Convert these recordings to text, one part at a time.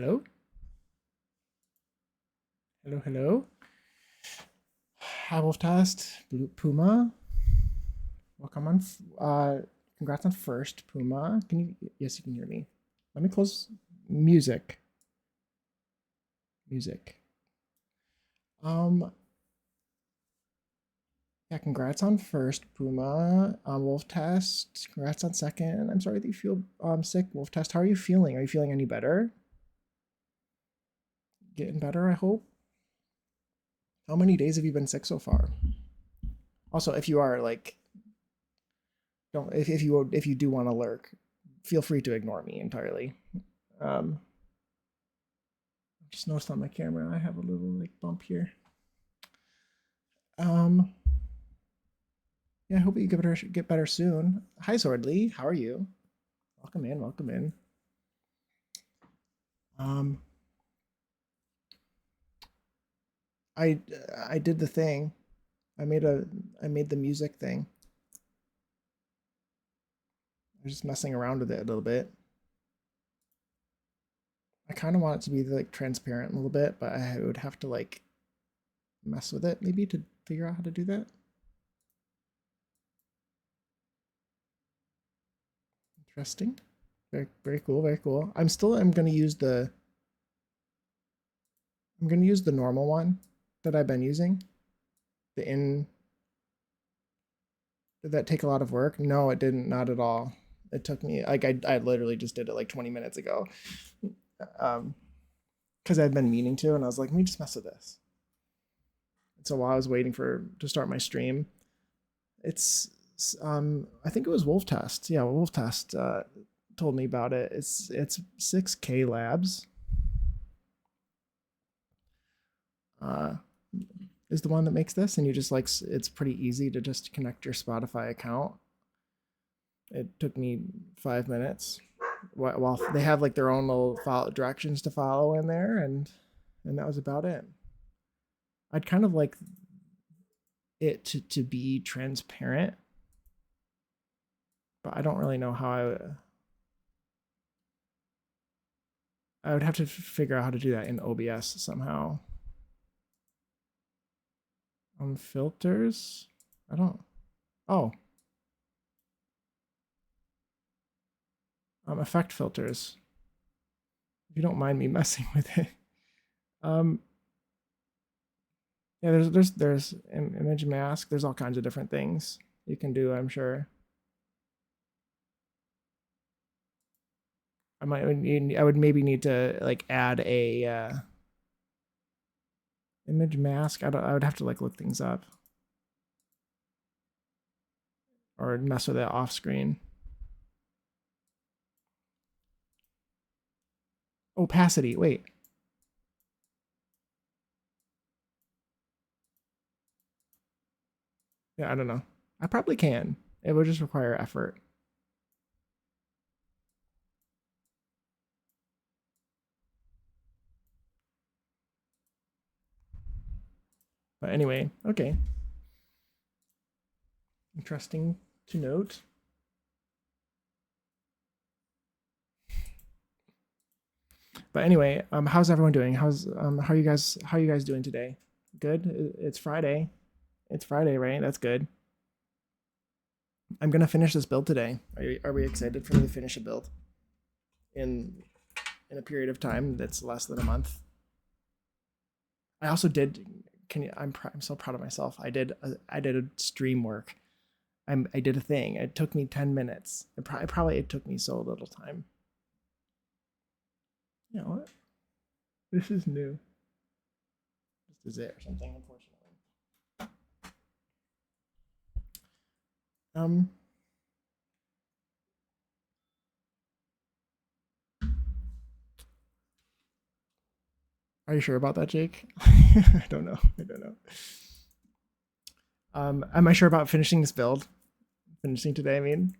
Hello? Hello, hello. Hi, Wolf Test. Blue Puma. Welcome on. Congrats on first, Puma. Can you? Yes, you can hear me. Let me close music. Music. Um. Yeah, congrats on first, Puma. Wolf Test. Congrats on second. I'm sorry that you feel sick, Wolf Test. How are you feeling? Are you feeling any better? Getting better, I hope. How many days have you been sick so far? Also, if you are like, don't if you do want to lurk, feel free to ignore me entirely. Um, just noticed on my camera I have a little like bump here. Um, yeah, I hope you get better soon. Hi, Swordly, how are you? Welcome in, welcome in. Um, I I did the thing. I made a I made the music thing. I was just messing around with it a little bit. I kind of want it to be like transparent a little bit, but I would have to like mess with it maybe to figure out how to do that. Interesting. Very cool, very cool. I'm gonna use the normal one that I've been using. The in Did that take a lot of work? No, it didn't, not at all. It took me like I literally just did it like 20 minutes ago. Um because I'd been meaning to and I was like, let me just mess with this. And so while I was waiting for to start my stream, it's I think it was Wolf Test. Yeah, Wolf Test told me about it. It's 6K Labs. Uh is the one that makes this, and you just like it's pretty easy to just connect your Spotify account. It took me 5 minutes. Well, they have like their own little directions to follow in there, and that was about it. I'd kind of like it to be transparent, but I don't really know how I would have to figure out how to do that in OBS somehow. Filters. I don't. Oh, effect filters. If you don't mind me messing with it. Um, yeah, there's an image mask. There's all kinds of different things you can do, I'm sure. I would maybe need to like add a image mask. I would have to like look things up or mess with it off screen. Opacity. Wait. Yeah, I don't know. I probably can. It would just require effort. But anyway, okay. Interesting to note. But anyway, how's everyone doing? How are you guys doing today? Good. It's Friday. It's Friday, right? That's good. I'm gonna finish this build today. Are we excited for me to finish a build in in a period of time that's less than a month? I also did. I'm so proud of myself. I did a stream work. I did a thing. It took me 10 minutes. It took me so little time. You know what? This is new. This is it or something. Unfortunately. Um. Are you sure about that, Jake? I don't know. I don't know. Am I sure about finishing this build? Finishing today, I mean.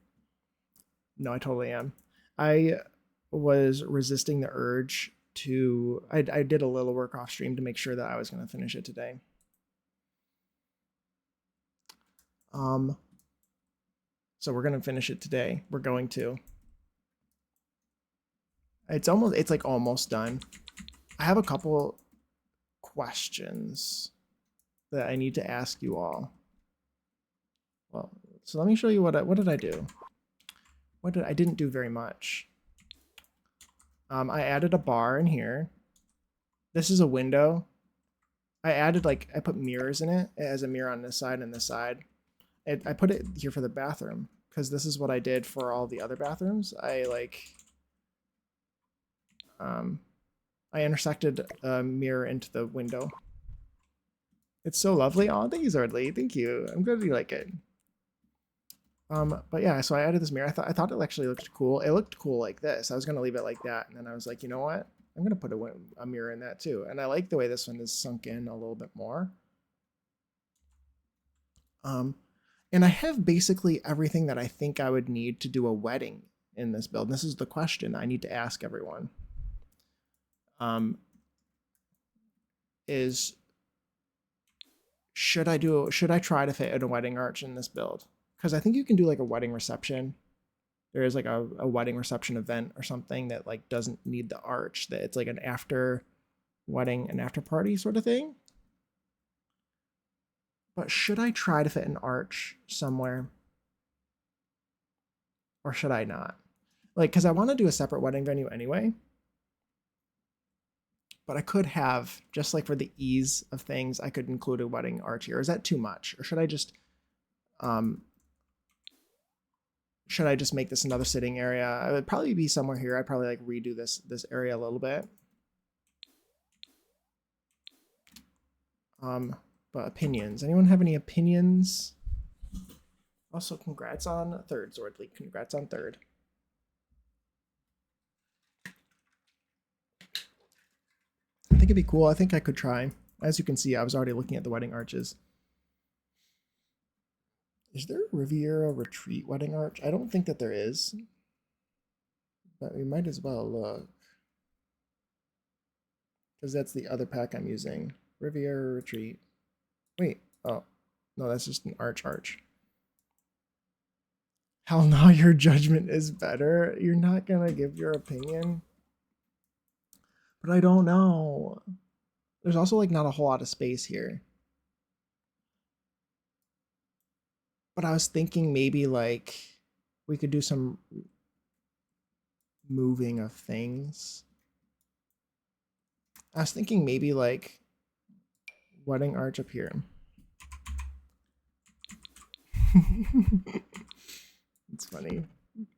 No, I totally am. I was resisting the urge to. I did a little work off stream to make sure that I was going to finish it today. Um, so we're going to finish it today. We're going to. It's like almost done. I have a couple questions that I need to ask you all. Well, so let me show you what did I do? I didn't do very much. I added a bar in here. This is a window. I put mirrors in it. It has a mirror on this side and this side. I put it here for the bathroom because this is what I did for all the other bathrooms. I intersected a mirror into the window. It's so lovely. Oh, thank you, Zordly. Thank you. I'm glad you like it. But yeah, so I added this mirror. I thought it actually looked cool. It looked cool like this. I was gonna leave it like that, and then I was like, you know what? I'm gonna put a mirror in that too. And I like the way this one is sunk in a little bit more. And I have basically everything that I think I would need to do a wedding in this build. And this is the question I need to ask everyone. Is should I try to fit in a wedding arch in this build? Because I think you can do like a wedding reception. There is like a wedding reception event or something that like doesn't need the arch, that it's like an after wedding and after party sort of thing. But should I try to fit an arch somewhere? Or should I not? Like, because I want to do a separate wedding venue anyway. But I could have, just like for the ease of things, I could include a wedding arch here. Or is that too much? Or should I just make this another sitting area? I would probably be somewhere here. I'd probably like redo this area a little bit. But opinions. Anyone have any opinions? Also, congrats on third, Zordly. Congrats on third. I think it'd be cool. I think I could try. As you can see, I was already looking at the wedding arches. Is there a Riviera Retreat wedding arch? I don't think that there is. But we might as well look. Because that's the other pack I'm using. Riviera Retreat. Wait. Oh. No, that's just an arch. Hell no, your judgment is better. You're not going to give your opinion. But I don't know. There's also like not a whole lot of space here. But I was thinking maybe like we could do some moving of things. I was thinking maybe like wedding arch up here. It's funny.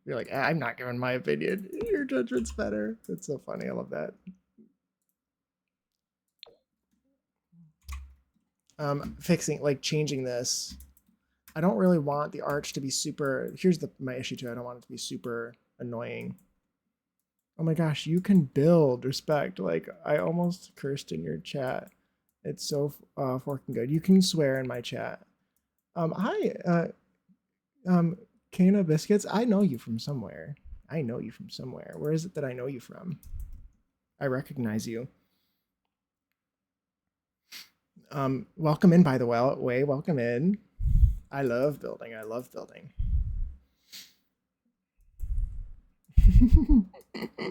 You're like, I'm not giving my opinion. Your judgment's better. It's so funny. I love that. Changing this. I don't really want the arch to be super. Here's my issue too. I don't want it to be super annoying. Oh my gosh, you can build. Respect. Like, I almost cursed in your chat. It's so forking good. You can swear in my chat. Hi, Kana Biscuits. I know you from somewhere. Where is it that I know you from? I recognize you. Welcome in, by the way. Welcome in. I love building.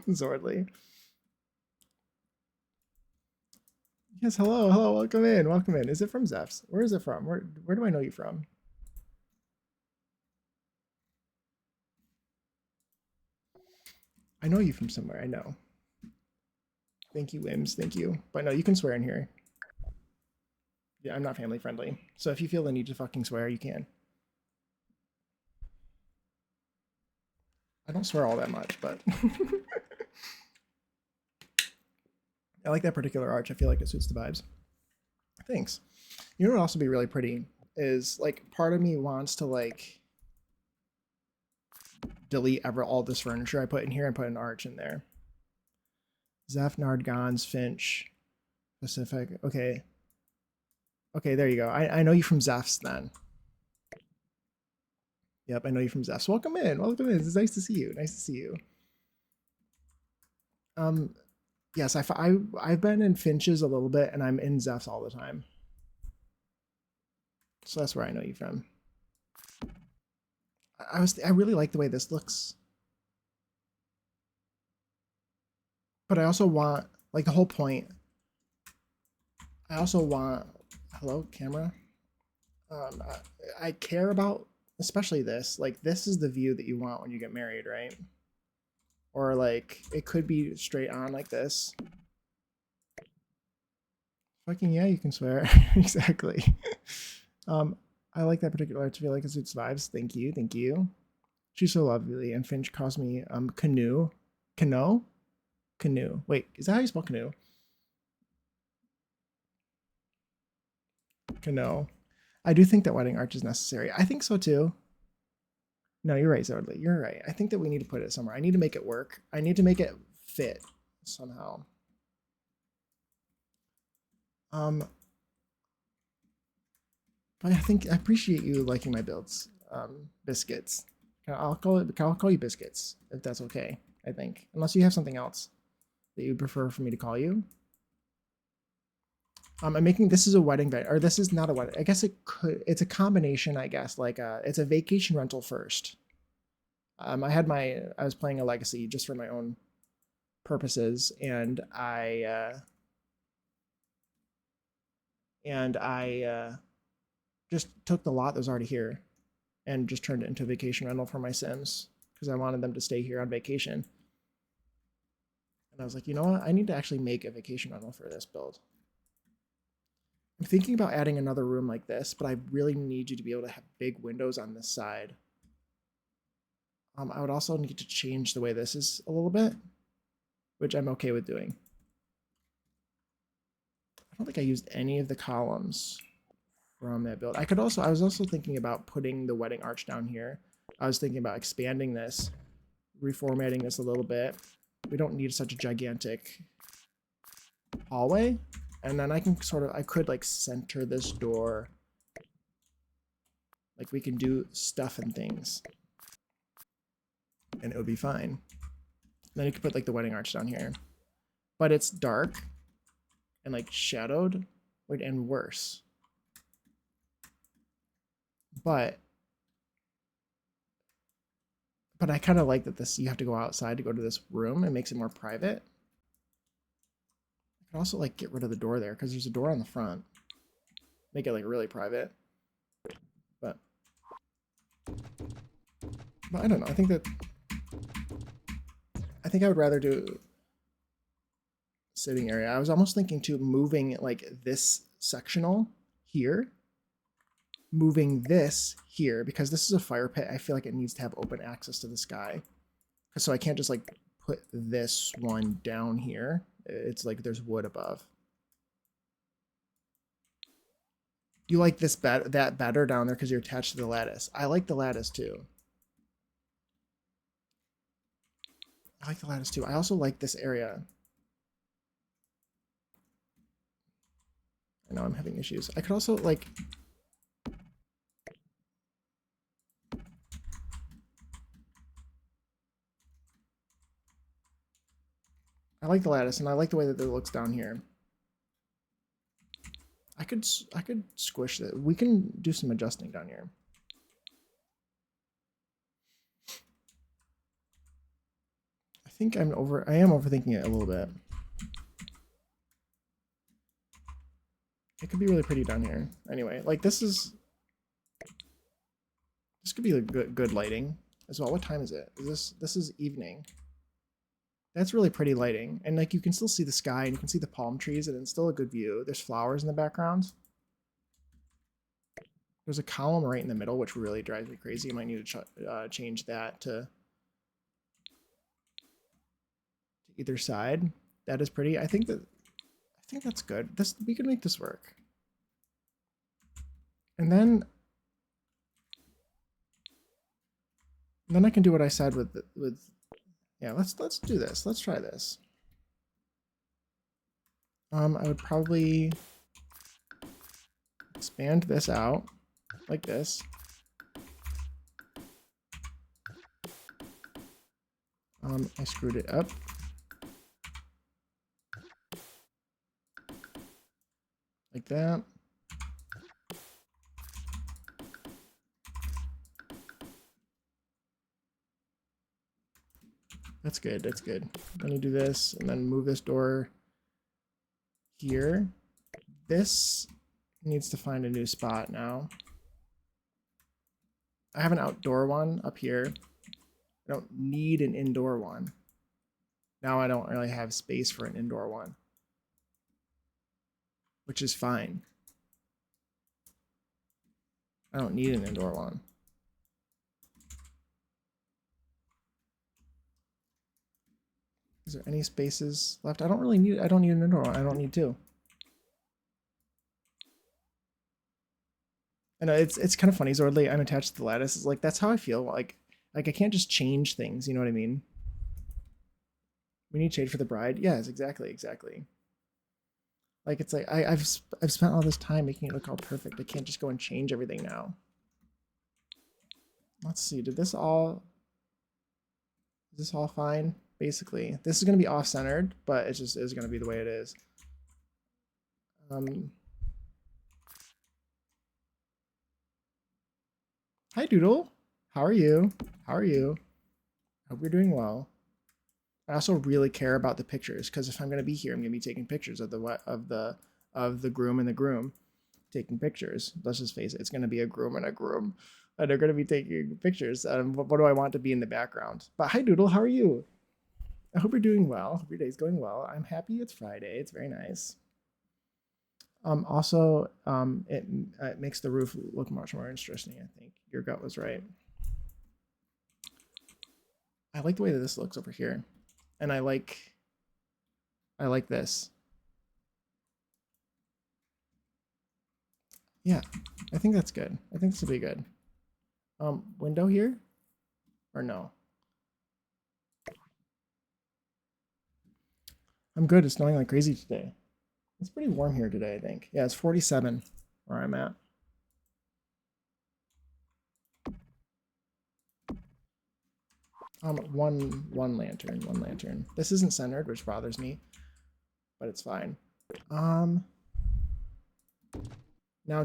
Zordly. Yes, hello, welcome in. Is it from Zeph's? Where is it from? Where do I know you from? I know you from somewhere, I know. Thank you, Wims, thank you. But no, you can swear in here. Yeah, I'm not family friendly. So if you feel the need to fucking swear, you can. I don't swear all that much, but I like that particular arch. I feel like it suits the vibes. Thanks. You know what would also be really pretty is like part of me wants to like delete all this furniture I put in here and put an arch in there. Zeph, Nardgons, Finch, Pacific. Okay. Okay, there you go. I know you from Zeph's then. Yep, I know you from Zeph's. Welcome in. It's nice to see you. Yes, I've been in Finch's a little bit, and I'm in Zeph's all the time. So that's where I know you from. I really like the way this looks. But I also want, like, the whole point, I also want, hello, camera? I care about, especially this, like, this is the view that you want when you get married, right? Or, like, it could be straight on like this. Fucking yeah, you can swear. Exactly. I like that particular art. I feel like it suits vibes. Thank you, thank you. She's so lovely. And Finch calls me canoe. Canoe? Canoe. Wait, is that how you spell canoe? Canoe. I do think that wedding arch is necessary. I think so too. No, you're right, Zordly. You're right. I think that we need to put it somewhere. I need to make it work. I need to make it fit somehow. But I appreciate you liking my builds. Biscuits. I'll call you Biscuits if that's okay. I think, unless you have something else that you prefer for me to call you. I'm making, this is a wedding bed, or this is not a wedding. I guess it's a combination, I guess, like it's a vacation rental first. I was playing a legacy just for my own purposes, and I just took the lot that was already here and just turned it into a vacation rental for my Sims because I wanted them to stay here on vacation. And I was like, you know what? I need to actually make a vacation rental for this build. I'm thinking about adding another room like this, but I really need you to be able to have big windows on this side. I would also need to change the way this is a little bit, which I'm okay with doing. I don't think I used any of the columns from that build. I was also thinking about putting the wedding arch down here. I was thinking about expanding this, reformatting this a little bit. We don't need such a gigantic hallway. And then I could like center this door. Like we can do stuff and things. And it would be fine. And then you could put like the wedding arch down here. But it's dark and like shadowed and worse. But I kind of like that you have to go outside to go to this room. It makes it more private. I could also like get rid of the door there because there's a door on the front. Make it like really private. But I don't know. I think I would rather do sitting area. I was almost thinking too moving like this sectional here. Moving this here because this is a fire pit. I feel like it needs to have open access to the sky. So I can't just like put this one down here. It's like there's wood above. You like that better down there because you're attached to the lattice. I like the lattice too. I like the lattice too. I also like this area. I know I'm having issues. I could also like... I like the lattice, and I like the way that it looks down here. I could squish it. We can do some adjusting down here. I think I am overthinking it a little bit. It could be really pretty down here. Anyway, like this could be a good lighting as well. What time is it? This is evening. That's really pretty lighting. And like you can still see the sky and you can see the palm trees and it's still a good view. There's flowers in the background. There's a column right in the middle, which really drives me crazy. I might need to change that to either side. That is pretty. I think that's good. We can make this work. And then I can do what I said with yeah, let's do this. Let's try this. I would probably expand this out like this. I screwed it up. Like that. That's good. That's good. Let me do this and then move this door here. This needs to find a new spot now. I have an outdoor one up here. I don't need an indoor one. Now I don't really have space for an indoor one, which is fine. I don't need an indoor one. Is there any spaces left? I don't need an indoor one. I don't need two. And it's kind of funny. Zordly, I'm attached to the lattice. It's like, that's how I feel. Like I can't just change things. You know what I mean? We need shade for the bride. Yes, exactly. Like, it's like, I've spent all this time making it look all perfect. I can't just go and change everything now. Let's see. Is this all fine? Basically, this is going to be off-centered, but it just is going to be the way it is. Hi, Doodle. How are you? Hope you're doing well. I also really care about the pictures because if I'm going to be here, I'm going to be taking pictures of the groom and the groom taking pictures. Let's just face it, it's going to be a groom and a groom, and they're going to be taking pictures. What do I want to be in the background? But hi, Doodle. How are you? I hope you're doing well. Hope your day's going well. I'm happy it's Friday. It's very nice. It makes the roof look much more interesting. I think your gut was right. I like the way that this looks over here, and I like this. Yeah, I think that's good. I think this will be good. Window here, or no? I'm good. It's snowing like crazy today. It's pretty warm here today, I think. Yeah, it's 47 where I'm at. One lantern. This isn't centered, which bothers me, but it's fine. Now,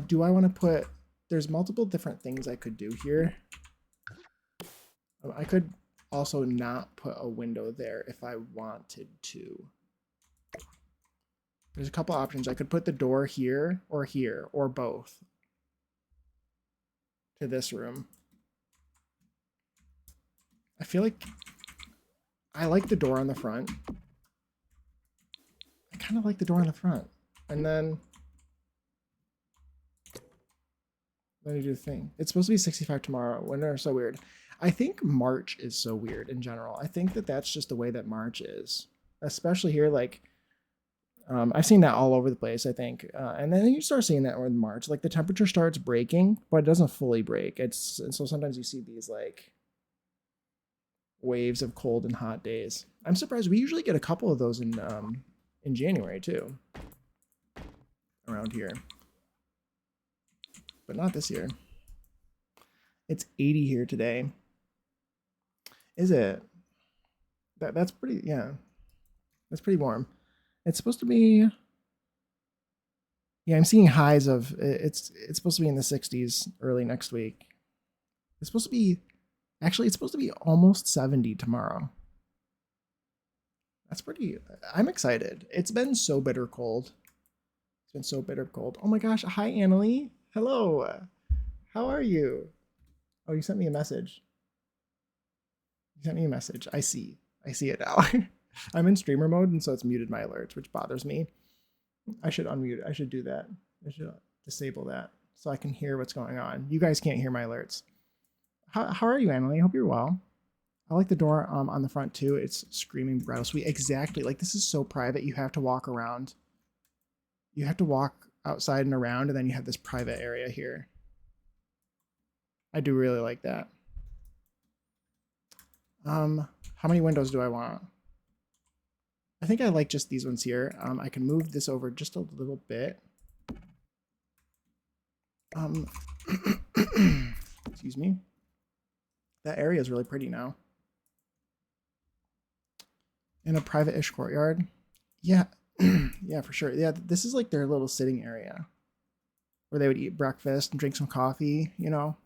do I want to put? There's multiple different things I could do here. I could also not put a window there if I wanted to. There's a couple options. I could put the door here, or both to this room. I feel like I like the door on the front. I kind of like the door on the front. And then let me do the thing. It's supposed to be 65 tomorrow. Winter is so weird. I think March is so weird in general. I think that that's just the way that March is, especially here. Like, I've seen that all over the place, I think. And then you start seeing that in March. Like, the temperature starts breaking, but it doesn't fully break. And so sometimes you see these, like, waves of cold and hot days. I'm surprised. We usually get a couple of those in January, too. Around here. But not this year. It's 80 here today. Is it? That's pretty, yeah. That's pretty warm. It's supposed to be, yeah, I'm seeing highs of, it's supposed to be in the 60s early next week. It's supposed to be, actually, it's supposed to be almost 70 tomorrow. That's pretty, I'm excited. It's been so bitter cold. It's been so bitter cold. Oh my gosh, hi, Annalie. Hello. How are you? Oh, you sent me a message. You sent me a message. I see it now. I'm in streamer mode, and so it's muted my alerts, which bothers me. I should unmute. I should do that. I should disable that so I can hear what's going on. You guys can't hear my alerts. How are you, Annalie? I hope you're well. I like the door on the front too. It's screaming bridal suite. Exactly. Like, this is so private. You have to walk around. You have to walk outside and around, and then you have this private area here. I do really like that. How many windows do I want? I think I like just these ones here. I can move this over just a little bit. Excuse me. That area is really pretty now. In a private-ish courtyard. Yeah, yeah, for sure. Yeah, this is like their little sitting area where they would eat breakfast and drink some coffee, you know.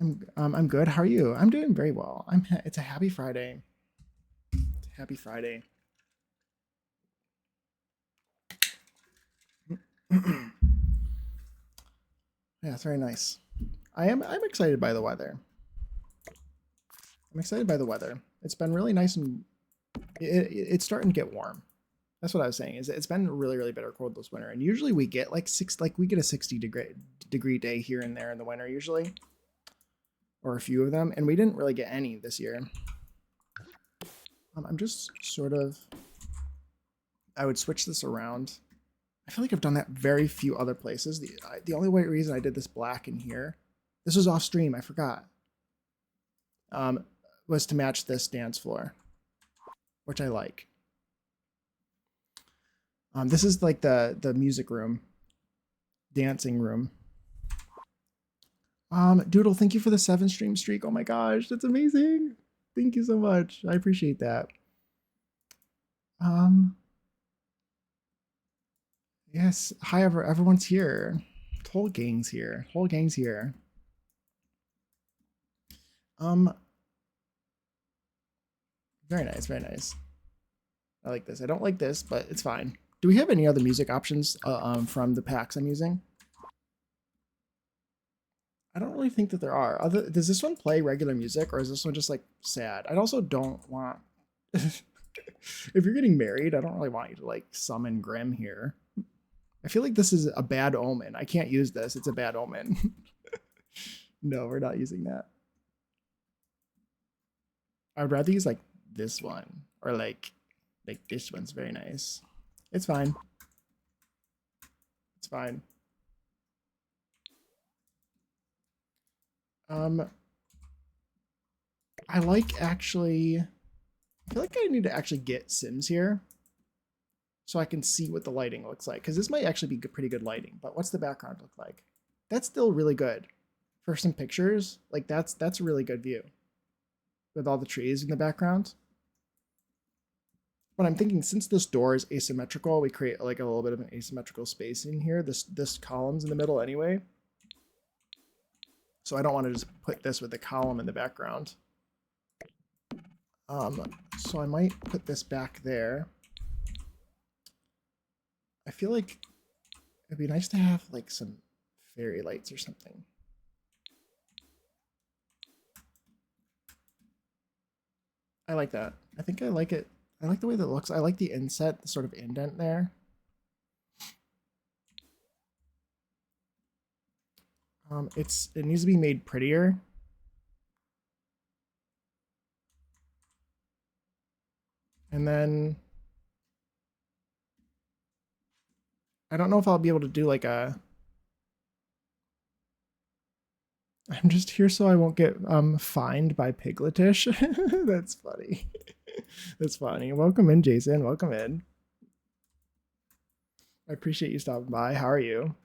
I'm good. How are you? I'm doing very well. It's a happy Friday. It's a happy Friday. Yeah, it's very nice. I'm excited by the weather. I'm excited by the weather. It's been really nice and it's starting to get warm. That's what I was saying. Is it's been really bitter cold this winter, and usually we get we get a 60-degree day here and there in the winter usually, or a few of them, and we didn't really get any this year. I'm just sort of. I would switch this around. I feel like I've done that very few other places. The only reason I did this black in here, this was off stream. I forgot. Was to match this dance floor, which I like. This is like the music room, dancing room. Doodle, thank you for the 7 stream streak. Oh my gosh, that's amazing. Thank you so much. I appreciate that. Yes. Hi, everyone's here. The whole gang's here. Whole gang's here. Very nice. Very nice. I like this. I don't like this, but it's fine. Do we have any other music options from the packs I'm using? I don't really think that there are. Does this one play regular music, or is this one just like sad? I also don't want. If you're getting married, I don't really want you to like summon Grim here. I feel like this is a bad omen. I can't use this. It's a bad omen. No, we're not using that. I'd rather use like this one, or like this one's very nice. It's fine. It's fine. I like actually. I feel like I need to actually get Sims here, so I can see what the lighting looks like, because this might actually be pretty good lighting. But what's the background look like? That's still really good for some pictures. Like that's a really good view with all the trees in the background. But I'm thinking, since this door is asymmetrical, we create like a little bit of an asymmetrical space in here. This column's in the middle anyway, so I don't want to just put this with the column in the background. So I might put this back there. I feel like it'd be nice to have like some fairy lights or something. I like that. I think I like it. I like the way that it looks. I like the inset, the sort of indent there. It needs to be made prettier. And then I don't know if I'll be able to do like a. I'm just here so I won't get fined by Pigletish. That's funny. That's funny. Welcome in, Jason. Welcome in. I appreciate you stopping by. How are you?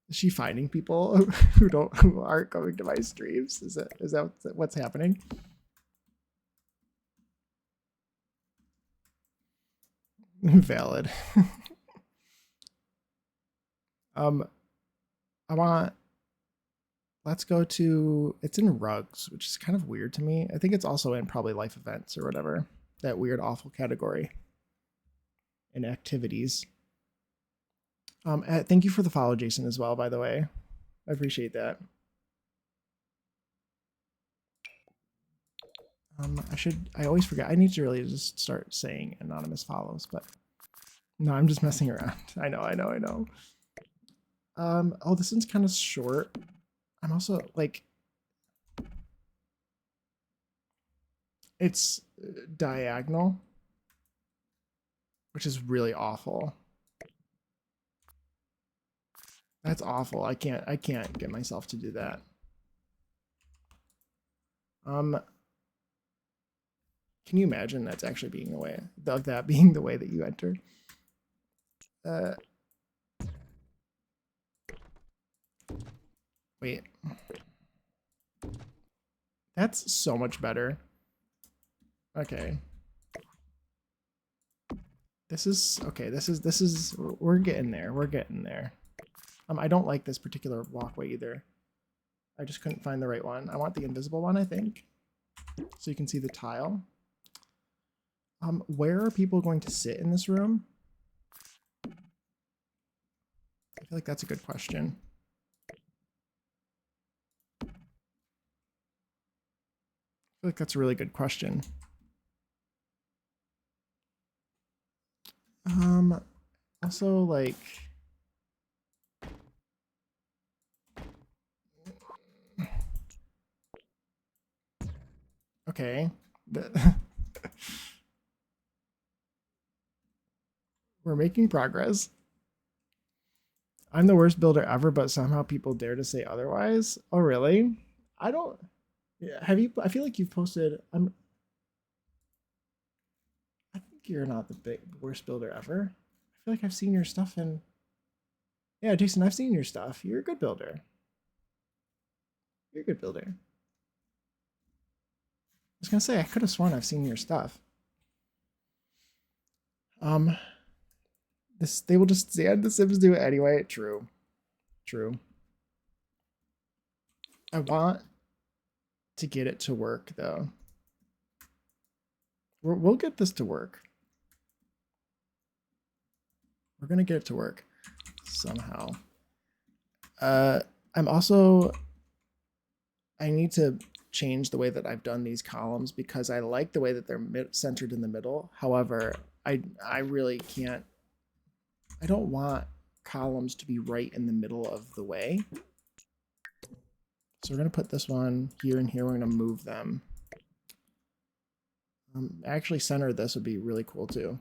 Is she finding people who aren't coming to my streams? Is that what's happening? Valid. Let's go to, it's in rugs, which is kind of weird to me. I think it's also in probably life events or whatever, that weird awful category. And activities. Thank you for the follow, Jason, as well, by the way. I appreciate that. I always forget. I need to really just start saying anonymous follows, but no, I'm just messing around. I know. Oh, this one's kind of short. I'm also like, it's diagonal, which is really awful. That's awful. I can't get myself to do that. Can you imagine that's actually being the way of that being the way that you enter? Wait. That's so much better. Okay. This is okay. This is we're getting there. We're getting there. I don't like this particular walkway either. I just couldn't find the right one. I want the invisible one, I think. So you can see the tile. Where are people going to sit in this room? I feel like that's a good question. I feel like that's a really good question. Also, like, okay. We're making progress. I'm the worst builder ever, but somehow people dare to say otherwise. Oh, really? I don't. Have you? I feel like you've posted. I think you're not the worst builder ever. I feel like I've seen your stuff in. Yeah, Jason, I've seen your stuff. You're a good builder. You're a good builder. I was gonna say I could have sworn I've seen your stuff. They will just stand the Sims do it anyway. True. True. I want to get it to work though. We'll get this to work. We're gonna get it to work somehow. I'm also. I need to change the way that I've done these columns because I like the way that they're centered in the middle. However, I really can't. I don't want columns to be right in the middle of the way. So we're going to put this one here and here. We're going to move them. Actually, center this would be really cool too.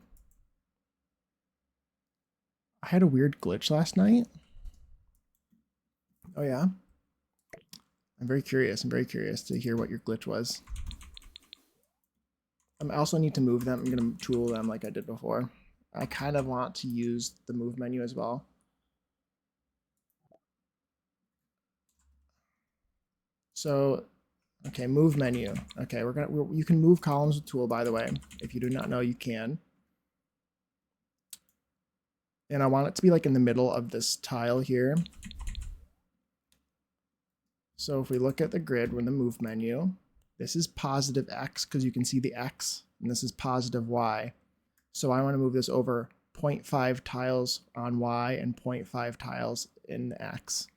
I had a weird glitch last night. Oh yeah? I'm very curious. I'm very curious to hear what your glitch was. I also need to move them. I'm going to tool them like I did before. I kind of want to use the move menu as well. So, okay, move menu. Okay, you can move columns with tool, by the way. If you do not know, you can. And I want it to be like in the middle of this tile here. So if we look at the grid with the move menu, this is positive X because you can see the X, and this is positive Y. So I want to move this over 0.5 tiles on Y and 0.5 tiles in X.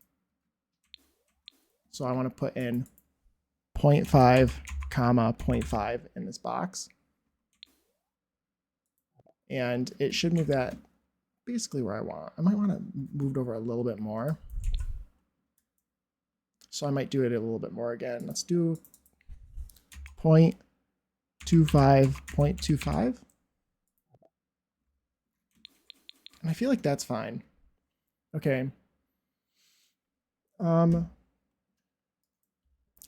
So I want to put in 0.5 comma 0.5 in this box. And it should move that basically where I want. I might want to move it over a little bit more. So I might do it a little bit more again. Let's do 0.25, 0.25. And I feel like that's fine. Okay.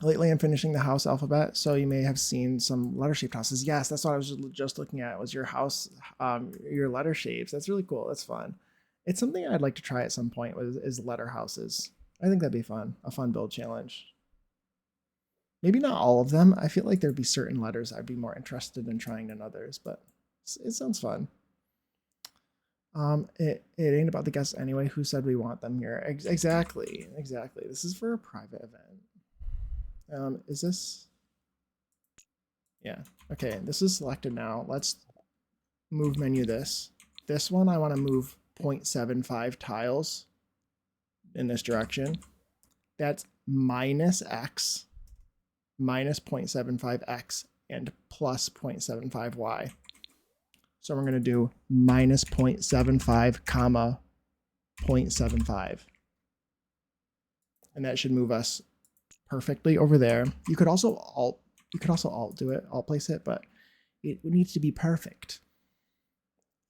Lately I'm finishing the house alphabet, so you may have seen some letter shaped houses. Yes, that's what I was just looking at, was your house, your letter shapes. That's really cool. That's fun. It's something I'd like to try at some point is letter houses. I think that'd be fun. A fun build challenge. Maybe not all of them. I feel like there'd be certain letters I'd be more interested in trying than others, but it sounds fun. It ain't about the guests anyway. Who said we want them here? Exactly. This is for a private event. Is this? Yeah. Okay, this is selected now. Let's move menu this. This one I want to move 0.75 tiles in this direction. That's minus X, minus 0.75X, and plus 0.75Y. So we're going to do minus 0.75 comma 0.75. And that should move us perfectly over there. You could also alt do it, alt place it, but it needs to be perfect.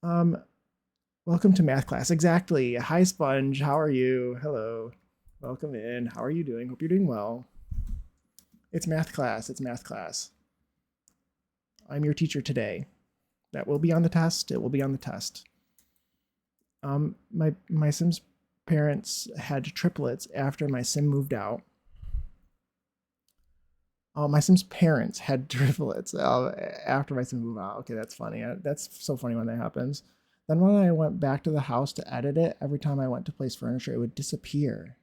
Welcome to math class. Exactly. Hi Sponge, how are you? Hello. Welcome in. How are you doing? Hope you're doing well. It's math class. It's math class. I'm your teacher today. That will be on the test. It will be on the test. My Sim's parents had triplets after my Sim moved out. Oh, my Sim's parents had triplets after my Sim moved out. Okay, that's funny. That's so funny when that happens. Then when I went back to the house to edit it, every time I went to place furniture, it would disappear.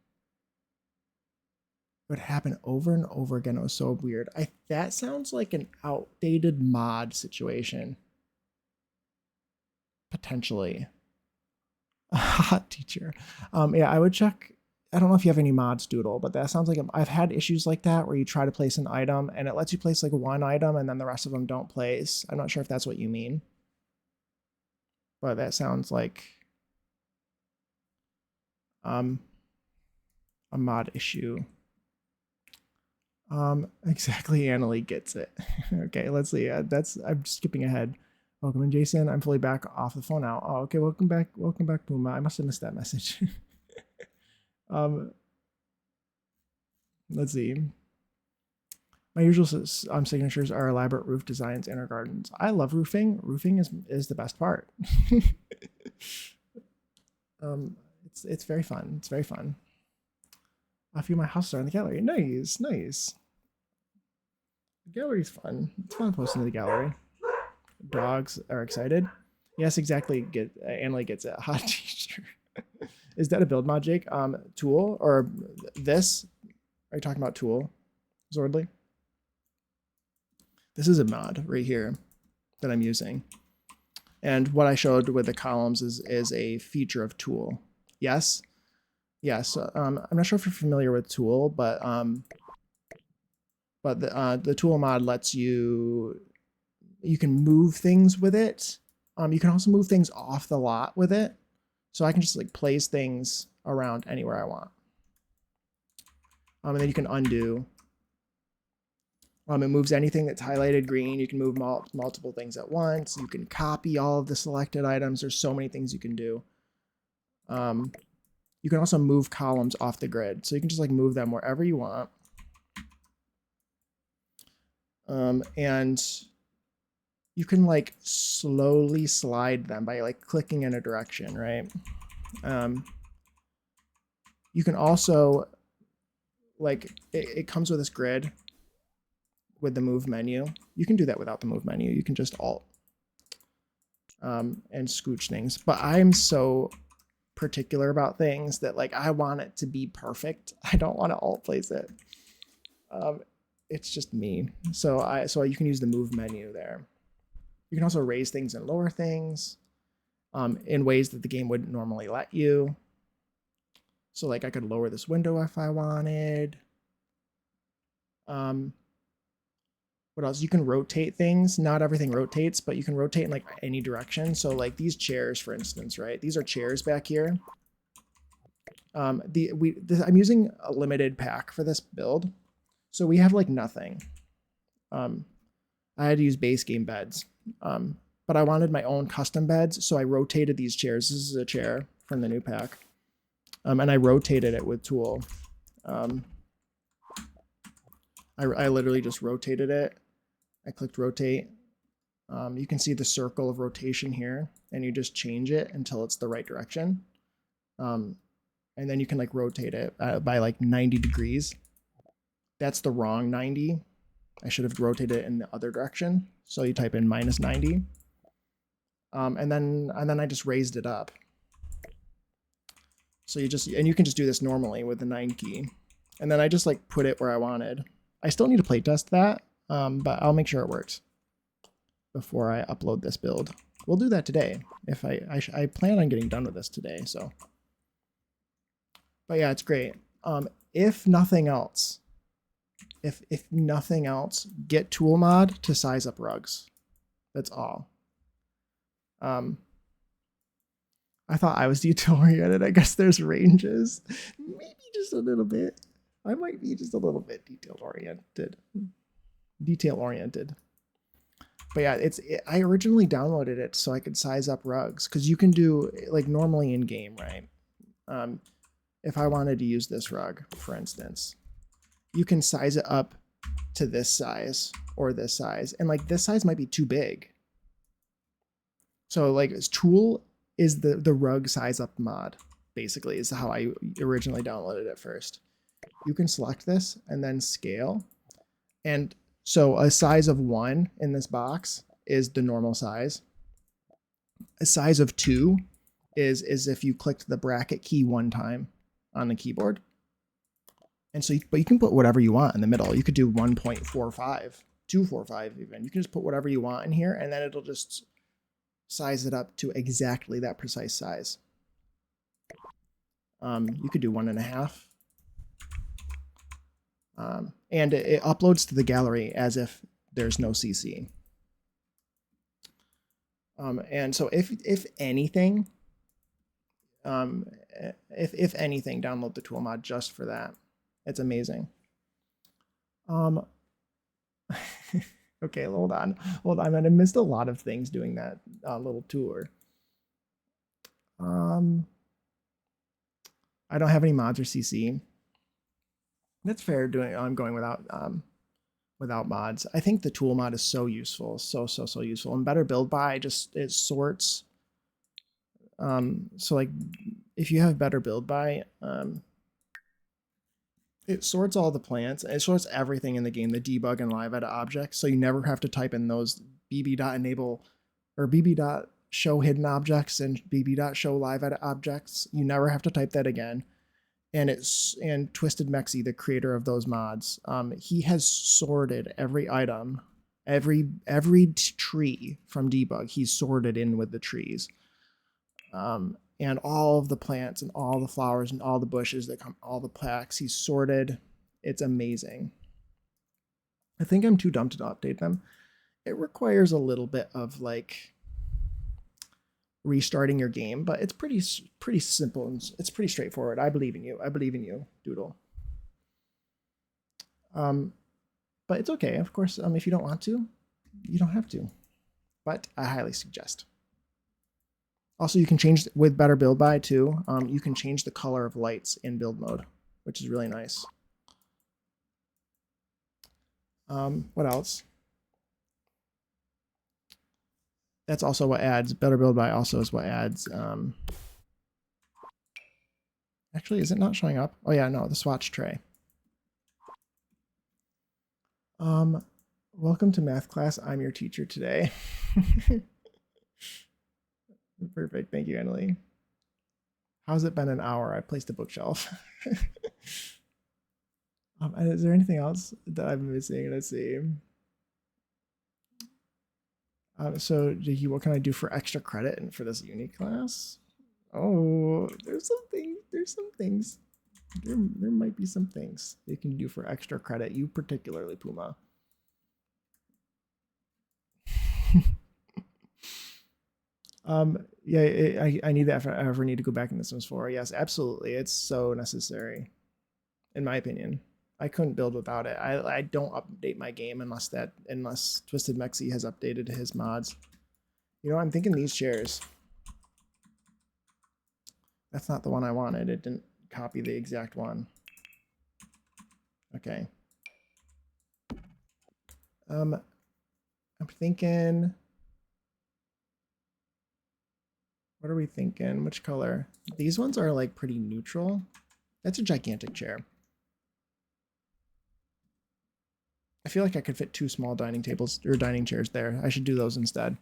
would happen over and over again. It was so weird. That sounds like an outdated mod situation. Potentially. Hot teacher. Yeah, I would check. I don't know if you have any mods, Doodle, but that sounds like I've had issues like that where you try to place an item and it lets you place like one item and then the rest of them don't place. I'm not sure if that's what you mean, but that sounds like a mod issue. Exactly. Annalie gets it. Okay, let's see. I'm skipping ahead. Welcome in, Jason. I'm fully back off the phone now. Oh, okay. Welcome back. Welcome back, Puma. I must have missed that message. Let's see. My usual signatures are elaborate roof designs, inner gardens. I love roofing. Roofing is the best part. It's very fun. It's very fun. A few of my houses are in the gallery. Nice, nice. The gallery's fun. It's fun posting to the gallery. Dogs are excited. Yes, exactly. Annalie gets it. Hot teacher. Is that a build mod, Jake? Tool or this? Are you talking about Tool, Zordly? This is a mod right here that I'm using. And what I showed with the columns is a feature of Tool. Yes. Yes. I'm not sure if you're familiar with Tool, but the Tool mod lets you can move things with it. You can also move things off the lot with it. So I can just like place things around anywhere I want. And then you can undo. It moves anything that's highlighted green. You can move multiple things at once. You can copy all of the selected items. There's so many things you can do. You can also move columns off the grid. So you can just like move them wherever you want. And you can like slowly slide them by like clicking in a direction, right? You can also like, it comes with this grid with the move menu. You can do that without the move menu. You can just alt and scooch things. But I'm so particular about things that like I want it to be perfect. I don't want to alt place it. It's just me. So you can use the move menu there. You can also raise things and lower things in ways that the game wouldn't normally let you. So like I could lower this window if I wanted. What else? You can rotate things. Not everything rotates, but you can rotate in like any direction. So like these chairs, for instance, right? These are chairs back here. I'm using a limited pack for this build. So we have like nothing. I had to use base game beds. But I wanted my own custom beds. So I rotated these chairs. This is a chair from the new pack. And I rotated it with Tool. I literally just rotated it. I clicked rotate. You can see the circle of rotation here, and you just change it until it's the right direction. And then you can like rotate it by like 90 degrees. That's the wrong 90. I should have rotated it in the other direction. So you type in -90. And then I just raised it up. So you can just do this normally with the 9 key. And then I just like put it where I wanted. I still need to playtest that, but I'll make sure it works before I upload this build. We'll do that today. If I plan on getting done with this today, so. But yeah, it's great. If nothing else, if nothing else, get Tool mod to size up rugs. That's all. I thought I was detail oriented. I guess there's ranges. Maybe just a little bit. I might be just a little bit detail oriented. But yeah, I originally downloaded it so I could size up rugs because you can do like normally in game, right? If I wanted to use this rug, for instance, you can size it up to this size or this size, and like this size might be too big. So like Tool is the rug size up mod, basically, is how I originally downloaded it first. You can select this and then scale. And so a size of 1 in this box is the normal size. A size of 2 is if you clicked the bracket key 1 time on the keyboard. And so, but you can put whatever you want in the middle. You could do 1.45, 245 even. You can just put whatever you want in here, and then it'll just size it up to exactly that precise size. You could do 1.5. And it uploads to the gallery as if there's no CC. And so if anything, if anything, download the tool mod just for that. It's amazing. Okay, hold on. I missed a lot of things doing that little tour. I don't have any mods or CC. That's fair. I'm going without mods. I think the tool mod is so useful, so useful. And better build by it sorts. So like if you have better build by, it sorts all the plants. It sorts everything in the game, the debug and live edit objects. So you never have to type in those bb.enable or bb.show hidden objects and bb.show live edit objects. You never have to type that again. And Twisted Mexi, the creator of those mods, he has sorted every item, every tree from debug. He's sorted in with the trees. And all of the plants and all the flowers and all the bushes that come, all the plaques, he's sorted. It's amazing. I think I'm too dumb to update them. It requires a little bit of like restarting your game, but it's pretty simple and it's pretty straightforward. I believe in you. I believe in you, Doodle. But it's okay, of course. If you don't want to, you don't have to. But I highly suggest. Also, you can change with better build by too. You can change the color of lights in build mode, which is really nice. What else? That's also what adds better build by. Also is what adds. Actually, is it not showing up? Oh yeah, no, the swatch tray. Welcome to math class. I'm your teacher today. Perfect. Thank you, Annalie. How's it been an hour? I placed a bookshelf. Is there anything else that I'm missing? Let's see. So, Jakey, what can I do for extra credit and for this uni class? Oh, there's some things. There might be some things you can do for extra credit. You particularly, Puma. Yeah, I need that if I ever need to go back in The Sims 4. Yes, absolutely. It's so necessary, in my opinion. I couldn't build without it. I don't update my game unless Twisted Mexi has updated his mods. You know, I'm thinking these chairs. That's not the one I wanted. It didn't copy the exact one. Okay. I'm thinking. What are we thinking? Which color? These ones are like pretty neutral. That's a gigantic chair. I feel like I could fit 2 small dining tables or dining chairs there. I should do those instead.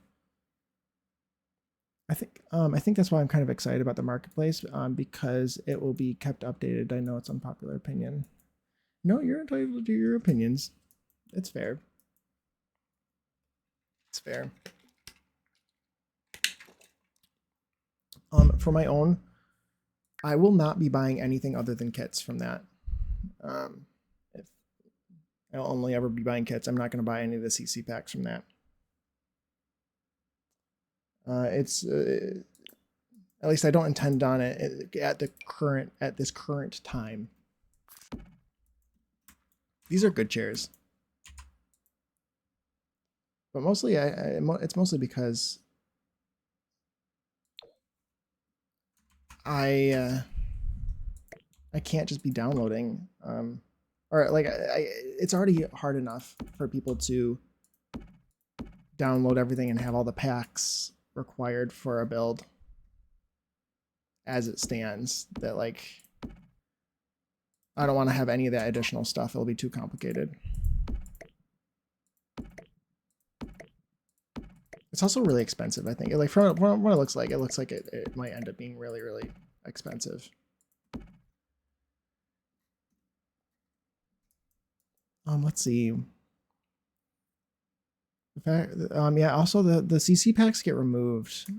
I think that's why I'm kind of excited about the marketplace, because it will be kept updated. I know it's unpopular opinion. No, you're entitled to your opinions. It's fair. It's fair. For my own, I will not be buying anything other than kits from that. If I'll only ever be buying kits. I'm not going to buy any of the CC packs from that. It's at least I don't intend on it at this current time. These are good chairs, but mostly it's mostly because I can't just be downloading, or like it's already hard enough for people to download everything and have all the packs required for a build as it stands, that like I don't want to have any of that additional stuff. It'll be too complicated. It's also really expensive, I think. Like from what it looks like it might end up being really, really expensive. Let's see. In fact, yeah. Also, the CC packs get removed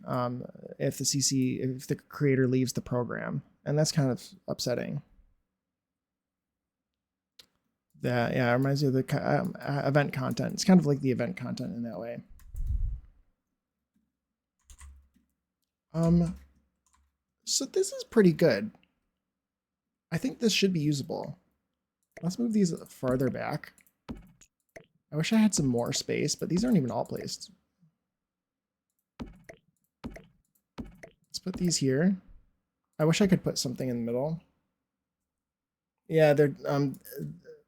if the creator leaves the program, and that's kind of upsetting. That, yeah, it reminds me of the event content. It's kind of like the event content in that way. So this is pretty good. I think this should be usable. Let's move these farther back. I wish I had some more space, but these aren't even all placed. Let's put these here. I wish I could put something in the middle. Yeah,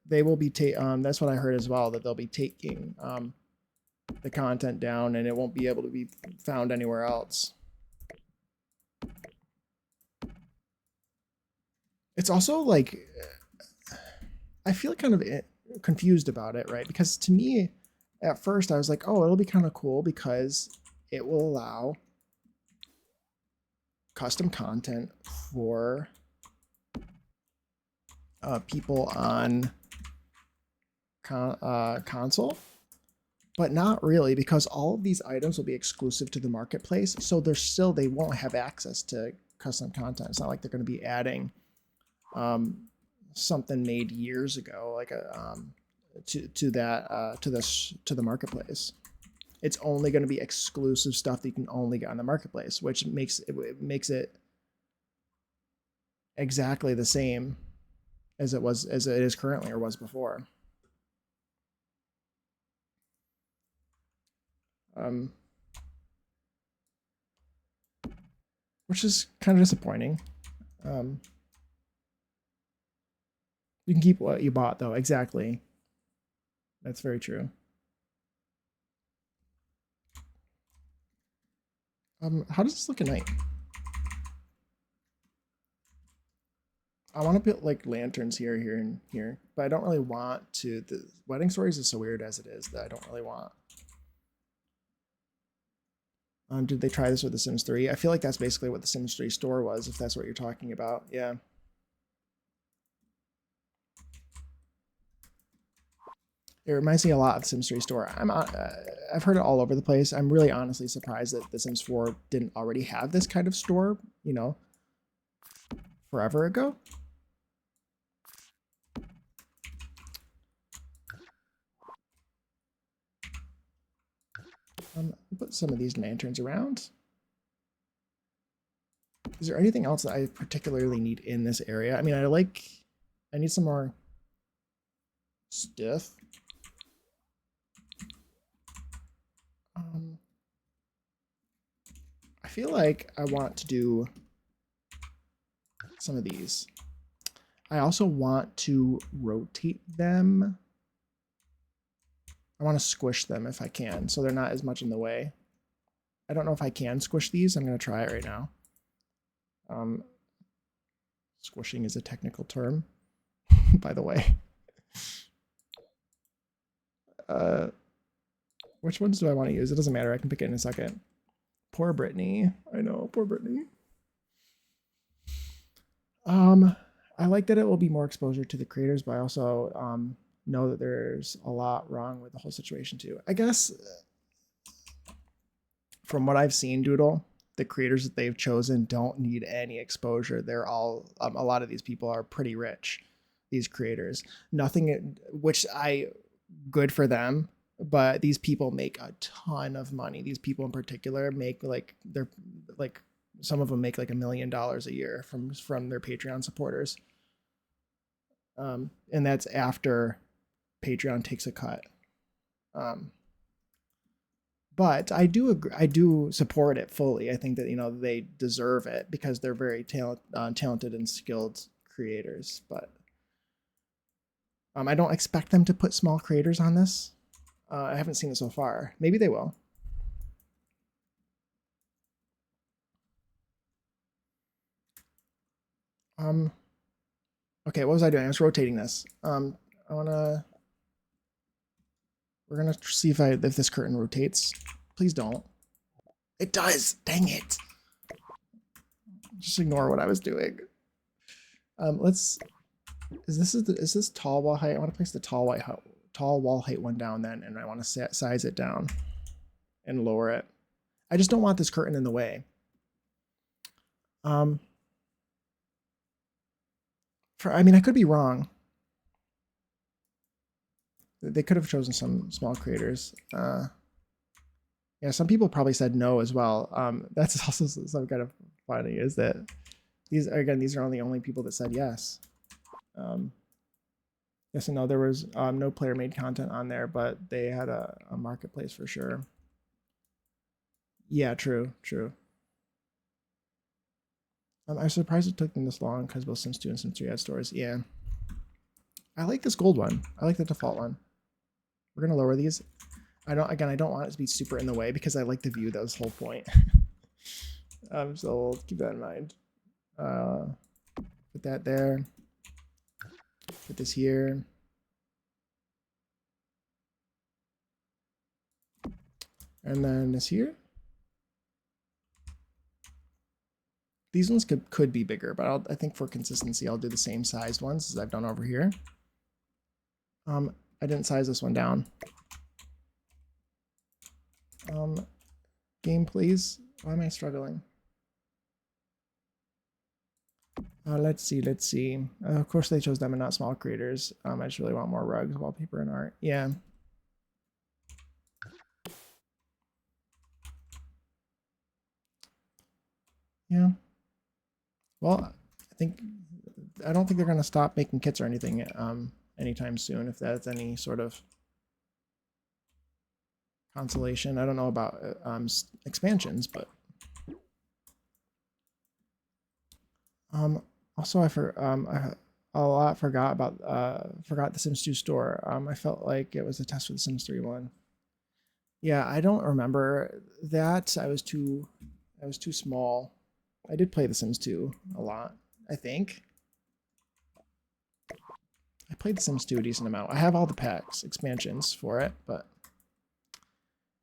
they will be that's what I heard as well, that they'll be taking the content down and it won't be able to be found anywhere else. It's also like, I feel kind of confused about it, right? Because to me, at first I was like, oh, it'll be kind of cool because it will allow custom content for people on console, but not really, because all of these items will be exclusive to the marketplace. So they won't have access to custom content. It's not like they're going to be adding something made years ago, like to the marketplace. It's only going to be exclusive stuff that you can only get on the marketplace, which makes it exactly the same as it is currently or was before. Which is kind of disappointing. You can keep what you bought, though. Exactly. That's very true. How does this look at night? I want to put like lanterns here, here, and here, but I don't really want to. The wedding stories is so weird as it is that I don't really want. Did they try this with The Sims 3? I feel like that's basically what The Sims 3 store was, if that's what you're talking about. Yeah. It reminds me a lot of The Sims 3 store. I've heard it all over the place. I'm really honestly surprised that The Sims 4 didn't already have this kind of store, you know, forever ago. Put some of these lanterns around. Is there anything else that I particularly need in this area? I mean, I need some more stuff. I feel like I want to do some of these. I also want to rotate them. I want to squish them if I can, so they're not as much in the way. I don't know if I can squish these. I'm going to try it right now. Squishing is a technical term, by the way. Which ones do I want to use? It doesn't matter. I can pick it in a second. Poor Brittany. I know, poor Brittany. I like that it will be more exposure to the creators, but I also know that there's a lot wrong with the whole situation too. I guess from what I've seen, Doodle, the creators that they've chosen don't need any exposure. They're all, a lot of these people are pretty rich, these creators. Nothing, which good for them, but these people make a ton of money. These people in particular make some of them make like $1 million a year from their Patreon supporters. And that's after Patreon takes a cut. But I do support it fully. I think that, you know, they deserve it because they're very talented and skilled creators. But I don't expect them to put small creators on this. I haven't seen it so far. Maybe they will. Okay, what was I doing? I was rotating this. We're gonna see if this curtain rotates. Please don't. It does. Dang it. Just ignore what I was doing. Is this tall wall height? I want to place the tall white tall wall height one down then, and I want to size it down and lower it. I just don't want this curtain in the way. I mean, I could be wrong. They could have chosen some small creators. Yeah, some people probably said no as well. That's also some kind of funny, is that these are only people that said yes. Yes and no, there was no player made content on there, but they had a marketplace for sure. Yeah, true. I'm surprised it took them this long because both Sims 2 and Sims 3 had stores. Yeah. I like this gold one. I like the default one. We're gonna lower these. I don't want it to be super in the way because I like the view. That was the whole point. So we'll keep that in mind. Put that there. Put this here. And then this here. These ones could be bigger, but I think for consistency, I'll do the same sized ones as I've done over here. I didn't size this one down. Game, please. Why am I struggling? Let's see. Of course, they chose them and not small creators. I just really want more rugs, wallpaper, and art. Yeah. Yeah. Well, I don't think they're going to stop making kits or anything anytime soon, if that's any sort of consolation. I don't know about expansions, but also I forgot the Sims 2 store. I felt like it was a test for the Sims 3 one. Yeah, I don't remember that. I was too small. I did play the Sims 2 a lot, I think. I played the Sims 2 a decent amount. I have all the packs, expansions for it, but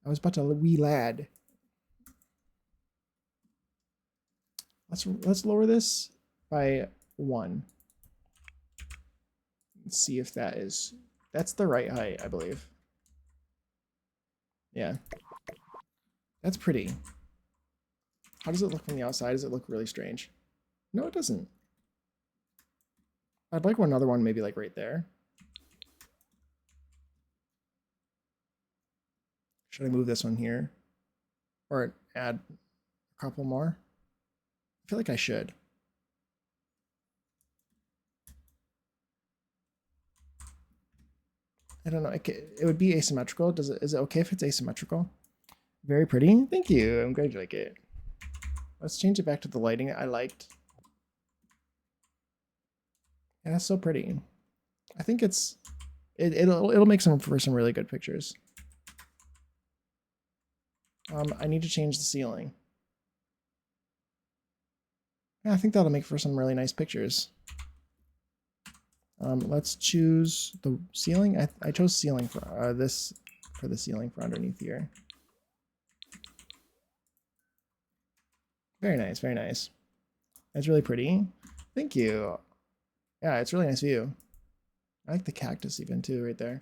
I was about to wee lad. Let's lower this by 1. Let's see if that's the right height, I believe. Yeah. That's pretty. How does it look from the outside? Does it look really strange? No, it doesn't. I'd like another one maybe like right there. Should I move this one here? Or add a couple more? I feel like I should. I don't know. It would be asymmetrical. Is it okay if it's asymmetrical? Very pretty. Thank you. I'm glad you like it. Let's change it back to the lighting I liked. Yeah, that's so pretty. I think it'll make for some really good pictures. I need to change the ceiling. Yeah, I think that'll make for some really nice pictures. Let's choose the ceiling. I chose ceiling for this for the ceiling for underneath here. Very nice, very nice. That's really pretty. Thank you. Yeah, it's a really nice view. I like the cactus even too, right there.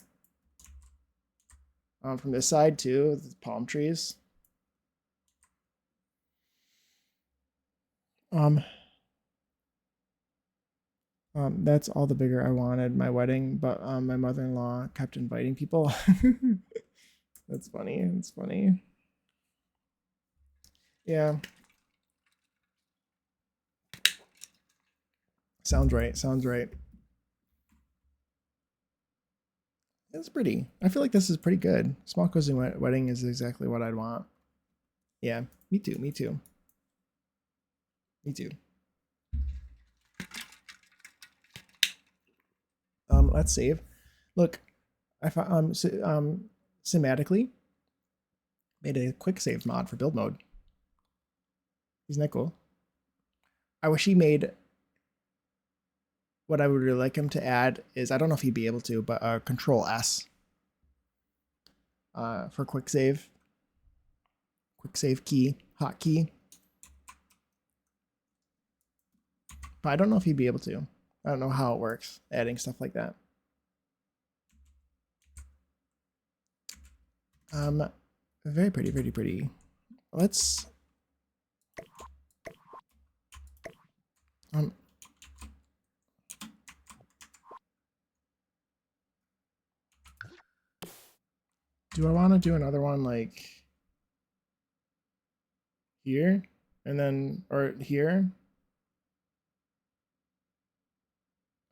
From this side too, the palm trees. That's all the bigger I wanted my wedding, but my mother-in-law kept inviting people. That's funny. It's funny. Yeah. Sounds right. Sounds right. It's pretty. I feel like this is pretty good. Small cozy wedding is exactly what I'd want. Yeah, me too. Me too. Me too. Let's save. Look, I found Simatically made a quick save mod for build mode. Isn't that cool? I wish he made. What I would really like him to add is, I don't know if he'd be able to, but Control S for quick save key, hotkey. But I don't know if he'd be able to. I don't know how it works, adding stuff like that. Very pretty, very pretty. Let's do I want to do another one like here and then or here?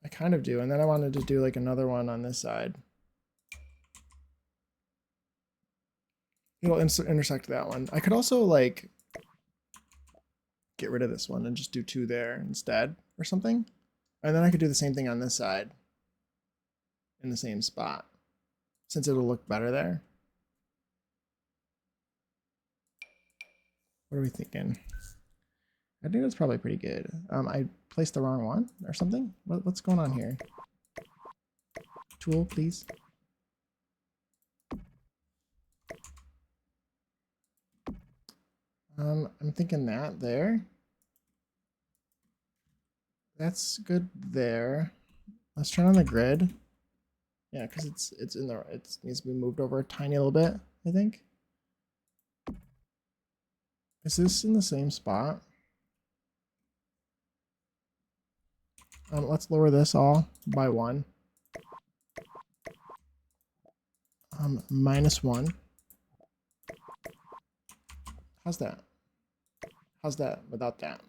I kind of do, and then I wanted to do like another one on this side. It'll intersect that one. I could also like get rid of this one and just do 2 there instead or something. And then I could do the same thing on this side in the same spot since it'll look better there. What are we thinking? I think that's probably pretty good. I placed the wrong one or something. What's going on here? Tool, please. I'm thinking that there. That's good there. Let's turn on the grid. Yeah, because it's in the it needs to be moved over a tiny little bit, I think. Is this in the same spot? Let's lower this all by 1. -1. How's that? How's that without that?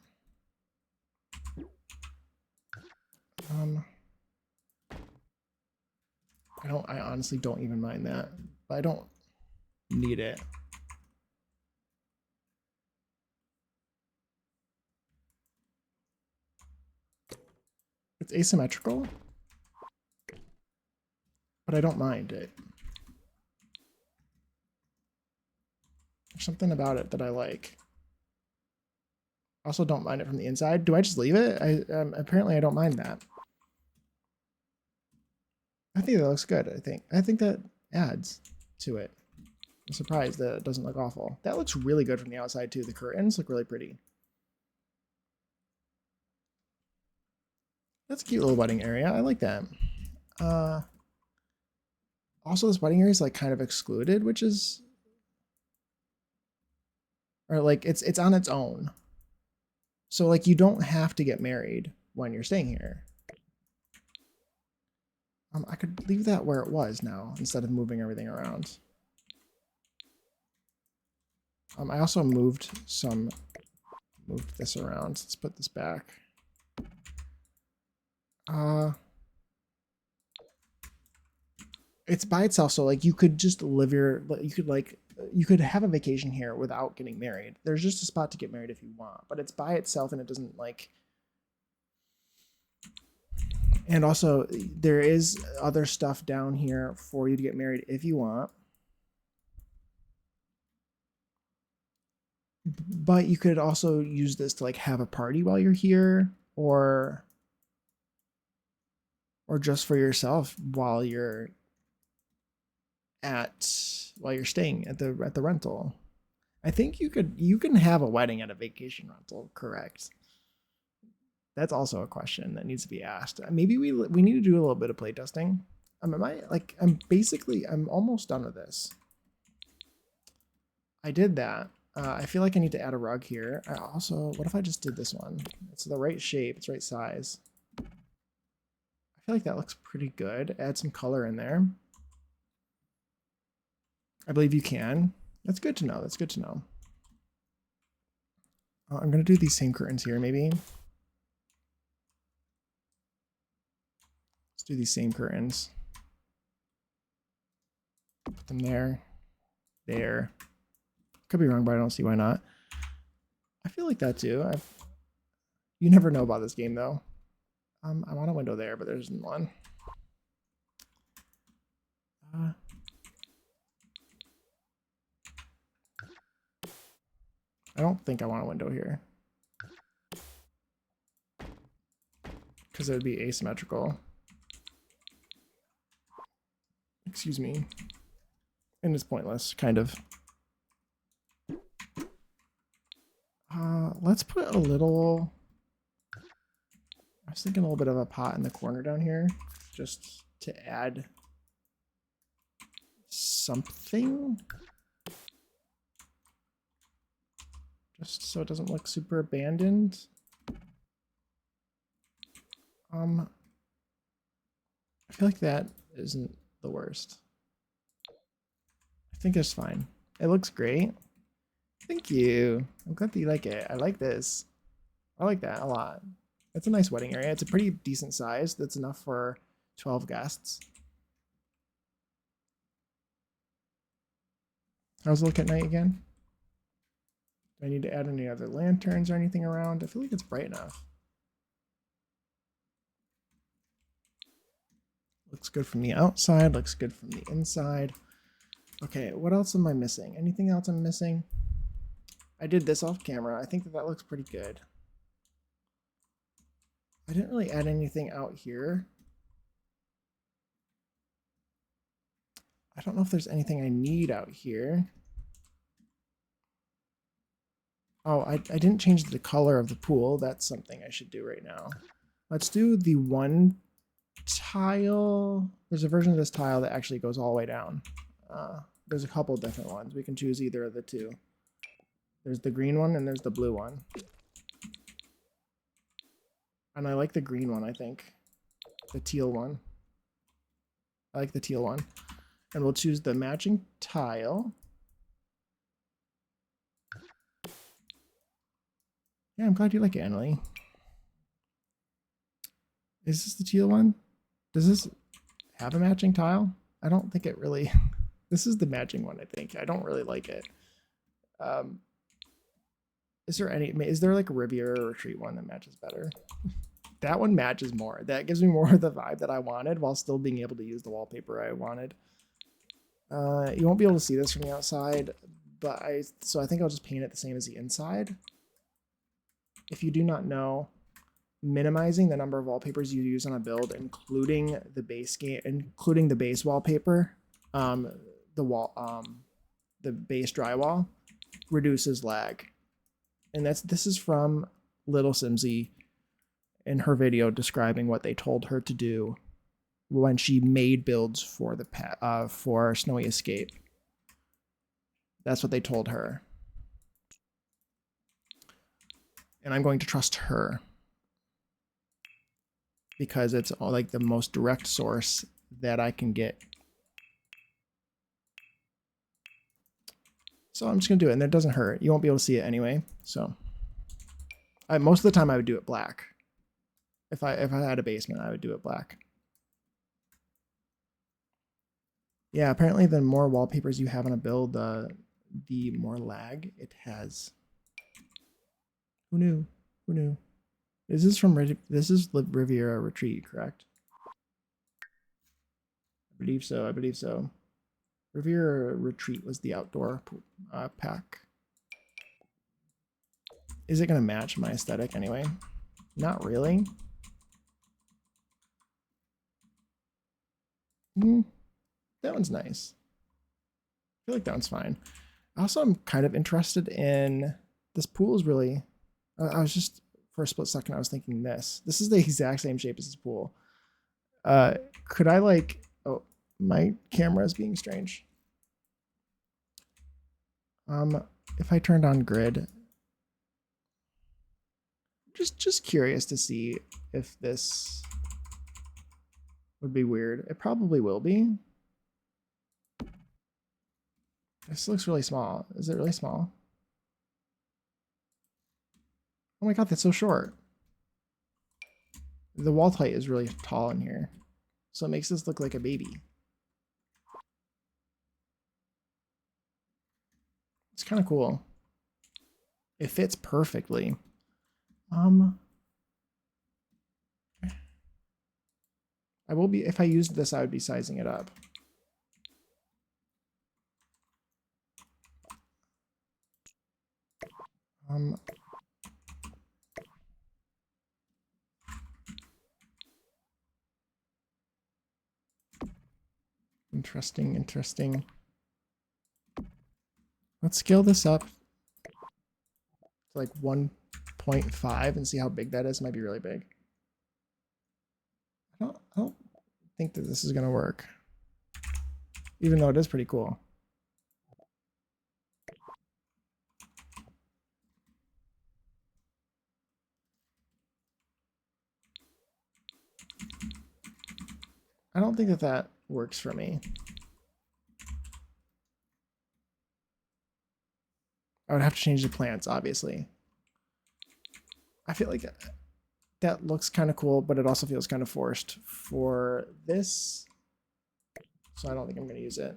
I honestly don't even mind that, but I don't need it. It's asymmetrical, but I don't mind it. There's something about it that I like. Also don't mind it from the inside. Do I just leave it? Apparently I don't mind that. I think that looks good. I think that adds to it. I'm surprised that it doesn't look awful. That looks really good from the outside too. The curtains look really pretty. That's a cute little wedding area. I like that. Also, this wedding area is like kind of excluded, which is, or like it's on its own. So like you don't have to get married when you're staying here. I could leave that where it was now instead of moving everything around. I also moved this around. Let's put this back. It's by itself, so like you could just live you could have a vacation here without getting married. There's just a spot to get married if you want, but it's by itself and it doesn't like. And also, there is other stuff down here for you to get married if you want. But you could also use this to like have a party while you're here, or just for yourself while you're staying at the rental. I think you can have a wedding at a vacation rental, correct? That's also a question that needs to be asked. Maybe we need to do a little bit of playtesting. I'm almost done with this. I did that. I feel like I need to add a rug here. What if I just did this one? It's the right shape, it's right size. I feel like that looks pretty good. Add some color in there. I believe you can. That's good to know. That's good to know. I'm going to do these same curtains here, maybe. Let's do these same curtains. Put them there. There. Could be wrong, but I don't see why not. I feel like that too. You never know about this game, though. I want a window there, but there isn't one. I don't think I want a window here. Because it would be asymmetrical. Excuse me. And it's pointless, kind of. Let's put a little... I was thinking a little bit of a pot in the corner down here, just to add something. Just so it doesn't look super abandoned. I feel like that isn't the worst. I think it's fine. It looks great. Thank you. I'm glad that you like it. I like this. I like that a lot. It's a nice wedding area. It's a pretty decent size. That's enough for 12 guests. How's it look at night again? Do I need to add any other lanterns or anything around? I feel like it's bright enough. Looks good from the outside, looks good from the inside. Okay, what else am I missing? Anything else I'm missing? I did this off camera. I think that looks pretty good. I didn't really add anything out here. I don't know if there's anything I need out here. Oh, I didn't change the color of the pool. That's something I should do right now. Let's do the one tile. There's a version of this tile that actually goes all the way down. There's a couple different ones. We can choose either of the two. There's the green one and there's the blue one. And I like the green one, I think. The teal one. I like the teal one. And we'll choose the matching tile. Yeah, I'm glad you like it, Annalie. Is this the teal one? Does this have a matching tile? I don't think it really... This is the matching one, I think. I don't really like it. Is there like a Riviera Retreat one that matches better? That one matches more. That gives me more of the vibe that I wanted while still being able to use the wallpaper I wanted. You won't be able to see this from the outside, but so I think I'll just paint it the same as the inside. If you do not know, minimizing the number of wallpapers you use on a build, including the base wallpaper, the base drywall, reduces lag. And this is from Little Simsy in her video describing what they told her to do when she made builds for for Snowy Escape. That's what they told her. And I'm going to trust her because it's like the most direct source that I can get. So I'm just gonna do it, and it doesn't hurt. You won't be able to see it anyway. So most of the time I would do it black. If I had a basement, I would do it black. Yeah, apparently the more wallpapers you have on a build, the more lag it has. Who knew? Who knew? This is Riviera Retreat, correct? I believe so. I believe so. Riviera Retreat was the outdoor pack. Is it going to match my aesthetic anyway? Not really. That one's nice. I feel like that one's fine. Also, I'm kind of interested in this pool is really... I was just, for a split second, I was thinking this. This is the exact same shape as this pool. Could I like... Oh, my camera is being strange. If I turned on grid... Just curious to see if this would be weird. It probably will be. This looks really small. Is it really small? Oh my god, that's so short. The wall height is really tall in here. So it makes this look like a baby. It's kind of cool. It fits perfectly. I will be, if I used this, I would be sizing it up. Interesting. Let's scale this up to like 1.5 and see how big that is. It might be really big. I don't think that this is gonna work. even though it is pretty cool. I don't think that that works for me. I would have to change the plants, obviously. I feel like that looks kind of cool, but it also feels kind of forced for this. So I don't think I'm going to use it.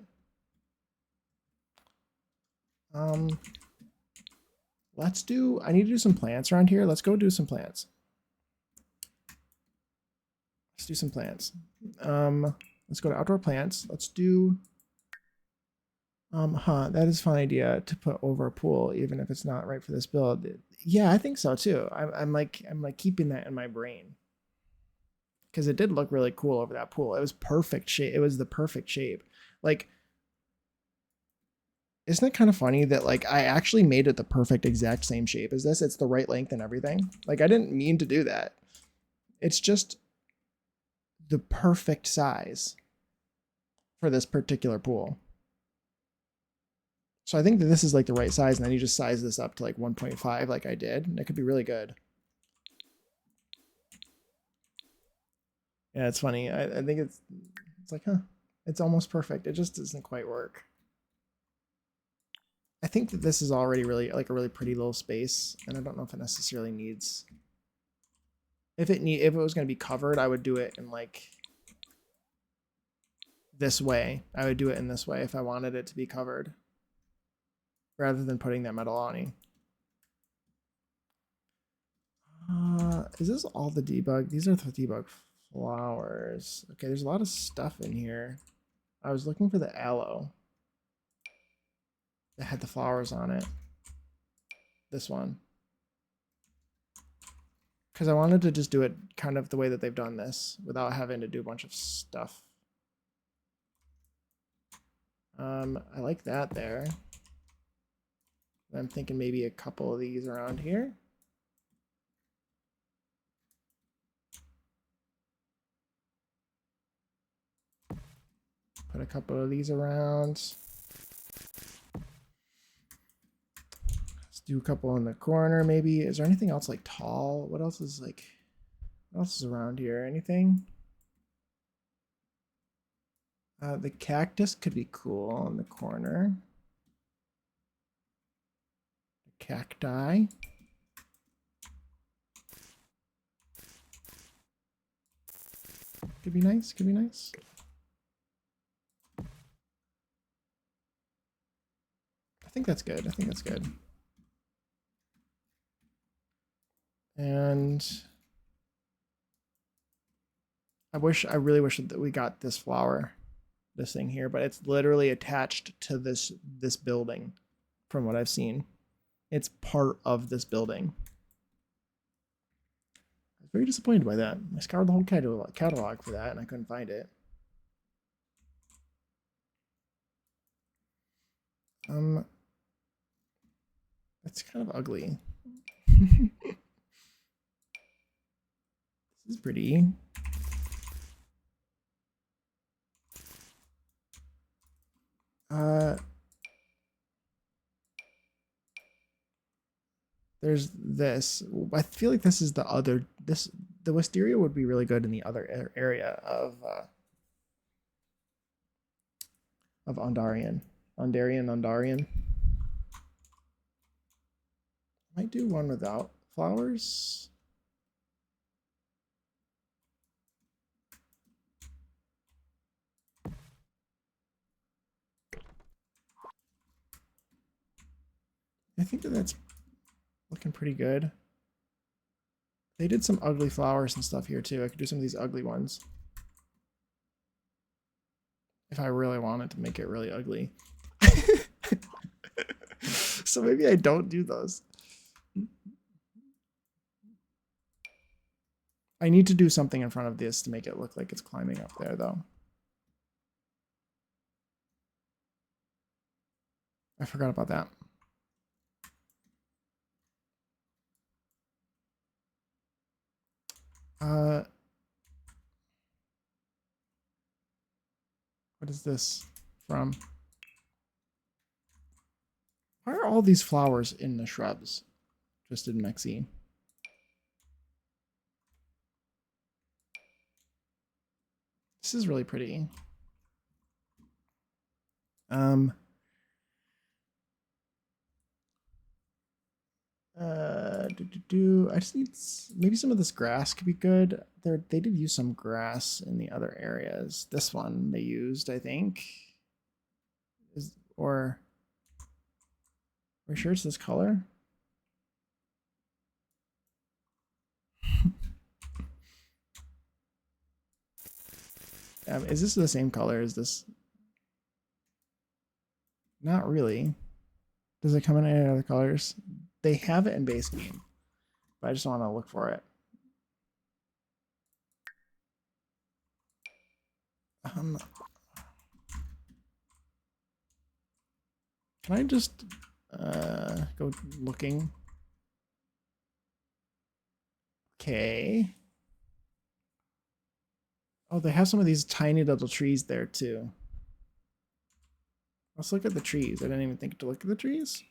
Let's do, I need to do some plants around here. Let's go do some plants. Let's do some plants. Let's go to outdoor plants. Let's do, that is a fun idea to put over a pool, even if it's not right for this build. Yeah, I think so too. I'm like keeping that in my brain. Because it did look really cool over that pool. It was perfect shape. It was the perfect shape. Like, isn't it kind of funny that like I actually made it the perfect exact same shape as this? It's the right length and everything. Like I didn't mean to do that. It's just the perfect size for this particular pool. So I think that this is like the right size, and then you just size this up to like 1.5 like I did, and it could be really good. Yeah, it's funny. I think it's like, huh, it's almost perfect. It just doesn't quite work. I think that this is already really like a really pretty little space, and I don't know if it necessarily needs. If it was going to be covered, I would do it in like this way. I would do it in this way if I wanted it to be covered, rather than putting that metal awning. Is this all the debug? These are the debug flowers. Okay, there's a lot of stuff in here. I was looking for the aloe that had the flowers on it. This one. Because I wanted to just do it kind of the way that they've done this without having to do a bunch of stuff. I like that there. I'm thinking maybe a couple of these around here. Put a couple of these around. Let's do a couple in the corner maybe. Is there anything else like tall? What else is like, what else is around here? Anything? The cactus could be cool in the corner. The cacti. Could be nice, could be nice. I think that's good. I think that's good. And I really wish that we got this flower, this thing here, but it's literally attached to this building from what I've seen. It's part of this building. I was very disappointed by that. I scoured the whole catalog for that and I couldn't find it. That's kind of ugly. This is pretty. There's this. I feel like this is the other. The wisteria would be really good in the other area of Ondarion. Ondarion. Might do one without flowers. I think that that's looking pretty good. They did some ugly flowers and stuff here too. I could do some of these ugly ones. If I really wanted to make it really ugly. So maybe I don't do those. I need to do something in front of this to make it look like it's climbing up there though. I forgot about that. What is this from. Why are all these flowers in the shrubs? Just in Mexi. This is really pretty. I just need maybe some of this grass could be good. They did use some grass in the other areas. This one they used, I think. Are we sure it's this color? Is this the same color as this? Not really. Does it come in any other colors? They have it in base game, but I just want to look for it. Can I just go looking? Okay. Oh, they have some of these tiny little trees there too. Let's look at the trees. I didn't even think to look at the trees.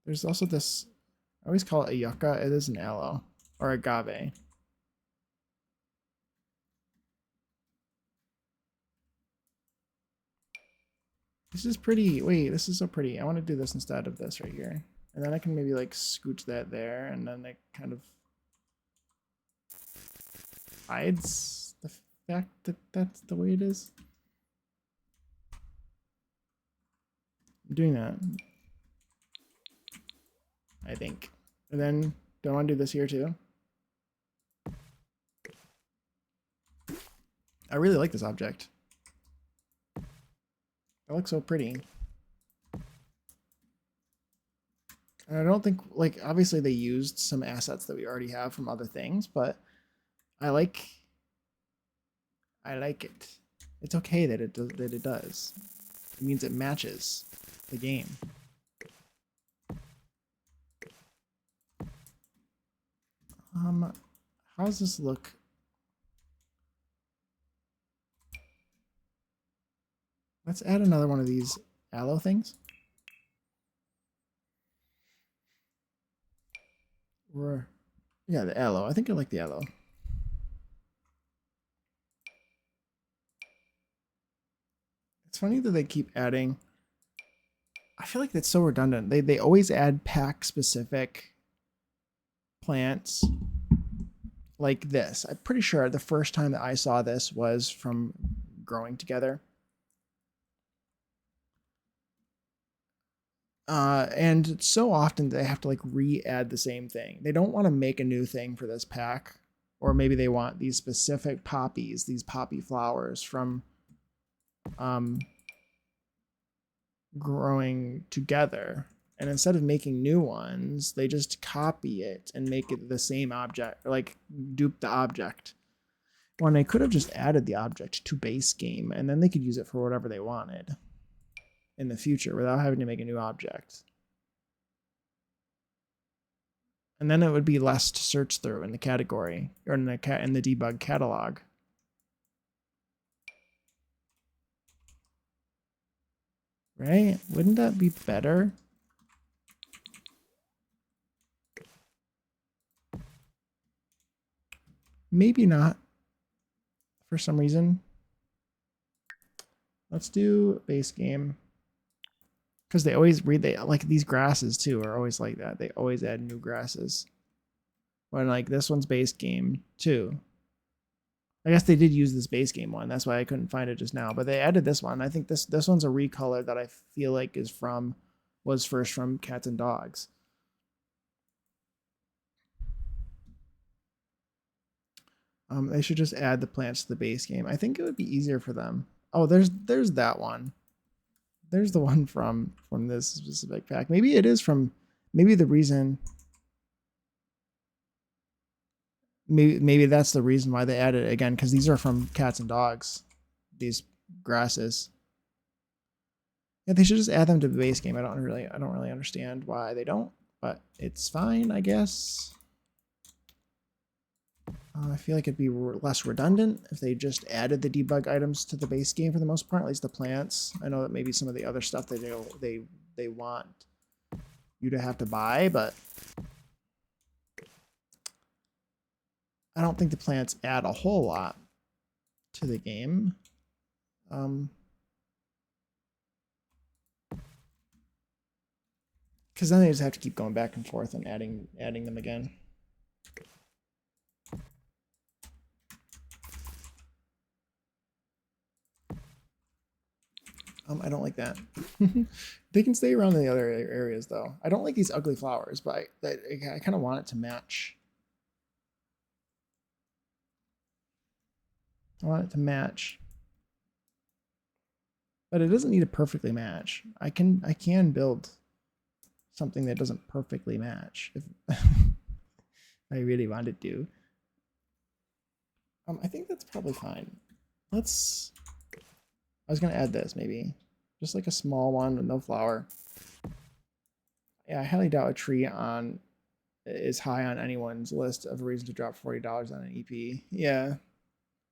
There's also this, I always call it a yucca. It is an aloe or agave. This is pretty. Wait, this is so pretty. I want to do this instead of this right here. And then I can maybe like scooch that there, and then it kind of hides the fact that that's the way it is. I'm doing that, I think. And then do I want to do this here too? I really like this object. It looks so pretty. And I don't think, like, obviously they used some assets that we already have from other things, but I like it. It's okay that it does. It means it matches the game. How does this look? Let's add another one of these aloe things. Or, yeah, the aloe. I think I like the aloe. It's funny that they keep adding. I feel like that's so redundant. They always add pack specific plants like this. I'm pretty sure the first time that I saw this was from Growing Together. And so often they have to like re-add the same thing. They don't want to make a new thing for this pack, or maybe they want these specific poppies, these poppy flowers from Growing Together. And instead of making new ones, they just copy it and make it the same object, or like dupe the object. When they could have just added the object to base game, and then they could use it for whatever they wanted in the future without having to make a new object. And then it would be less to search through in the category or in the debug catalog. Right? Wouldn't that be better? Maybe not for some reason. Let's do base game. Because they always like these grasses too are always like that. They always add new grasses. When like this one's base game too. I guess they did use this base game one. That's why I couldn't find it just now. But they added this one. I think this one's a recolor that I feel like was first from Cats and Dogs. They should just add the plants to the base game. I think it would be easier for them. Oh, there's that one. There's the one from this specific pack. Maybe it is from, maybe the reason, maybe that's the reason why they added it again, because these are from Cats and Dogs, these grasses. Yeah, they should just add them to the base game. I don't really understand why they don't, but it's fine, I guess. I feel like it'd be less redundant if they just added the debug items to the base game for the most part, at least the plants. I know that maybe some of the other stuff that they want you to have to buy, but I don't think the plants add a whole lot to the game. Because then they just have to keep going back and forth and adding them again. I don't like that. They can stay around in the other areas though. I don't like these ugly flowers, but I kind of want it to match. I want it to match. But it doesn't need to perfectly match. I can build something that doesn't perfectly match if I really wanted to. I think that's probably fine. I was gonna add this maybe. Just like a small one with no flower. Yeah, I highly doubt a tree is high on anyone's list of a reason to drop $40 on an EP. Yeah.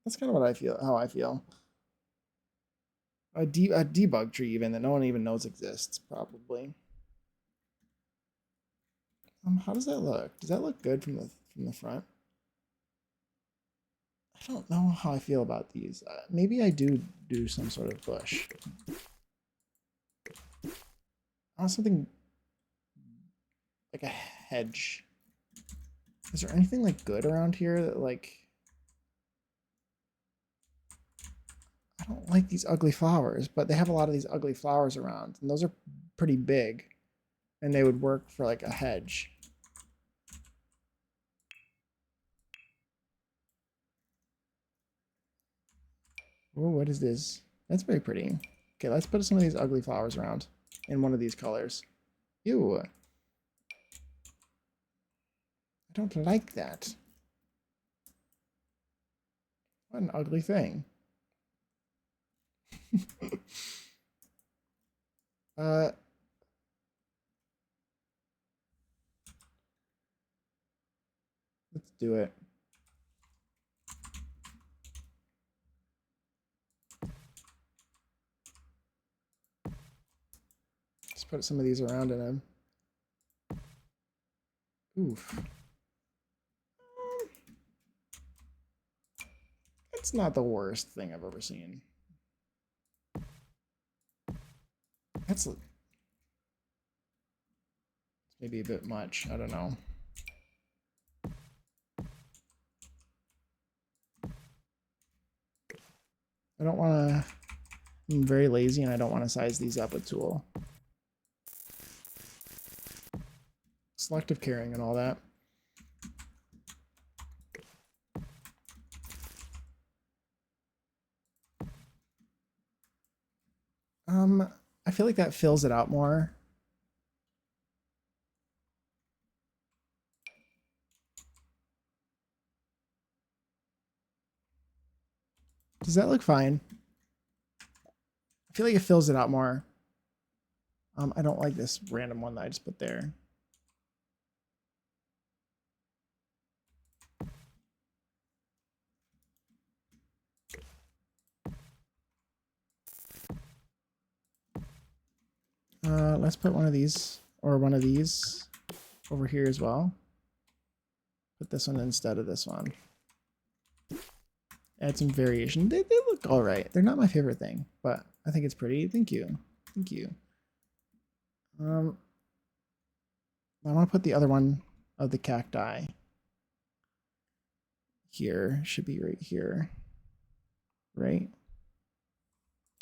That's kind of what I feel, how I feel. A debug tree even that no one even knows exists, probably. How does that look? Does that look good from the front? I don't know how I feel about these. Maybe I do some sort of bush. I want something like a hedge. Is there anything like good around here that like... I don't like these ugly flowers, but they have a lot of these ugly flowers around, and those are pretty big, and they would work for like a hedge. Oh, what is this? That's very pretty. Okay, let's put some of these ugly flowers around in one of these colors. Ew. I don't like that. What an ugly thing. Let's do it. Just put some of these around in him. Oof. It's not the worst thing I've ever seen. That's maybe a bit much. I don't know. I don't want to... I'm very lazy and I don't want to size these up with tool. Selective carrying and all that. I feel like that fills it out more. Does that look fine? I feel like it fills it out more. I don't like this random one that I just put there. Let's put one of these or one of these over here as well. Put this one instead of this one. Add some variation. They look all right. They're not my favorite thing, but I think it's pretty. Thank you. Thank you. I want to put the other one of the cacti here. Should be right here. Right?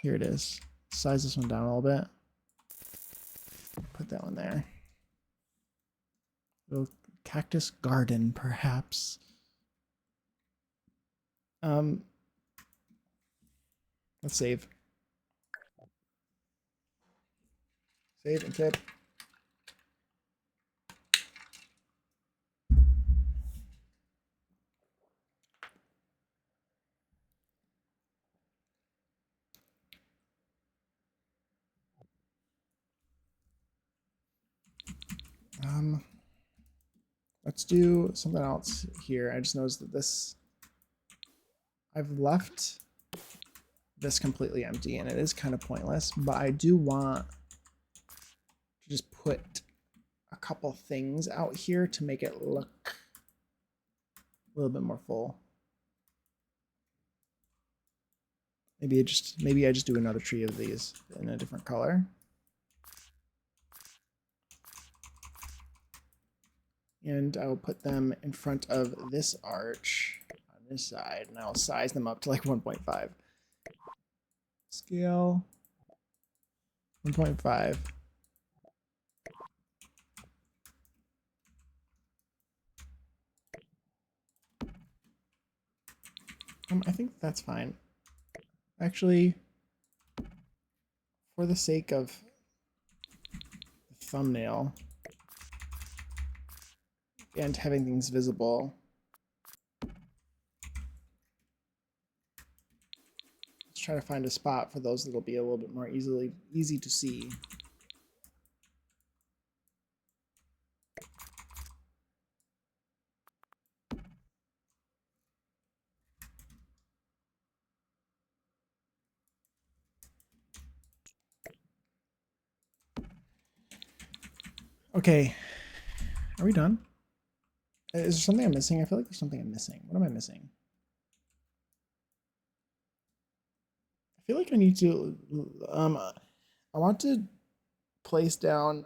Here it is. Size this one down a little bit. Put that one there. Little cactus garden, perhaps. Let's save. Save and tip. Let's do something else here. I just noticed that this, I've left this completely empty and it is kind of pointless, but I do want to just put a couple things out here to make it look a little bit more full. Maybe I just do another tree of these in a different color. And I will put them in front of this arch on this side, and I'll size them up to like 1.5. Scale 1.5. I think that's fine. Actually, for the sake of the thumbnail and having things visible, let's try to find a spot for those that'll be a little bit more easy to see. Okay, are we done? Is there something I'm missing? I feel like there's something I'm missing. What am I missing? I feel like I need to, I want to place down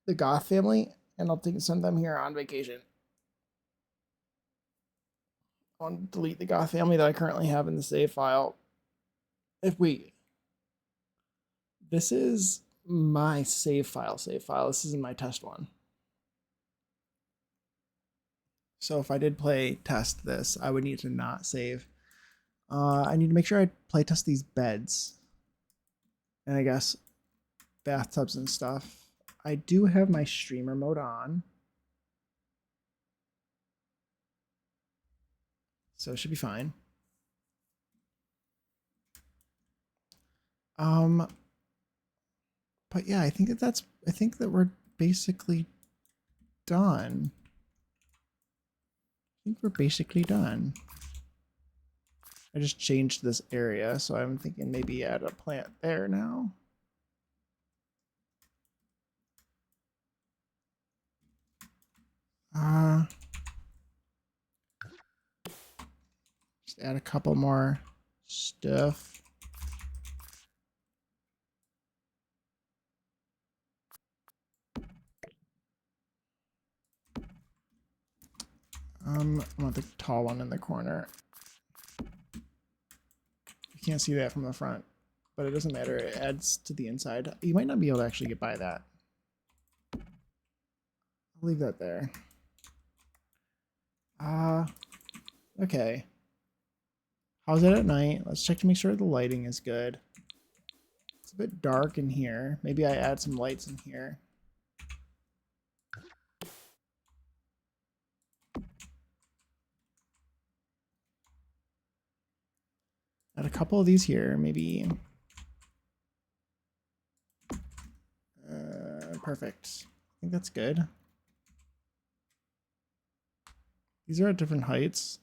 the Goth family, and I'll send them here on vacation. I want to delete the Goth family that I currently have in the save file. This is my save file. This isn't my test one. So if I did play test this, I would need to not save. I need to make sure I play test these beds. And I guess bathtubs and stuff. I do have my streamer mode on. So it should be fine. But yeah, I think that we're basically done. I think we're basically done. I just changed this area, so I'm thinking maybe add a plant there now. Just add a couple more stuff. I want the tall one in the corner. You can't see that from the front, but it doesn't matter. It adds to the inside. You might not be able to actually get by that. I'll leave that there. Okay. How's it at night? Let's check to make sure the lighting is good. It's a bit dark in here. Maybe I add some lights in here. Add a couple of these here, maybe. Perfect. I think that's good. These are at different heights,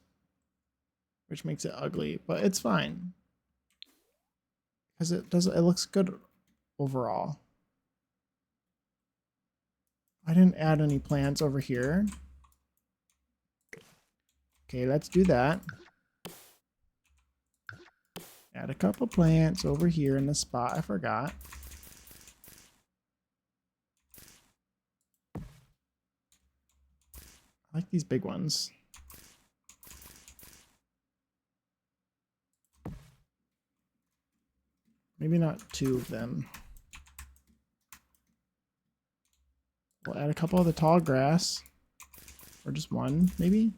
which makes it ugly, but it's fine because it looks good overall. I didn't add any plants over here. Okay, let's do that. Add a couple plants over here in the spot I forgot. I like these big ones. Maybe not two of them. We'll add a couple of the tall grass. Or just one, maybe?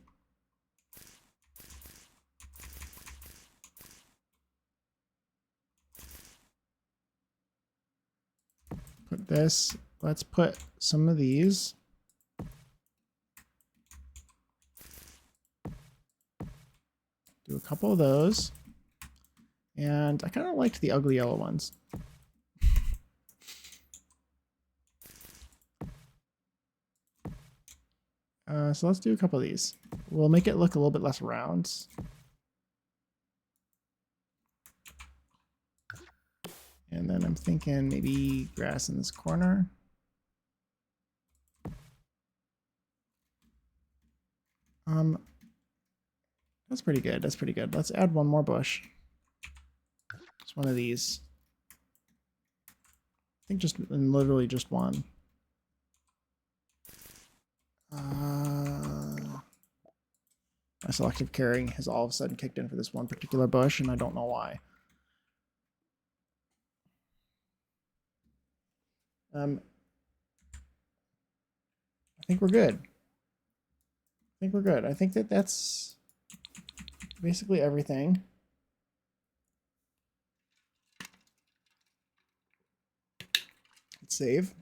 Put this. Let's put some of these. Do a couple of those. And I kind of liked the ugly yellow ones. So let's do a couple of these. We'll make it look a little bit less round. And then I'm thinking maybe grass in this corner. That's pretty good. That's pretty good. Let's add one more bush. Just one of these. I think just literally just one. My selective carrying has all of a sudden kicked in for this one particular bush, and I don't know why. I think we're good. I think that's basically everything. Let's save.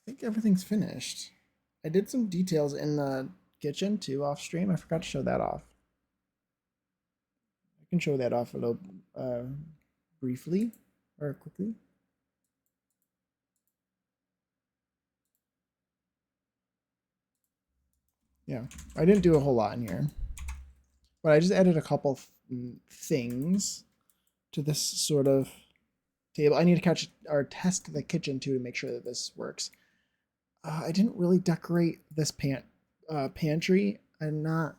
I think everything's finished. I did some details in the kitchen too off stream. I forgot to show that off. I can show that off a little briefly or quickly. Yeah, I didn't do a whole lot in here, but I just added a couple things to this sort of table. I need to catch or test the kitchen too to make sure that this works. I didn't really decorate this pantry. I'm not.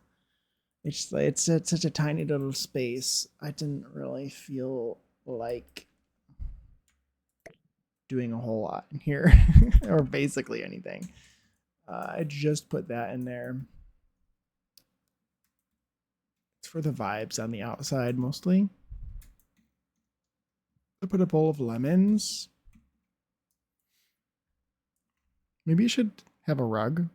It's such a tiny little space. I didn't really feel like doing a whole lot in here, or basically anything. I just put that in there. It's for the vibes on the outside mostly. I put a bowl of lemons. Maybe you should have a rug.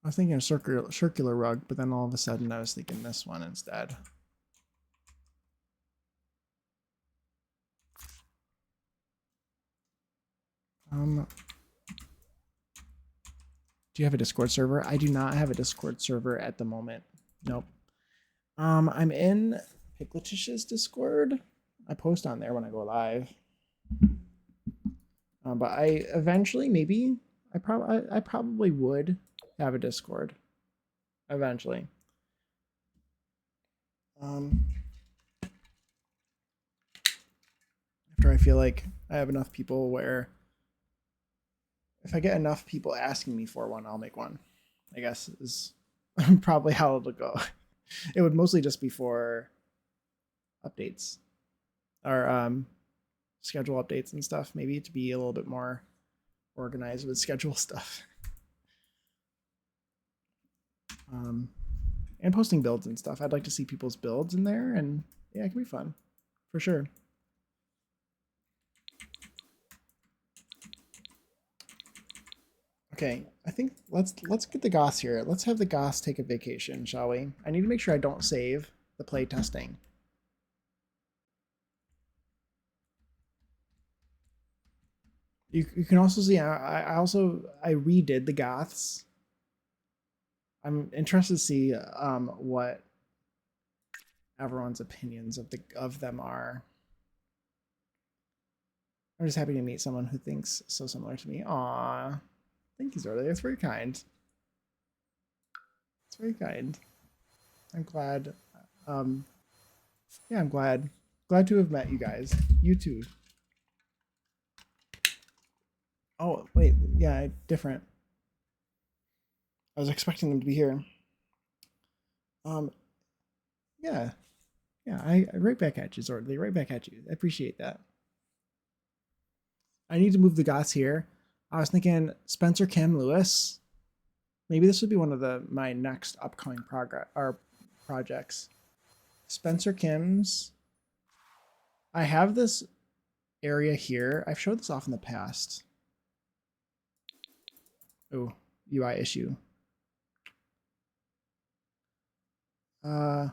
I was thinking a circular rug, but then all of a sudden I was thinking this one instead. Do you have a Discord server? I do not have a Discord server at the moment. Nope. I'm in Picklitish's Discord. I post on there when I go live. But I eventually, maybe, I probably would have a Discord. Eventually. After I feel like I have enough people where if I get enough people asking me for one, I'll make one. I guess is probably how it'll go. It would mostly just be for updates or schedule updates and stuff, maybe to be a little bit more organized with schedule stuff. And posting builds and stuff. I'd like to see people's builds in there, and yeah, it can be fun for sure. Okay, I think let's get the Goss here. Let's have the Goss take a vacation, shall we? I need to make sure I don't save the play testing. You can also see I redid the Goths. I'm interested to see what everyone's opinions of them are. I'm just happy to meet someone who thinks so similar to me. Aww. Thank you, Zorley. That's very kind. It's very kind. I'm glad. Yeah, I'm glad. Glad to have met you guys. You too. Oh, wait. Yeah, different. I was expecting them to be here. Yeah. Yeah, I right back at you, Zorley. Right back at you. I appreciate that. I need to move the Goths here. I was thinking Spencer, Kim, Lewis. Maybe this would be one of my next upcoming projects. Spencer Kim's. I have this area here. I've showed this off in the past. Oh, UI issue. I'll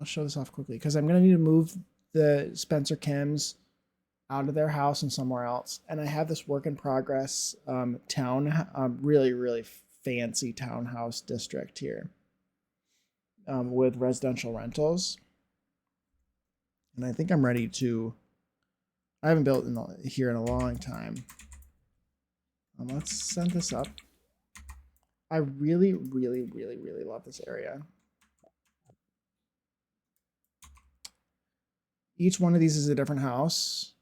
show this off quickly because I'm going to need to move the Spencer Kim's out of their house and somewhere else. And I have this work in progress really, really fancy townhouse district here. with residential rentals. And I think I'm ready to. I haven't built here in a long time. Let's send this up. I really, really, really, really love this area. Each one of these is a different house.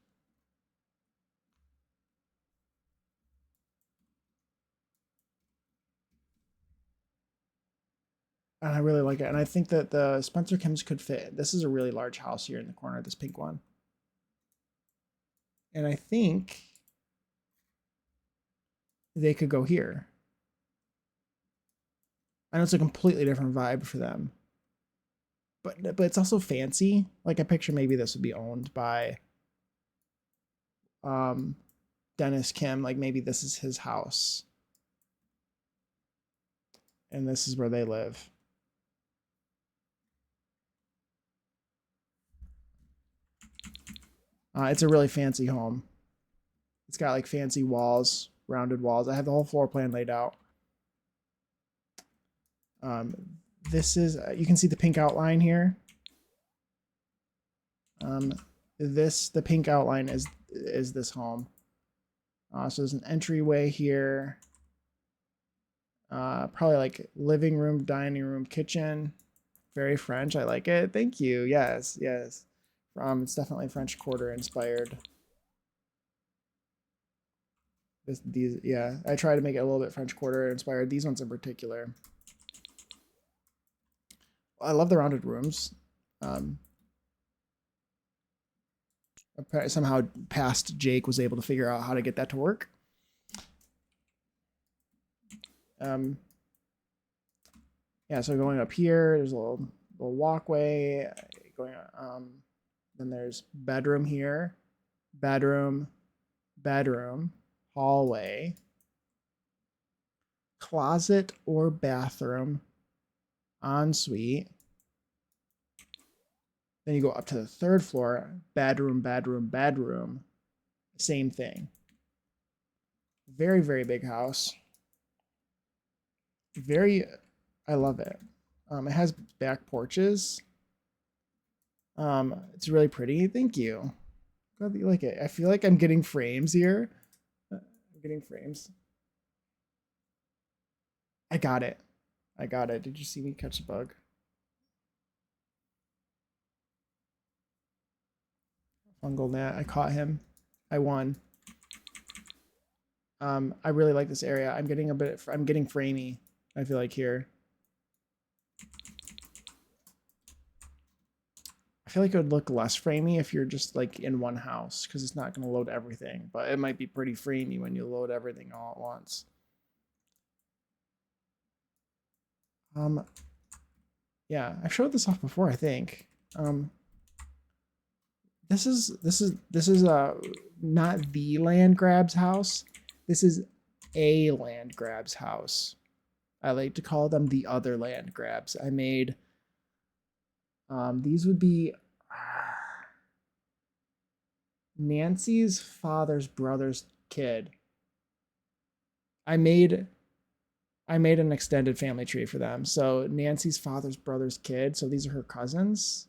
And I really like it. And I think that the Spencer Kims could fit. This is a really large house here in the corner, this pink one. And I think they could go here. I know it's a completely different vibe for them. But it's also fancy. Like I picture maybe this would be owned by Dennis Kim. Like maybe this is his house. And this is where they live. It's a really fancy home. It's got like fancy walls, rounded walls. I have the whole floor plan laid out. This is, you can see the pink outline here. The pink outline is this home. So there's an entryway here. Probably like living room, dining room, kitchen. Very French. I like it. Thank you. Yes, yes. It's definitely French Quarter inspired. Yeah, I try to make it a little bit French Quarter inspired. These ones in particular. I love the rounded rooms. Somehow past Jake was able to figure out how to get that to work. Yeah, so going up here, there's a little walkway going. Then there's bedroom here, bedroom, hallway, closet or bathroom, ensuite. Then you go up to the third floor, bedroom, same thing. Very, very big house. I love it. It has back porches. It's really pretty. Thank you. Glad that you like it. I feel like I'm getting frames here. I'm getting frames. I got it. Did you see me catch a bug? Fungal gnat. I caught him. I won. I really like this area. I'm getting framey, I feel like here. I feel like it would look less framey if you're just like in one house because it's not going to load everything, but it might be pretty framey when you load everything all at once. Yeah, I've showed this off before, I think. This is not the land grabs house. This is a land grabs house. I like to call them the other land grabs. I made these would be Nancy's father's brother's kid. I made an extended family tree for them. So Nancy's father's brother's kid. So these are her cousins.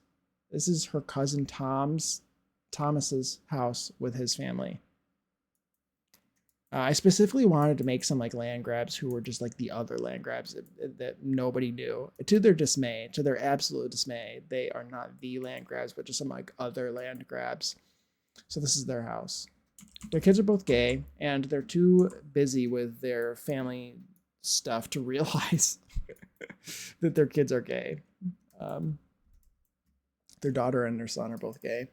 This is her cousin Thomas's house with his family. I specifically wanted to make some like land grabs who were just like the other land grabs that nobody knew. To their dismay, to their absolute dismay, they are not the land grabs, but just some like other land grabs. So this is their house. Their kids are both gay, and they're too busy with their family stuff to realize that their kids are gay. Their daughter and their son are both gay.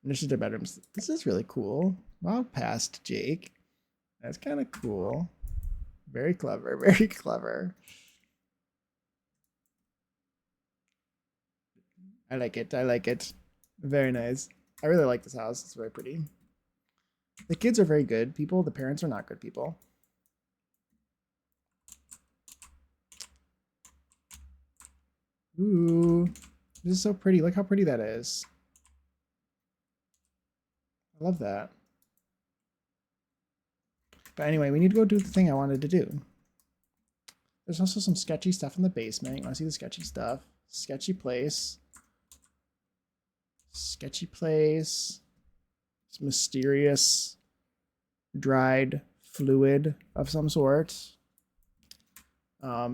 This is their bedrooms. This is really cool. Wow, past Jake. That's kind of cool. Very clever. Very clever. I like it. I like it. Very nice. I really like this house. It's very pretty. The kids are very good people. The parents are not good people. Ooh, this is so pretty. Look how pretty that is. I love that. But anyway, we need to go do the thing I wanted to do. There's also some sketchy stuff in the basement. You want to see the sketchy stuff? Sketchy place. Sketchy place. It's mysterious dried fluid of some sort. A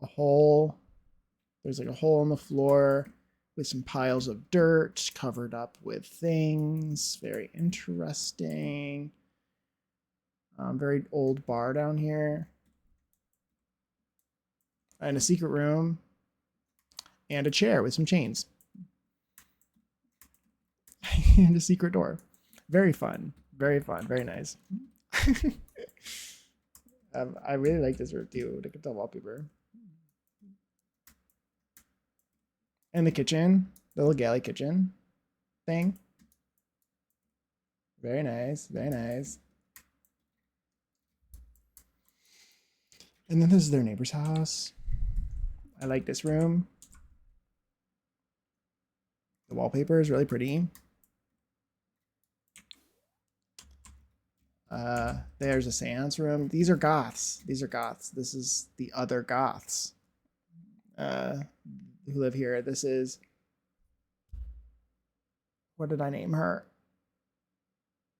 hole. There's like a hole in the floor with some piles of dirt covered up with things. Very interesting. Very old bar down here. And a secret room. And a chair with some chains. And a secret door. Very fun. Very fun. Very nice. I really like this room too. Look at the wallpaper. And the kitchen. The little galley kitchen thing. Very nice. Very nice. And then this is their neighbor's house. I like this room. The wallpaper is really pretty. There's a seance room. These are goths. These are goths. This is the other goths who live here. This is, what did I name her?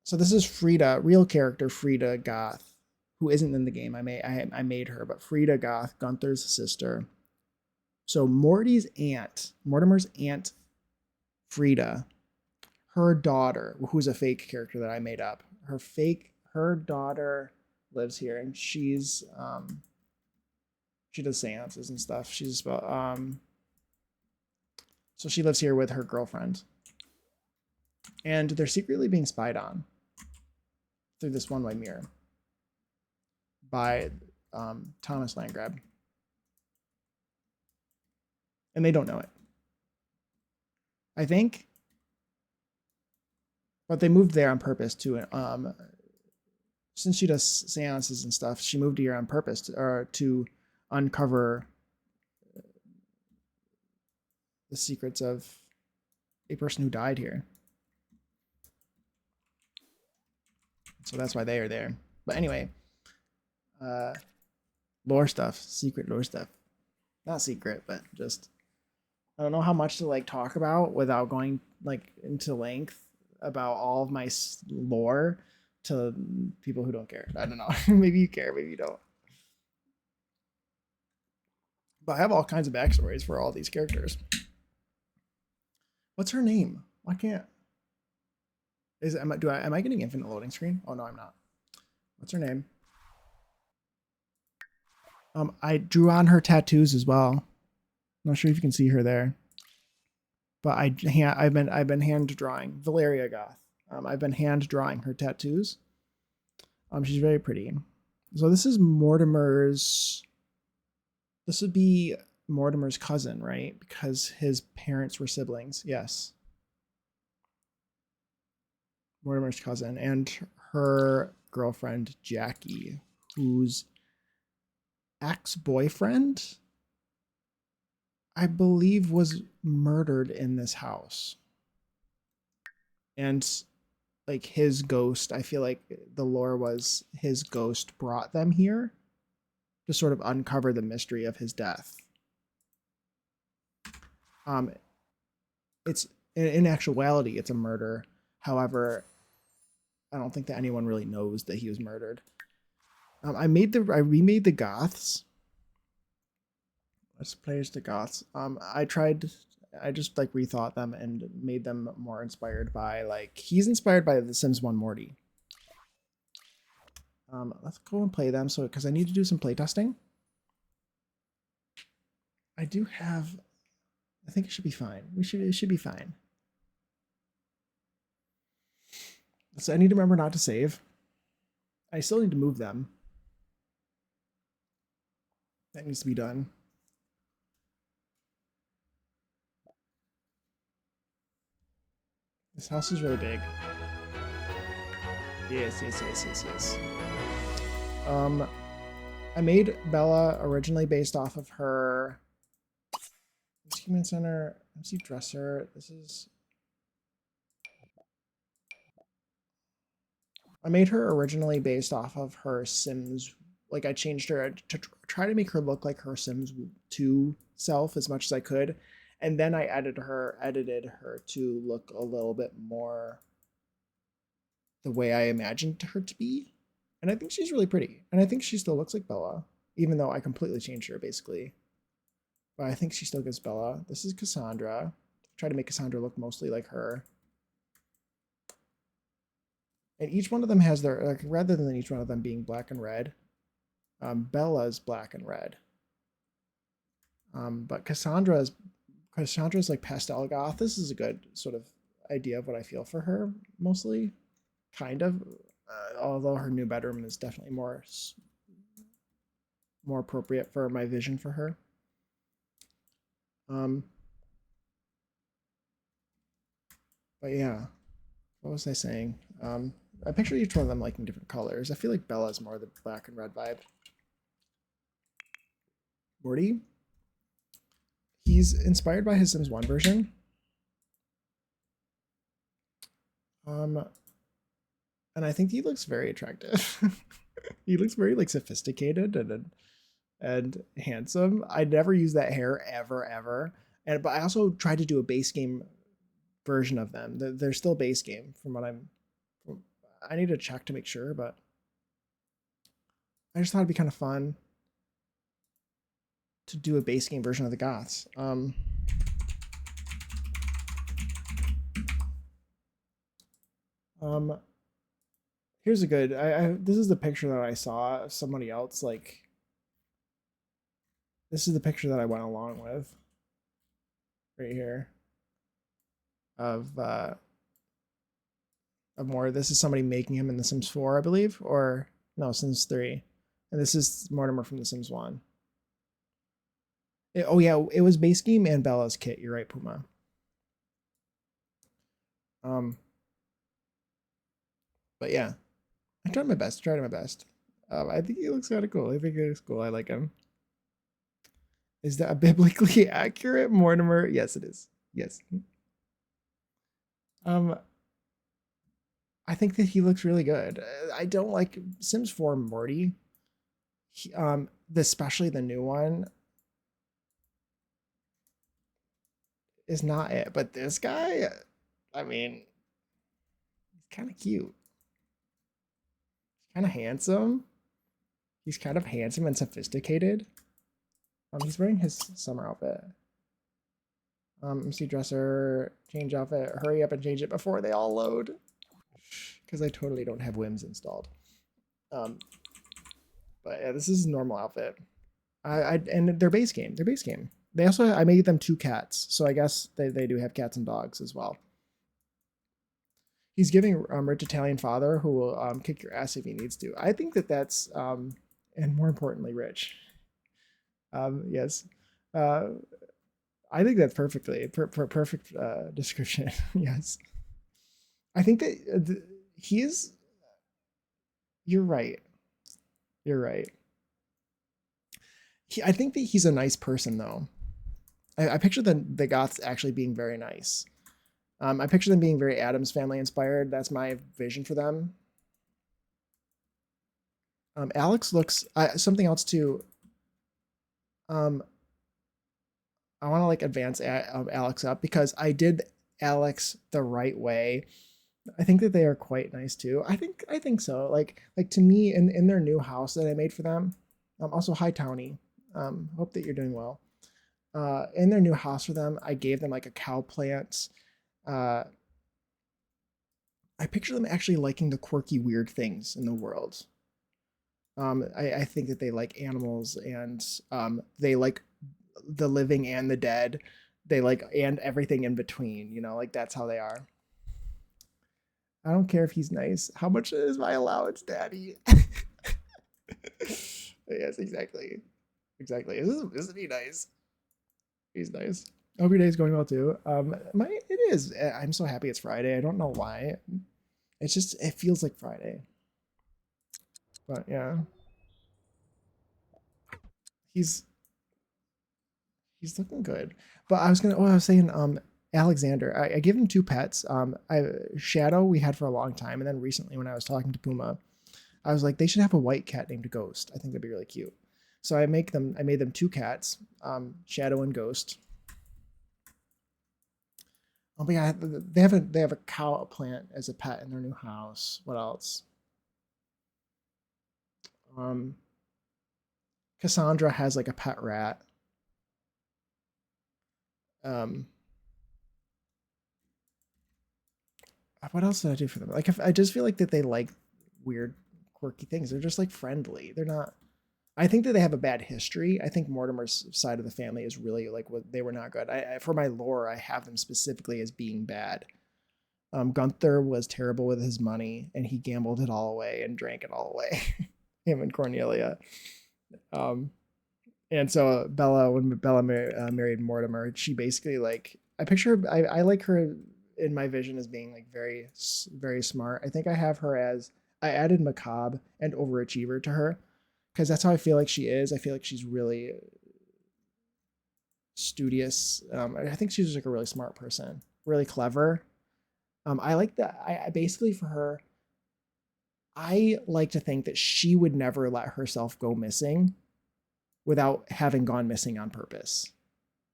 So this is Frida, real character Frida Goth, who isn't in the game. I made her, but Frida Goth, Gunther's sister. So Morty's aunt, Mortimer's aunt, Frida, her daughter, who's a fake character that I made up. Her daughter lives here, and she does seances and stuff. So she lives here with her girlfriend, and they're secretly being spied on through this one-way mirror by Thomas Landgrab, and they don't know it, I think. But they moved there on purpose to since she does seances and stuff, she moved here on purpose to uncover the secrets of a person who died here. So that's why they are there. But anyway, lore stuff, secret lore stuff. Not secret, but just, I don't know how much to like talk about without going like into length about all of my lore to people who don't care. I don't know. Maybe you care, maybe you don't. But I have all kinds of backstories for all these characters. What's her name? Why can't? Am I getting infinite loading screen? Oh no, I'm not. What's her name? I drew on her tattoos as well. Not sure if you can see her there, but I've been hand drawing Valeria Goth. I've been hand drawing her tattoos. She's very pretty. So this is Mortimer's. This would be Mortimer's cousin, right? Because his parents were siblings. Yes. Mortimer's cousin and her girlfriend Jackie, whose ex-boyfriend, I believe, was murdered in this house. And like his ghost, I feel like the lore was his ghost brought them here to sort of uncover the mystery of his death. It's in actuality, it's a murder. However, I don't think that anyone really knows that he was murdered. I remade the Goths. Let's play as the Goths. I just like rethought them and made them more inspired by, like, he's inspired by The Sims 1 Morty. Let's go and play them. So, because I need to do some playtesting. I do have, I think it should be fine. It should be fine. So I need to remember not to save. I still need to move them. That needs to be done. This house is really big. Yes. I made Bella originally based off of her Human Center, MC Dresser. I made her originally based off of her Sims. Like, I changed her to try to make her look like her Sims 2 self as much as I could. And then I edited her to look a little bit more the way I imagined her to be. And I think she's really pretty. And I think she still looks like Bella, even though I completely changed her basically. But I think she still gives Bella. This is Cassandra. Try to make Cassandra look mostly like her. And each one of them has their, like, rather than each one of them being black and red, Bella's black and red. But Cassandra's like pastel goth. This is a good sort of idea of what I feel for her, mostly. Kind of. Although her new bedroom is definitely more appropriate for my vision for her. But yeah, what was I saying? I picture each one of them liking different colors. I feel like Bella's more the black and red vibe. Morty, he's inspired by his Sims 1 version. And I think he looks very attractive. He looks very like sophisticated and handsome. I never use that hair ever. But I also tried to do a base game version of them. They're still base game from what I need to check to make sure, but I just thought it'd be kind of fun to do a base game version of the Goths. Here's a good, this is the picture that I saw of somebody else, like, this is the picture that I went along with right here of more. This is somebody making him in The Sims 4, I believe, or no, Sims 3. And this is Mortimer from The Sims 1. Oh yeah, it was base game and Bella's kit. You're right, Puma. But yeah, I tried my best. I think he looks kind of cool. I think he looks cool. I like him. Is that biblically accurate, Mortimer? Yes, it is. Yes. I think that he looks really good. I don't like Sims 4 Morty. Especially the new one is not it. But this guy, I mean, he's kind of cute. He's kind of handsome. He's kind of handsome and sophisticated. He's wearing his summer outfit. MC dresser, change outfit. Hurry up and change it before they all load. Because I totally don't have whims installed. But yeah, this is his normal outfit. And their base game. They also, I made them 2 cats, so I guess they do have cats and dogs as well. He's giving rich Italian father who will kick your ass if he needs to. I think that's and more importantly, rich. Yes. I think that's perfect description. Yes. I think that he is. You're right. I think that he's a nice person, though. I picture the Goths actually being very nice. I picture them being very Addams Family inspired. That's my vision for them. Alex looks something else too. I want to like advance Alex up because I did Alex the right way. I think that they are quite nice too. I think so. Like to me in their new house that I made for them. Also, hi Townie. Hope that you're doing well. In their new house for them, I gave them like a cow plant. I picture them actually liking the quirky, weird things in the world. I think that they like animals and they like the living and the dead. They like and everything in between, you know, like that's how they are. I don't care if he's nice. How much is my allowance, Daddy? Yes, exactly. Isn't he nice? He's nice. I hope your day is going well too. It is. I'm so happy it's Friday. I don't know why. It's just it feels like Friday. But yeah. He's looking good. But I was saying Alexander. I gave him 2 pets. Shadow we had for a long time, and then recently when I was talking to Puma, I was like, they should have a white cat named Ghost. I think that'd be really cute. So I made them two cats, Shadow and Ghost. Oh my god, they have a cow plant as a pet in their new house. What else? Um, Cassandra has like a pet rat. Um, what else did I do for them? Like, if I just feel like that they like weird, quirky things. They're just like friendly. They're not. I think that they have a bad history. I think Mortimer's side of the family is really like what they were not good. For my lore, I have them specifically as being bad. Gunther was terrible with his money, and he gambled it all away and drank it all away. Him and Cornelia. Um, and so Bella, when Bella married Mortimer, she basically like I picture I like her in my vision as being like very smart. I think I have her as I added macabre and overachiever to her because that's how I feel like she is. I feel like she's really studious. I think she's just like a really smart person, really clever. I like that. I basically for her, I like to think that she would never let herself go missing without having gone missing on purpose.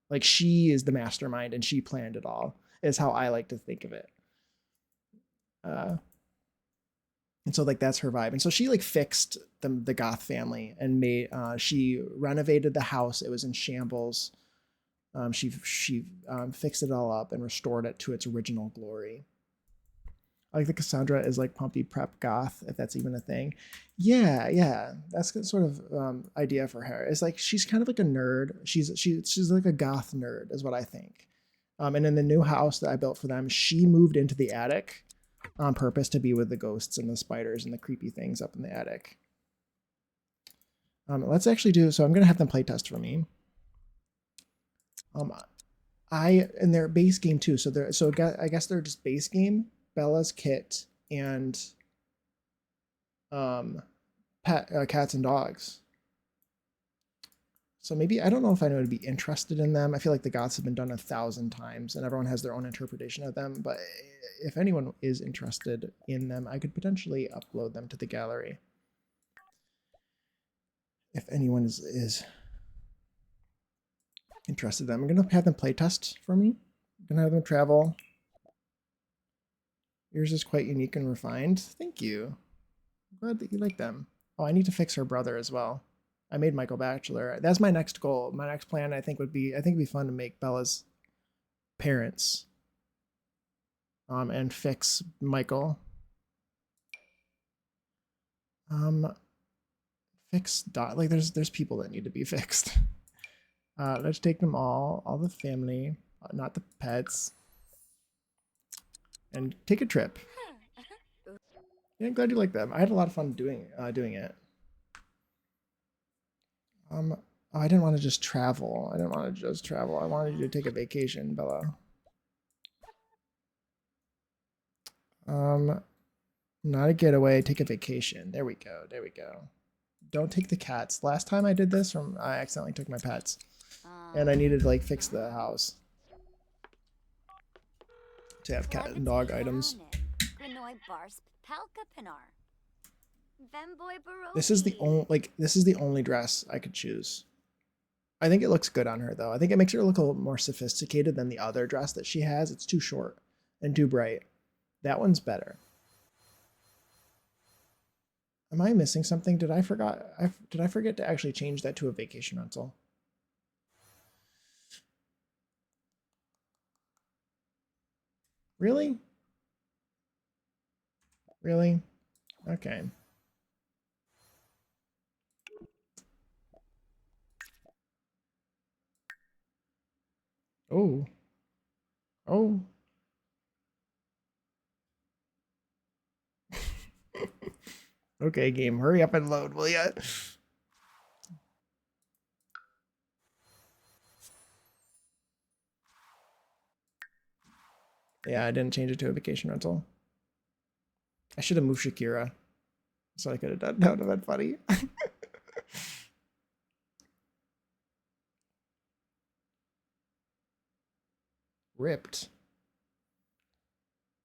Like she is the mastermind and she planned it all, is how I like to think of it. Uh, and so like that's her vibe. And so she like fixed the Goth family and made she renovated the house. It was in shambles. She fixed it all up and restored it to its original glory. I like the Cassandra is like pumpy prep goth, if that's even a thing. Yeah, that's the sort of idea for her. It's like she's kind of like a nerd. She's like a goth nerd, is what I think. And in the new house that I built for them, she moved into the attic on purpose to be with the ghosts and the spiders and the creepy things up in the attic. Let's actually do so. I'm gonna have them play test for me. In their base game too. So I guess they're just base game. Bella's kit and cats and dogs. So maybe I don't know if I would be interested in them. I feel like the goths have been done 1,000 times and everyone has their own interpretation of them. But if anyone is interested in them, I could potentially upload them to the gallery. If anyone is interested in them, I'm gonna have them play test for me. I'm gonna have them travel. Yours is quite unique and refined. Thank you. I'm glad that you like them. Oh, I need to fix her brother as well. I made Michael Bachelor. That's my next goal. My next plan, I think, it'd be fun to make Bella's parents, and fix Michael. Fix Dot. Like, there's people that need to be fixed. Let's take them all the family, not the pets, and take a trip. Yeah, I'm glad you like them. I had a lot of fun doing it. Oh, I didn't want to just travel. I wanted you to take a vacation, Bella. Not a getaway. Take a vacation. There we go. Don't take the cats. Last time I did this, I accidentally took my pets, and I needed to like fix the house to have cat and dog items. This is the only dress I could choose. I think it looks good on her though. I think it makes her look a little more sophisticated than the other dress that she has. It's too short and too bright. That one's better. Am I missing something? Did I forget to actually change that to a vacation rental? Really? Really? Okay. Oh. Oh. Okay, game, hurry up and load, will ya? Yeah, I didn't change it to a vacation rental. I should have moved Shakira. So I could have done. That would have been funny. Ripped.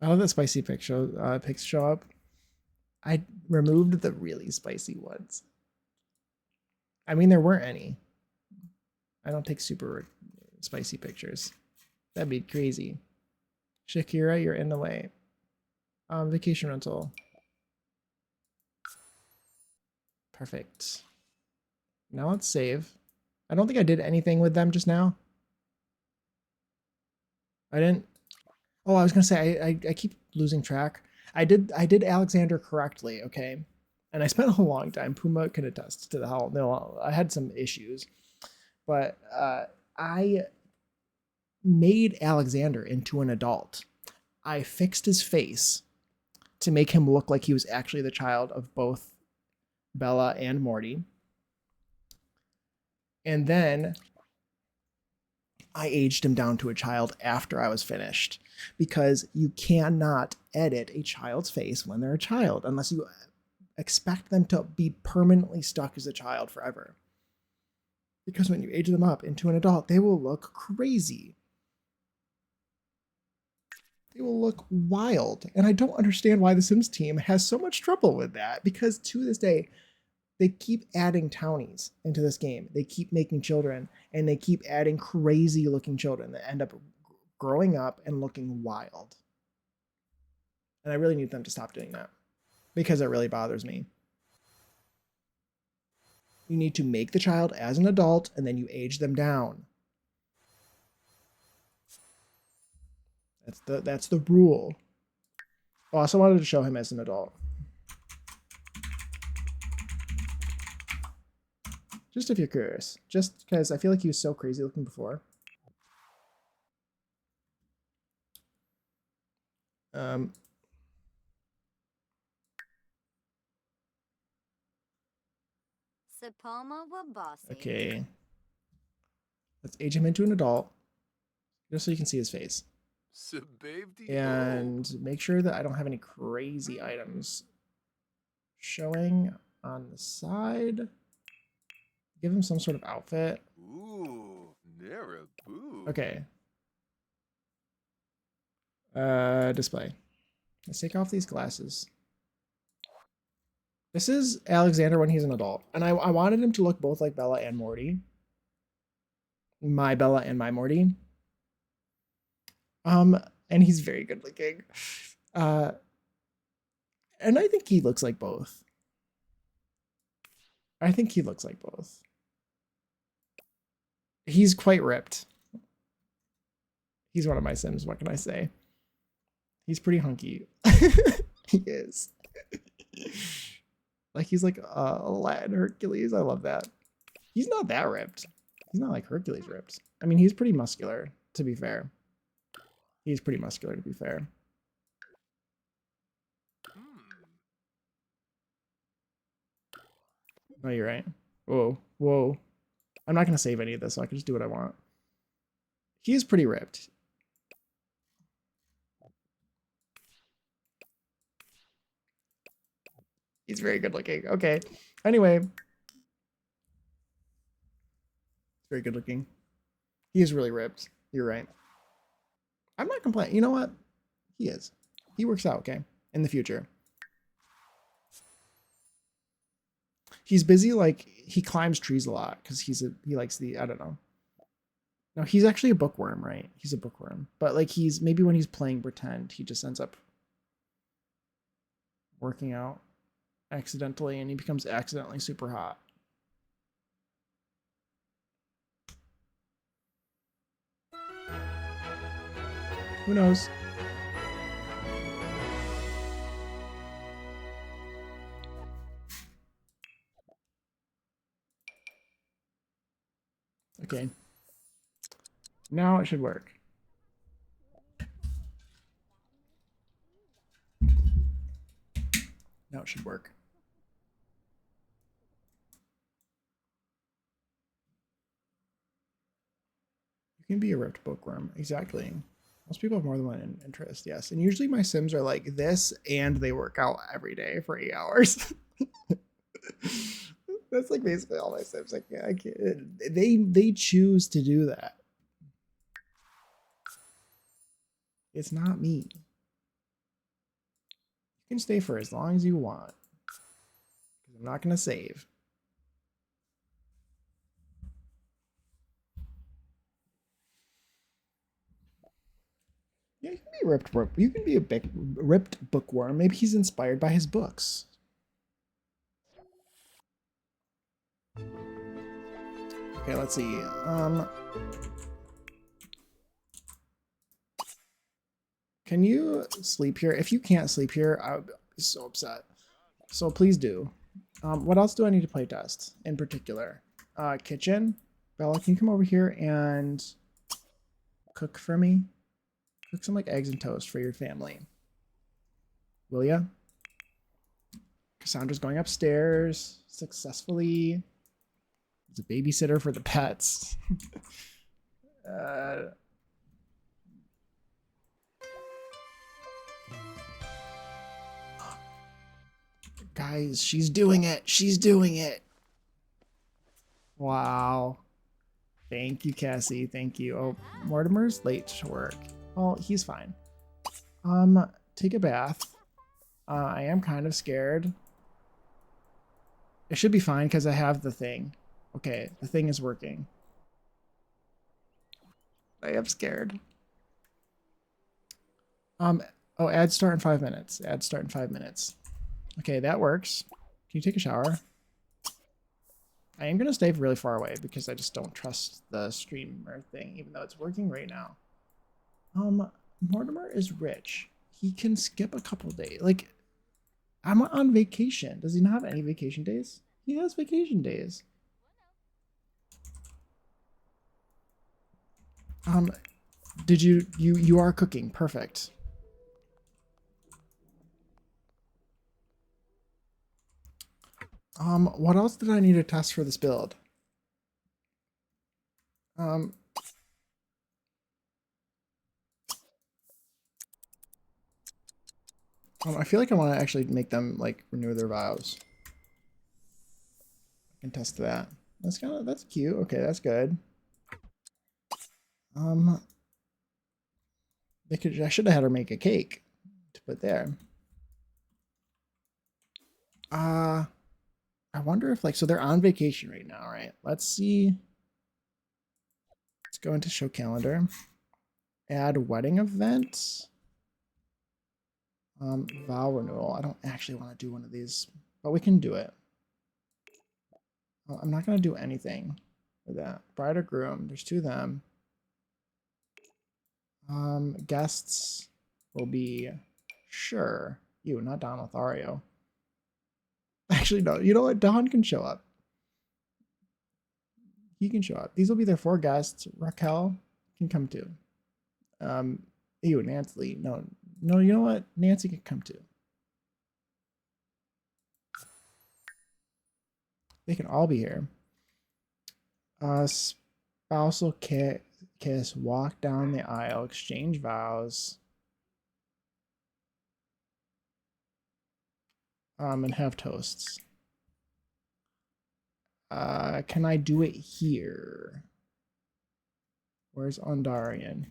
I love that spicy pics show up. I removed the really spicy ones. I mean, there weren't any. I don't take super spicy pictures. That'd be crazy. Shakira, you're in the way. Vacation rental. Perfect. Now let's save. I don't think I did anything with them just now. I didn't. Oh, I was gonna say I keep losing track. I did Alexander correctly, okay, and I spent a long time. Puma can attest to the how. No, I had some issues, but I made Alexander into an adult. I fixed his face to make him look like he was actually the child of both Bella and Morty. And then I aged him down to a child after I was finished, because you cannot edit a child's face when they're a child unless you expect them to be permanently stuck as a child forever. Because when you age them up into an adult, they will look crazy. They will look wild. And I don't understand why the Sims team has so much trouble with that, because to this day, they keep adding townies into this game. They keep making children, and they keep adding crazy looking children that end up growing up and looking wild. And I really need them to stop doing that, because it really bothers me. You need to make the child as an adult, and then you age them down. That's the rule. I also wanted to show him as an adult. Just if you're curious. Just because I feel like he was so crazy looking before. Okay. Let's age him into an adult, just so you can see his face. And make sure that I don't have any crazy items showing on the side. Give him some sort of outfit. Okay. Display. Let's take off these glasses. This is Alexander when he's an adult. And I wanted him to look both like Bella and Morty. My Bella and my Morty. And he's very good looking. And I think he looks like both. I think he looks like both. He's quite ripped. He's one of my Sims, what can I say? He's pretty hunky. He is. Like, he's like a Latin Hercules. I love that. He's not that ripped. He's not like Hercules ripped. I mean, he's pretty muscular, to be fair. He's pretty muscular, to be fair. Oh, you're right. Whoa, whoa. I'm not going to save any of this, so I can just do what I want. He is pretty ripped. He's very good looking. Okay. Anyway. Very good looking. He is really ripped. You're right. I'm not complaining. You know what? He is. He works out, okay? In the future. He's busy, like, he climbs trees a lot because he likes the, I don't know. No, he's actually a bookworm, right? He's a bookworm. But, like, maybe when he's playing pretend, he just ends up working out accidentally, and he becomes accidentally super hot. Who knows? Okay. Now it should work. Now it should work. You can be a ripped bookworm. Exactly. Most people have more than one interest, yes. And usually my Sims are like this, and they work out every day for 8 hours. That's like basically all my Sims. Like, I can't. They choose to do that. It's not me. You can stay for as long as you want. I'm not gonna save. Yeah, you can be ripped. You can be a big ripped bookworm. Maybe he's inspired by his books. Okay, let's see. Can you sleep here? If you can't sleep here, I would be so upset. So please do. What else do I need to play test in particular? Kitchen. Bella, can you come over here and cook for me? Cook some like eggs and toast for your family. Will ya? Cassandra's going upstairs successfully. As a babysitter for the pets. uh, guys, she's doing it. She's doing it. Wow. Thank you, Cassie. Thank you. Oh, Mortimer's late to work. Well, he's fine. Take a bath. I am kind of scared. It should be fine because I have the thing. Okay, the thing is working. I am scared. Oh, add start in 5 minutes. Add start in 5 minutes. Okay, that works. Can you take a shower? I am gonna stay really far away because I just don't trust the streamer thing, even though it's working right now. Mortimer is rich. He can skip a couple days. Like, I'm on vacation. Does he not have any vacation days? He has vacation days. Did you are cooking. Perfect. What else did I need to test for this build? I feel like I want to actually make them like renew their vows. I can test that. That's cute. Okay, that's good. I should have had her make a cake to put there. I wonder if like so they're on vacation right now, right? Let's see. Let's go into show calendar. Add wedding event. Vow renewal. I don't actually want to do one of these, but we can do it. I'm not going to do anything for that. Bride or groom. There's 2 of them. Guests will be sure. You, not Don Lothario. Actually, no. You know what? Don can show up. He can show up. These will be their 4 guests. Raquel can come too. Nancy. No, you know what? Nancy can come too. They can all be here. Spousal kiss, walk down the aisle, exchange vows, and have toasts. Can I do it here? Where's Ondarion?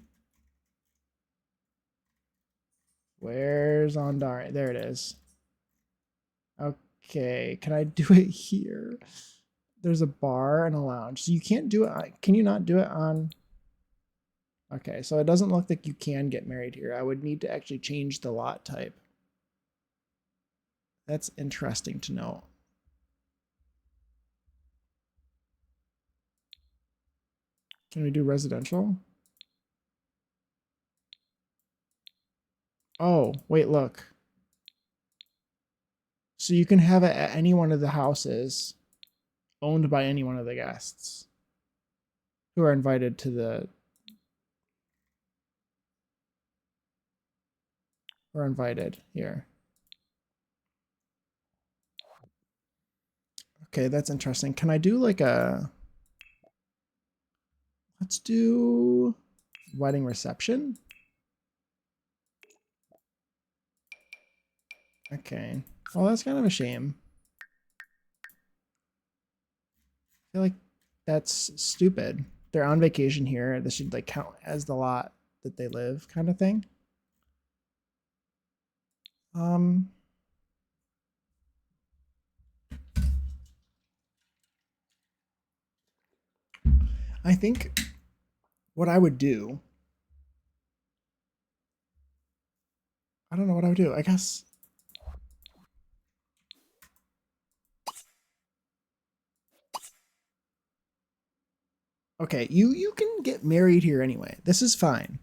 Where's Ondarion? There it is. Okay, can I do it here? There's a bar and a lounge. So you can't do it. Can you not do it on? Okay, so it doesn't look like you can get married here. I would need to actually change the lot type. That's interesting to know. Can we do residential? Oh, wait, look. So you can have it at any one of the houses owned by any one of the guests who are invited to the or invited here. Okay, that's interesting. Can I do like a let's do wedding reception? Okay. Well, that's kind of a shame. I feel like that's stupid. They're on vacation here. This should like count as the lot that they live kind of thing. I think what I would do I don't know what I would do. I guess. Okay, you can get married here anyway. This is fine.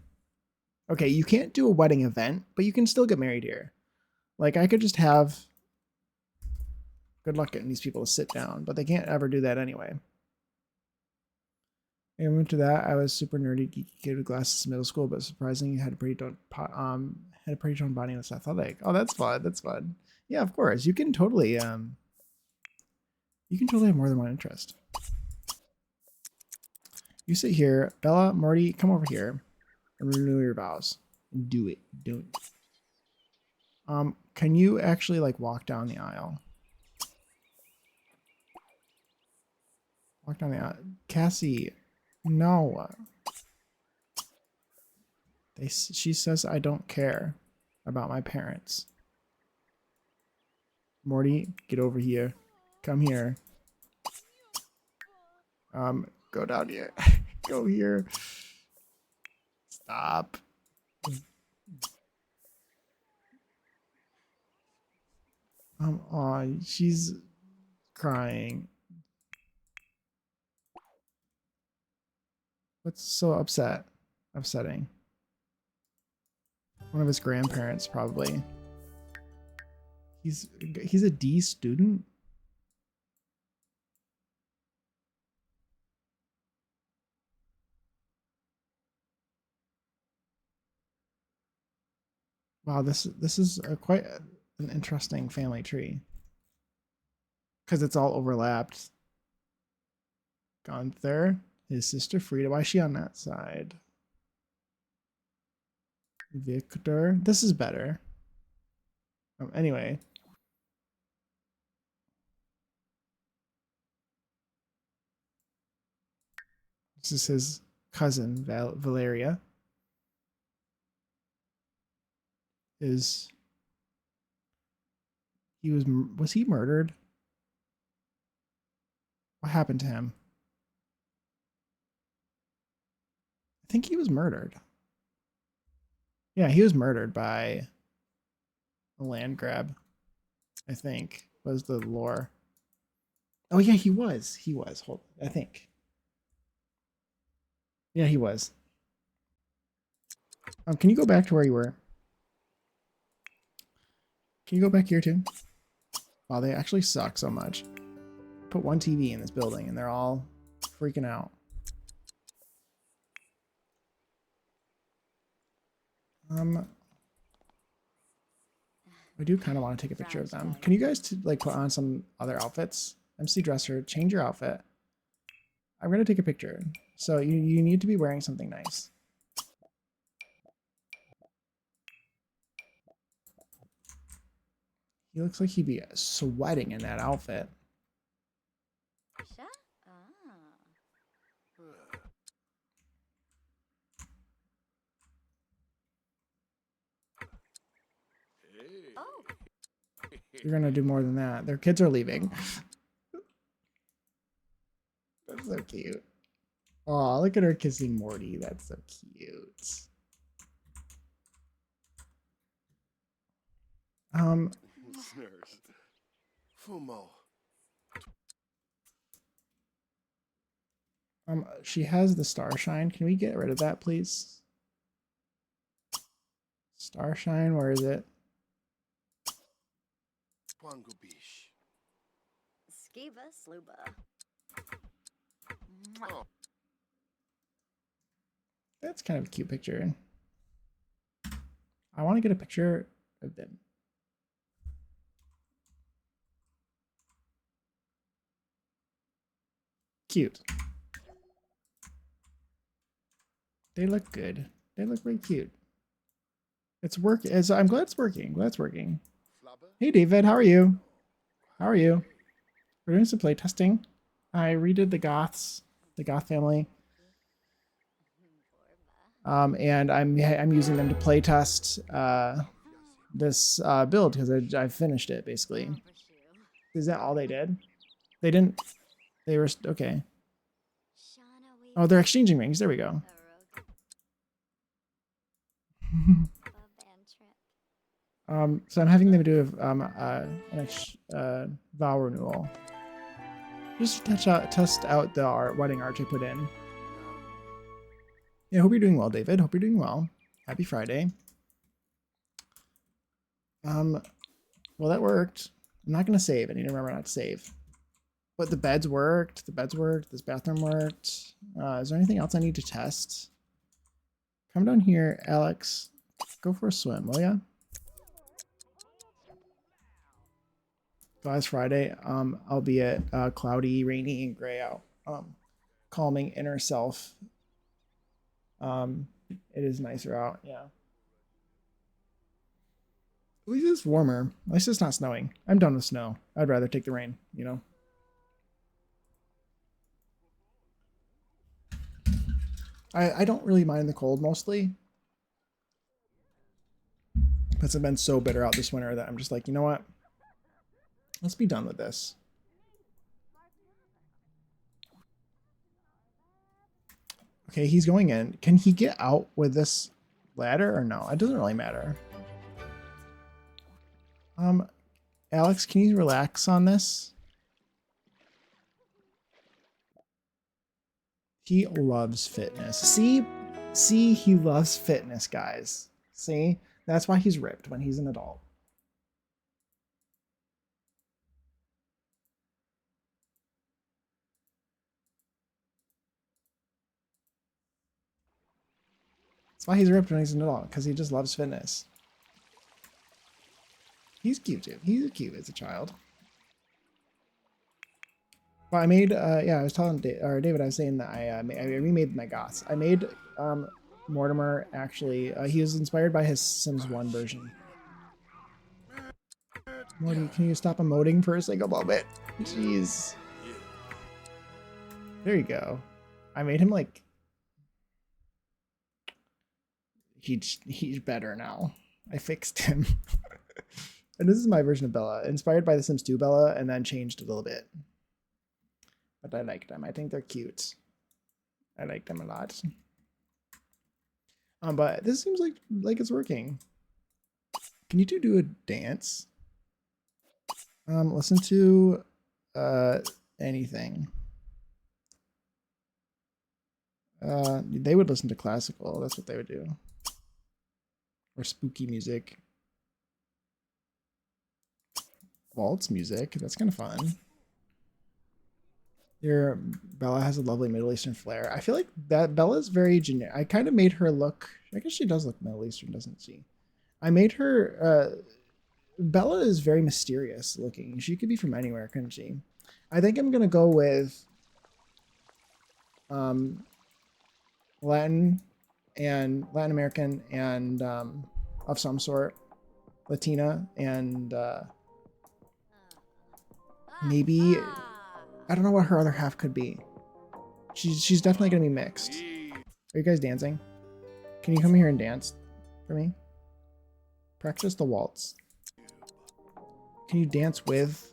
Okay, you can't do a wedding event, but you can still get married here. Like, I could just have good luck getting these people to sit down, but they can't ever do that anyway. I went to that. I was super nerdy, geeky kid with glasses in middle school, but surprisingly had a pretty toned body and was athletic. Oh, that's fun. That's fun. Yeah, of course. You can totally have more than one interest. You sit here, Bella, Morty, come over here and renew your vows. Do it. Do it. Can you actually like walk down the aisle? Walk down the aisle. Cassie, no. She says I don't care about my parents. Morty, get over here. Come here. Go down here. Go here. Stop. Aw, she's crying. What's so upsetting? One of his grandparents, probably. He's a D student? Wow, this is quite an interesting family tree. Because it's all overlapped. Gunther, his sister Frida. Why is she on that side? Victor. This is better. Anyway. This is his cousin, Valeria. Was he murdered? What happened to him? I think he was murdered. Yeah, he was murdered by a land grab, I think, was the lore. Oh yeah, he was. He was. Hold, I think. Yeah, he was. Can you go back to where you were? Can you go back here too? Wow, they actually suck so much. Put one TV in this building and they're all freaking out. I do kind of want to take a picture of them. Can you guys like put on some other outfits? MC Dresser, change your outfit. I'm gonna take a picture. So you need to be wearing something nice. He looks like he'd be sweating in that outfit. You're gonna do more than that. Their kids are leaving. That's so cute. Oh, look at her kissing Morty. That's so cute. She has the Starshine. Can we get rid of that, please? Starshine, where is it? Skiva Sluba. That's kind of a cute picture. I want to get a picture of them. Cute. They look good. They look really cute. It's working. I'm glad it's working. Glad it's working. Hey David, how are you? How are you? We're doing some play testing. I redid the Goth family. And I'm using them to play test this build because I finished it basically. Is that all they did? They didn't. They were okay. Oh, they're exchanging rings. There we go. So I'm having them do vow renewal. Just to test out the wedding arch I put in. Yeah, hope you're doing well, David. Hope you're doing well. Happy Friday. Well, that worked. I'm not gonna save. I need to remember not to save. But the beds worked. The beds worked. This bathroom worked. Is there anything else I need to test? Come down here, Alex. Go for a swim, will ya? Last Friday, albeit cloudy, rainy, and gray out. Calming inner self. It is nicer out, yeah. At least it's warmer. At least it's not snowing. I'm done with snow. I'd rather take the rain, you know? I don't really mind the cold mostly. Because I've been so bitter out this winter that I'm just like, you know what? Let's be done with this. Okay, he's going in. Can he get out with this ladder or no? It doesn't really matter. Alex, can you relax on this? He loves fitness. See, he loves fitness, guys. See, that's why he's ripped when he's an adult. That's why he's ripped when he's an adult, because he just loves fitness. He's cute too. He's cute as a child. Well, I made, yeah, I was telling David, I was saying that I remade my goths. I made Mortimer, actually, he was inspired by his Sims 1 version. Morty, can you stop emoting for a single moment? Jeez. There you go. I made him like... He's better now. I fixed him. And this is my version of Bella. Inspired by the Sims 2 Bella, and then changed a little bit. But I like them. I think they're cute. I like them a lot. But this seems like it's working. Can you two do a dance? Listen to anything. They would listen to classical. That's what they would do. Or spooky music. Waltz music. That's kind of fun. Your Bella has a lovely Middle Eastern flair. I feel like that Bella's very generic. I kind of made her look. I guess she does look Middle Eastern, doesn't she? I made her. Bella is very mysterious looking. She could be from anywhere, couldn't she? I think I'm gonna go with Latin American and of some sort, Latina, and maybe I don't know what her other half could be. She's definitely gonna be mixed. Are you guys dancing? Can you come here and dance for me? Practice the waltz. Can you dance with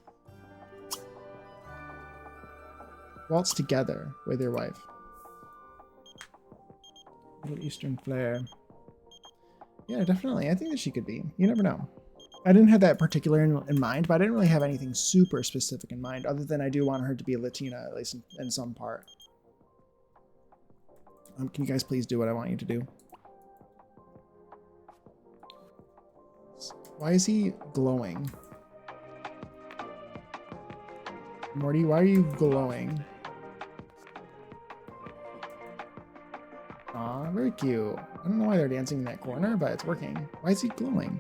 waltz together with your wife? Middle Eastern flair. Yeah, definitely. I think that she could be. You never know. I didn't have that particular in mind, but I didn't really have anything super specific in mind, other than I do want her to be a Latina, at least in some part. Can you guys please do what I want you to do? Why is he glowing? Morty, why are you glowing? Aw, very cute. I don't know why they're dancing in that corner, but it's working. Why is he glowing?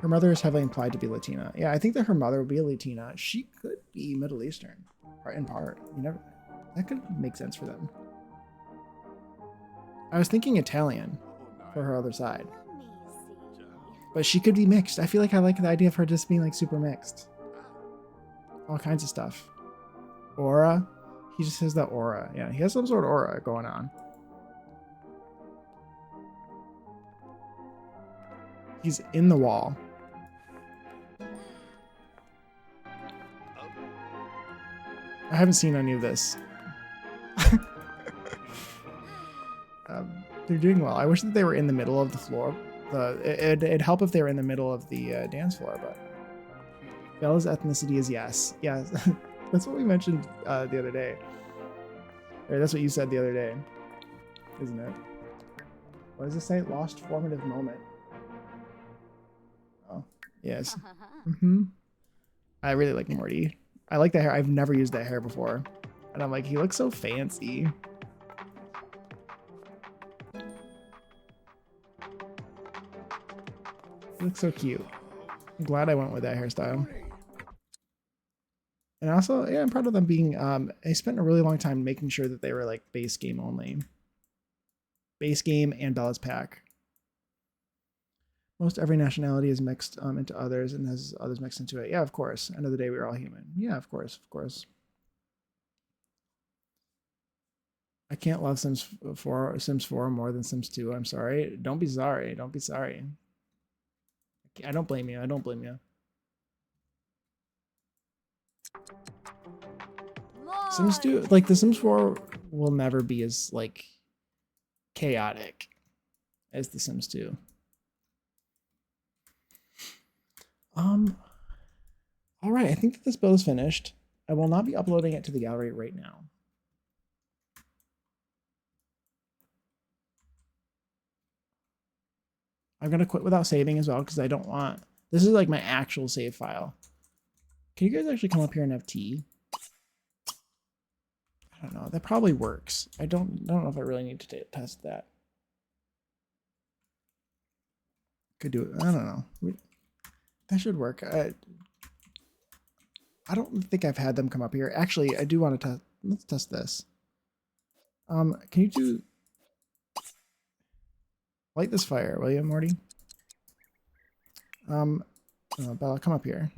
Her mother is heavily implied to be Latina. Yeah, I think that her mother would be a Latina. She could be Middle Eastern, in part. You never. That could make sense for them. I was thinking Italian for her other side. But she could be mixed. I feel like I like the idea of her just being like super mixed. All kinds of stuff. Aura. He just has that aura. Yeah, he has some sort of aura going on. He's in the wall. I haven't seen any of this. They're doing well. I wish that they were in the middle of the floor. It'd help if they were in the middle of the dance floor, but Bella's ethnicity is yes. Yes. That's what we mentioned the other day. Or that's what you said the other day, isn't it? What does it say? Lost formative moment. Oh, yes. I really like Morty. I like that hair. I've never used that hair before. And I'm like, he looks so fancy. He looks so cute. I'm glad I went with that hairstyle. And also, yeah, I'm proud of them being, I spent a really long time making sure that they were like base game only. Base game and Bella's pack. Most every nationality is mixed into others and has others mixed into it. Yeah, of course. End of the day, we're all human. Yeah, of course, of course. I can't love Sims 4 more than Sims 2. I'm sorry. Don't be sorry. Don't be sorry. I don't blame you. I don't blame you. Sims 2, like the Sims 4 will never be as like chaotic as the Sims 2. All right, I think that this build is finished. I will not be uploading it to the gallery right now. I'm gonna quit without saving as well because I don't want. This is like my actual save file. Can you guys actually come up here and have tea? I don't know. That probably works. I don't know if I really need to test that. Could do it. I don't know. That should work. I don't think I've had them come up here. Actually, I do want to test. Let's test this. Can you do light this fire, will you, Morty? Bella, come up here.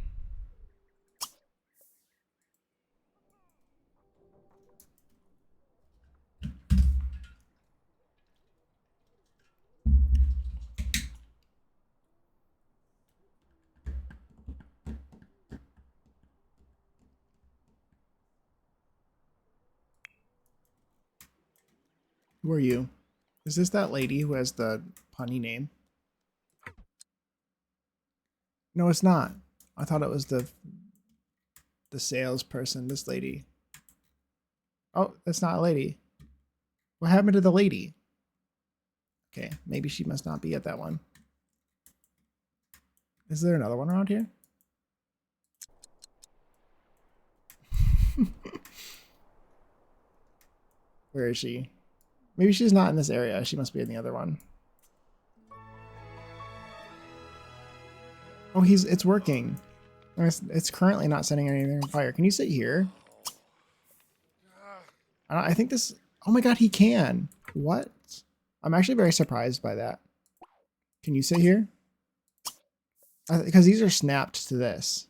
Who are you? Is this that lady who has the punny name? No, it's not. I thought it was the salesperson, this lady. Oh, that's not a lady. What happened to the lady? Okay, maybe she must not be at that one. Is there another one around here? Where is she? Maybe she's not in this area. She must be in the other one. Oh, it's working. It's currently not setting anything on fire. Can you sit here? I think this... Oh my god, he can. What? I'm actually very surprised by that. Can you sit here? Because these are snapped to this.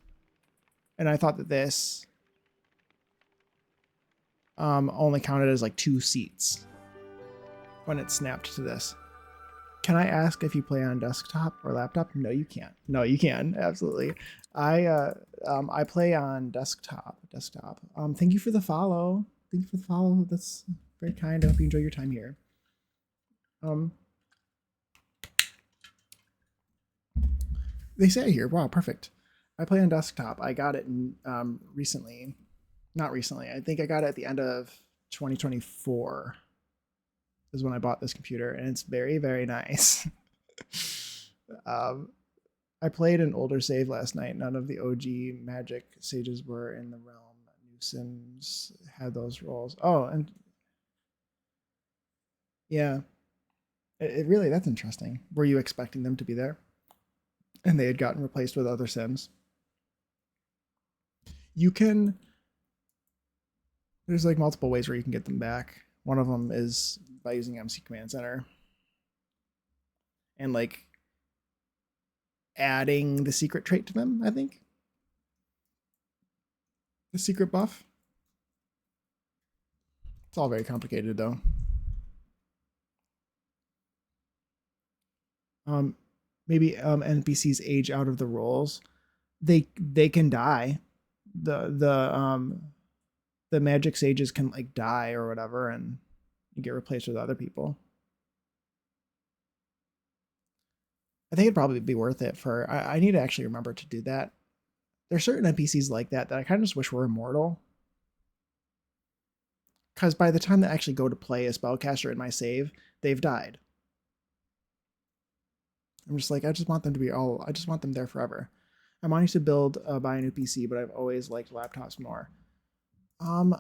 And I thought that this only counted as like 2 seats when it's snapped to this. Can I ask if you play on desktop or laptop? No, you can't. No, you can. Absolutely. I play on desktop. Thank you for the follow. Thank you for the follow. That's very kind. I hope you enjoy your time here. They say here. Wow, perfect. I play on desktop. I got it recently. Not recently. I think I got it at the end of 2024 is when I bought this computer, and it's very, very nice. I played an older save last night. None of the OG Magic sages were in the realm. New Sims had those roles. Oh, and yeah, it really, that's interesting. Were you expecting them to be there? And they had gotten replaced with other Sims? You can, there's like multiple ways where you can get them back. One of them is by using MC Command Center and like adding the secret trait to them, I think. The secret buff. It's all very complicated though. Maybe NPCs age out of the roles. They can die. The magic sages can like die or whatever, and you get replaced with other people. I think it'd probably be worth it for. I need to actually remember to do that. There's certain NPCs like that I kind of just wish were immortal. Because by the time they actually go to play a spellcaster in my save, they've died. I'm just like, I just want them to be all. I just want them there forever. I'm wanting to build buy a new PC, but I've always liked laptops more. Um,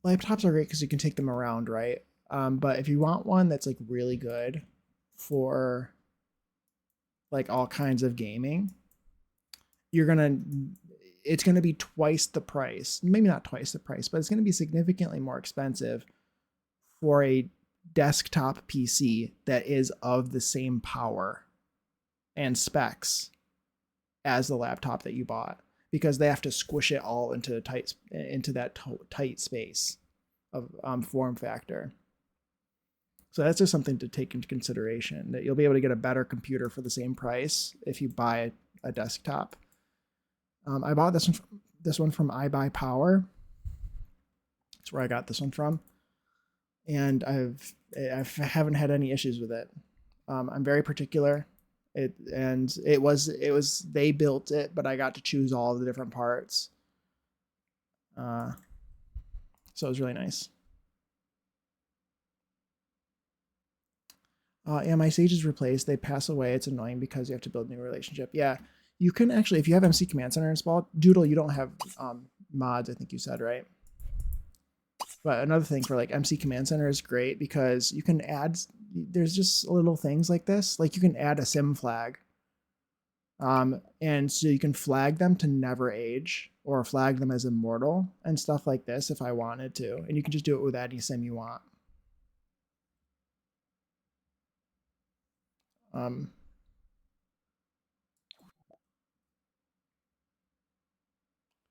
Laptops are great because you can take them around, right? But if you want one that's like really good for like all kinds of gaming, you're gonna it's gonna be twice the price. Maybe not twice the price, but it's gonna be significantly more expensive for a desktop PC that is of the same power and specs as the laptop that you bought because they have to squish it all into that tight space of form factor. So that's just something to take into consideration that you'll be able to get a better computer for the same price if you buy a desktop. I bought this one from iBuyPower. That's where I got this one from, and I haven't had any issues with it. I'm very particular. It was they built it, but I got to choose all the different parts. So it was really nice. Yeah, my sage is replaced. They pass away. It's annoying because you have to build a new relationship. Yeah, you can actually, if you have MC Command Center installed, Doodle, you don't have mods, I think you said, right? But another thing for like MC Command Center is great because you can add, there's just little things like this. Like you can add a sim flag. And so you can flag them to never age or flag them as immortal and stuff like this if I wanted to. And you can just do it with any sim you want. Um,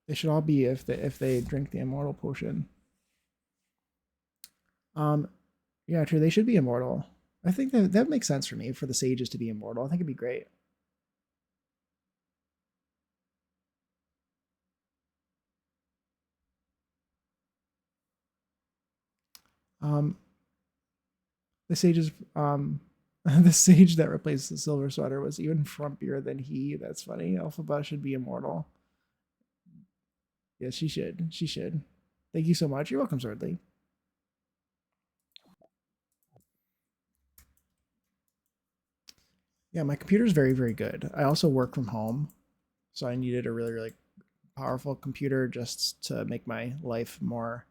they should all be if they drink the immortal potion. Um, yeah, true. They should be immortal. I think that makes sense for me for the sages to be immortal. I think it'd be great. Um, the sages, the sage that replaced the silver sweater was even frumpier than he. That's funny. Elphaba should be immortal. Yes, she should. She should. Thank you so much. You're welcome, Swordly. Yeah, my computer is very, very good. I also work from home, so I needed a really, really powerful computer just to make my life more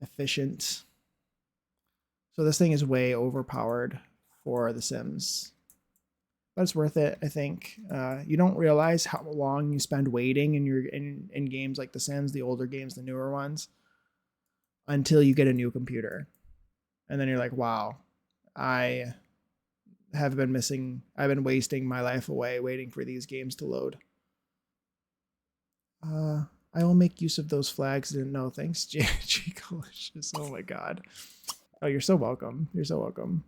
efficient. So this thing is way overpowered for The Sims, but it's worth it. I think you don't realize how long you spend waiting in games like The Sims, the older games, the newer ones, until you get a new computer, and then you're like, wow, I have been missing. I've been wasting my life away waiting for these games to load. I will make use of those flags. Didn't know. Thanks, Delicious. Oh my god. Oh, you're so welcome. You're so welcome.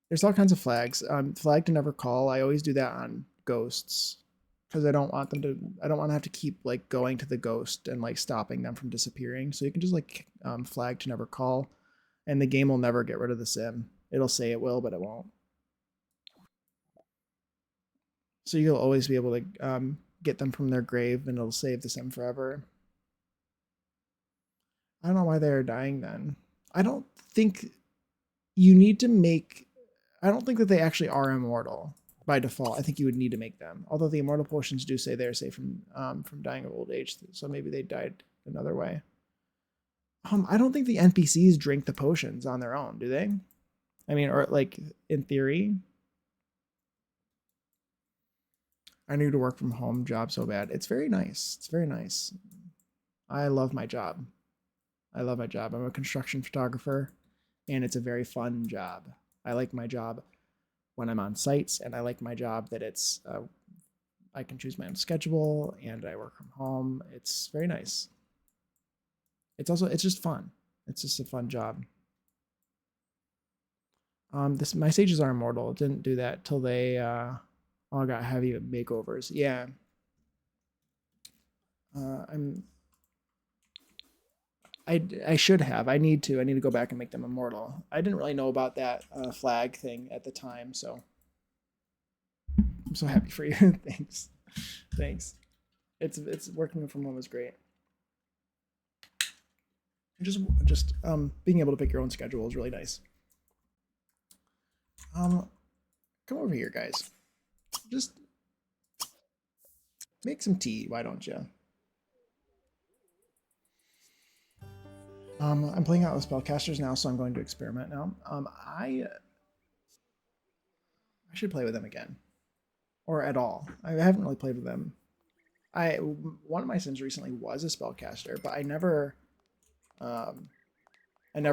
There's all kinds of flags. Flag to never call. I always do that on ghosts because I don't want them to. I don't want to have to keep like going to the ghost and like stopping them from disappearing. So you can just like flag to never call, and the game will never get rid of the sim. It'll say it will, but it won't. So you'll always be able to get them from their grave, and it'll save the sim forever. I don't know why they are dying then. I don't think you need to make. I don't think that they actually are immortal by default. I think you would need to make them. Although the immortal potions do say they're safe from dying of old age, so maybe they died another way. I don't think the NPCs drink the potions on their own, do they? I mean, or like in theory. I need to work from home job so bad. It's very nice. It's very nice. I love my job. I love my job. I'm a construction photographer, and it's a very fun job. I like my job when I'm on sites, and I like my job that I can choose my own schedule, and I work from home. It's very nice. It's just fun. It's just a fun job. This my sages are immortal. It didn't do that till they all got heavy makeovers. Yeah. I'm I should have. I need to. I need to go back and make them immortal. I didn't really know about that flag thing at the time, so I'm so happy for you. Thanks. Thanks. It's working from home is great. Just being able to pick your own schedule is really nice. Come over here, guys. Just make some tea, why don't you? I'm playing out with spellcasters now, so I'm going to experiment now. I should play with them again, or at all. I haven't really played with them. One of my sims recently was a spellcaster, but I never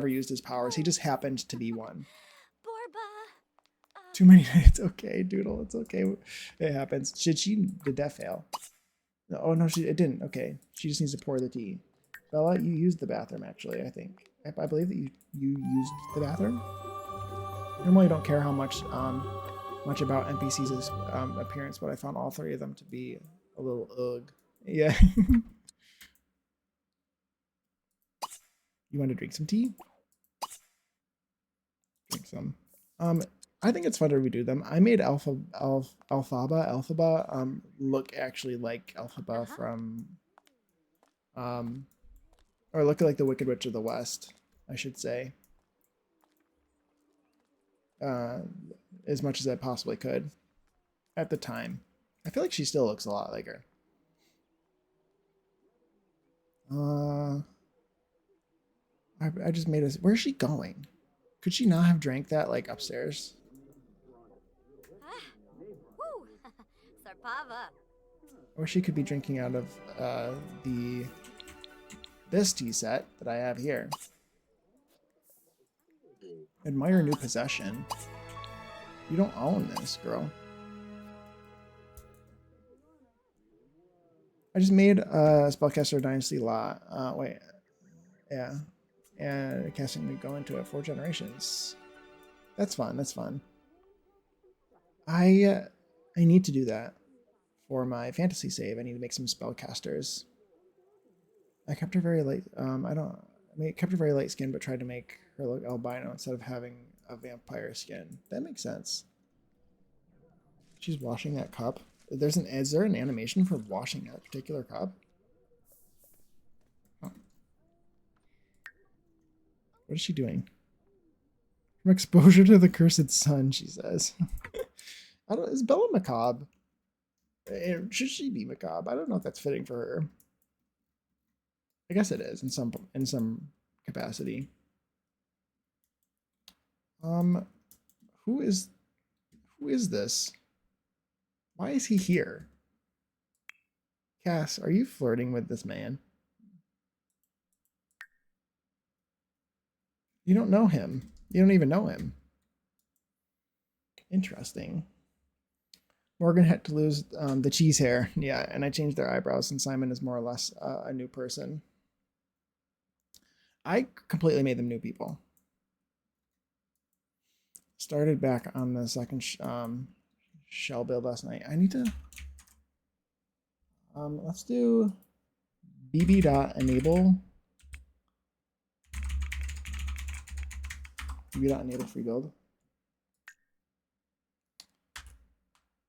used his powers. He just happened to be one. Too many. It's okay, Doodle. It's okay. It happens. Did that fail? No, oh no, it didn't. Okay, she just needs to pour the tea. Bella, you used the bathroom actually. I think. I believe that you used the bathroom. Normally, I don't care how much about NPCs' appearance, but I found all three of them to be a little ugh. Yeah. You want to drink some tea? Drink some. I think it's fun to redo them. I made Alphaba look actually like Alphaba from or look like the Wicked Witch of the West, I should say. As much as I possibly could at the time. I feel like she still looks a lot like her. I just made a. Where's she going? Could she not have drank that like upstairs? Or she could be drinking out of this tea set that I have here. Admire new possession. You don't own this, girl. I just made a Spellcaster Dynasty lot. Wait. Yeah. And casting to go into it 4 generations. That's fun. That's fun. I need to do that for my fantasy save. I need to make some spellcasters. I kept her very light. Kept her very light skin, but tried to make her look albino instead of having a vampire skin. That makes sense. She's washing that cup. Is there an animation for washing that particular cup? Oh. What is she doing? From exposure to the cursed sun, she says. Is Bella macabre? Should she be macabre? I don't know if that's fitting for her. I guess it is in some capacity. Who is this? Why is he here? Cass, are you flirting with this man? You don't know him. You don't even know him. Interesting. Morgan had to lose the cheese hair. Yeah, and I changed their eyebrows, and Simon is more or less a new person. I completely made them new people. Started back on the second shell build last night. I need to... let's do bb.enable. bb.enable free build.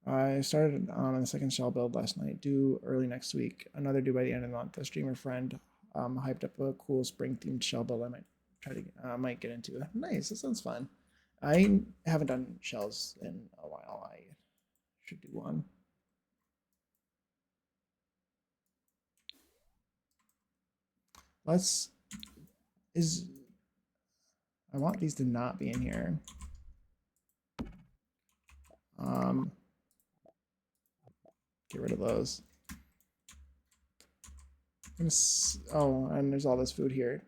I started on the second shell build last night. Due early next week. Another due by the end of the month. A streamer friend hyped up a cool spring themed shell build. I might try to might get into it. Nice. That sounds fun. I haven't done shells in a while. I should do one. I want these to not be in here. Get rid of those. Oh, and there's all this food here.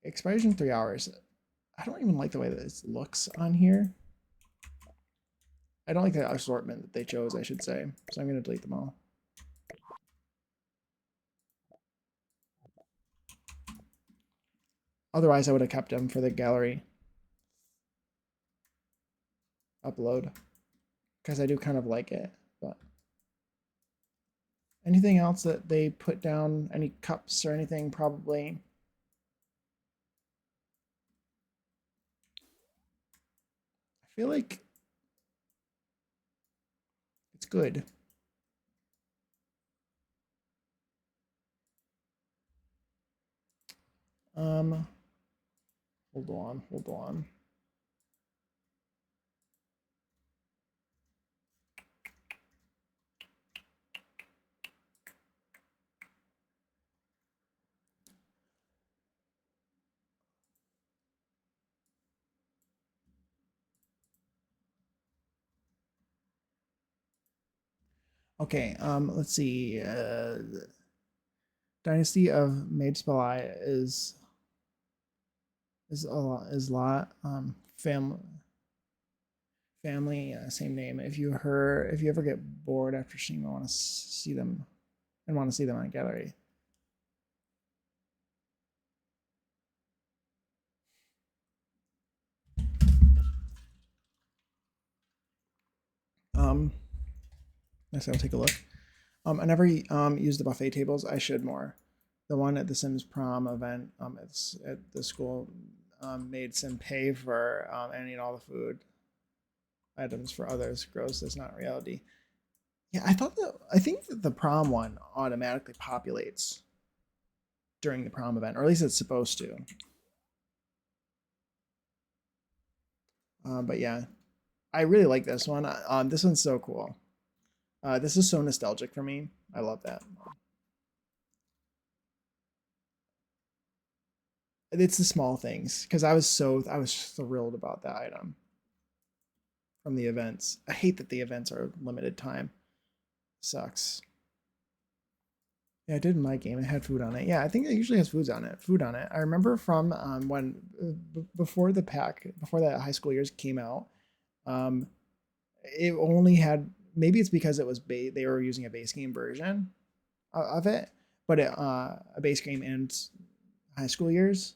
Expires in 3 hours. I don't even like the way that this looks on here. I don't like the assortment that they chose, I should say. So I'm going to delete them all. Otherwise, I would have kept them for the gallery upload. Because I do kind of like it. But Anything else that they put down? Any cups or anything? Probably. I feel like it's good. Um, hold on, hold on. Okay, let's see. Dynasty of Maid Spelai is a lot. Family, same name. If you ever get bored after seeing them, want to see them and want to see them on a gallery. Um, Next I'll take a look. I never used the buffet tables. I should more. The one at the Sims prom event, it's at the school, made Sim pay for any and all the food items for others. Gross. That's not reality. Yeah, I think that the prom one automatically populates during the prom event, or at least it's supposed to. But yeah, I really like this one. This one's so cool. This is so nostalgic for me. I love that. It's the small things because I was thrilled about that item from the events. I hate that the events are limited time. Sucks. Yeah, I did in my game. It had food on it. Yeah, I think it usually has foods on it. Food on it. I remember from when before the pack, before that high school years came out, um, it only had, maybe it's because it was they were using a base game version of it, but a base game and high school years.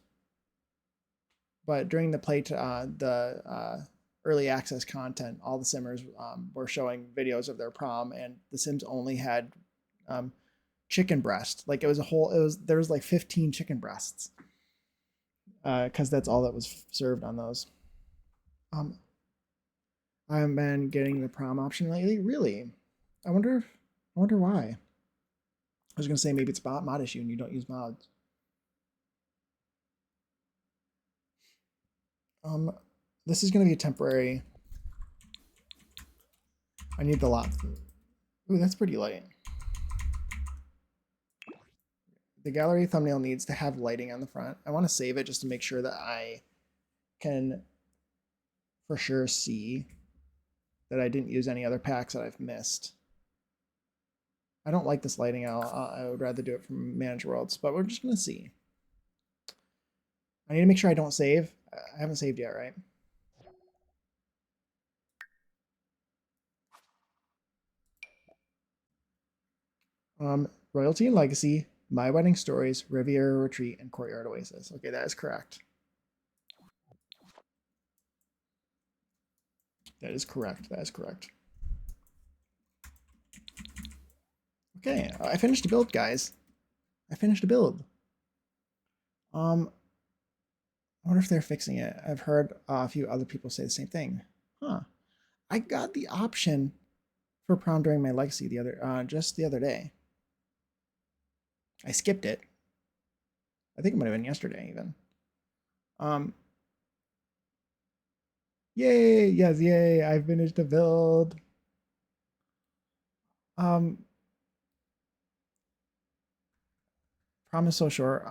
But during the early access content, all the Simmers were showing videos of their prom, and the Sims only had um, chicken breast. Like it was a whole. It was there was like 15 chicken breasts because that's all that was served on those. Um, I haven't been getting the prom option lately. Really, I wonder. I wonder why. I was gonna say maybe it's a mod issue and you don't use mods. Um, this is gonna be a temporary. I need the lot. Ooh, that's pretty light. The gallery thumbnail needs to have lighting on the front. I want to save it just to make sure that I can for sure see that I didn't use any other packs that I've missed. I don't like this lighting. I would rather do it from Manage Worlds, but we're just going to see. I need to make sure I don't save. I haven't saved yet, right? Royalty and Legacy, My Wedding Stories, Riviera Retreat, and Courtyard Oasis. Okay, that is correct. That is correct. That is correct. Okay, I finished a build, guys. I finished a build. I wonder if they're fixing it. I've heard a few other people say the same thing. Huh. I got the option for prom during my legacy just the other day. I skipped it. I think it might have been yesterday even. Um Yay, yes, yay, I finished a build. Um Prom is so short.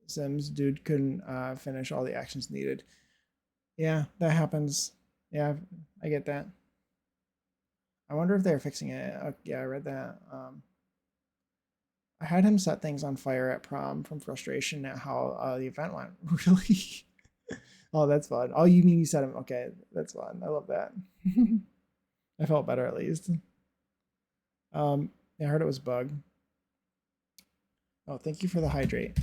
Sims dude couldn't finish all the actions needed. Yeah, that happens. Yeah, I get that. I wonder if they're fixing it. Yeah, I read that. I had him set things on fire at prom from frustration at how the event went. Really? Oh, that's fun. Oh, you mean you set him? Okay, that's fun. I love that. I felt better at least. Yeah, I heard it was bug. Oh, thank you for the hydrate.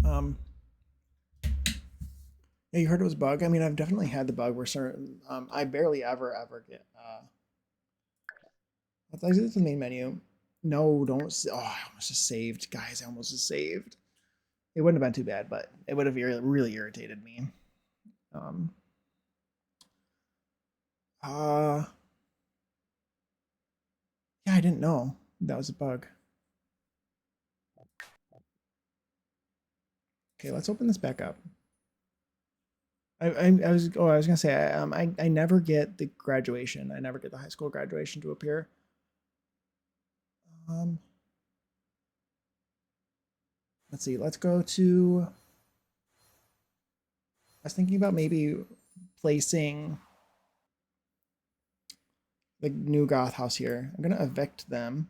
Um, Yeah, you heard it was bug. I mean, I've definitely had the bug where certain I barely ever get let's exit the main menu. No, don't. Oh, I almost just saved, guys. I almost just saved. It wouldn't have been too bad, but it would have really irritated me. Um, uh, yeah, I didn't know that was a bug. Okay, let's open this back up. I was gonna say I never get the graduation. I never get the high school graduation to appear. Um, let's see. Let's go to. I was thinking about maybe placing the new goth house here. I'm gonna evict them.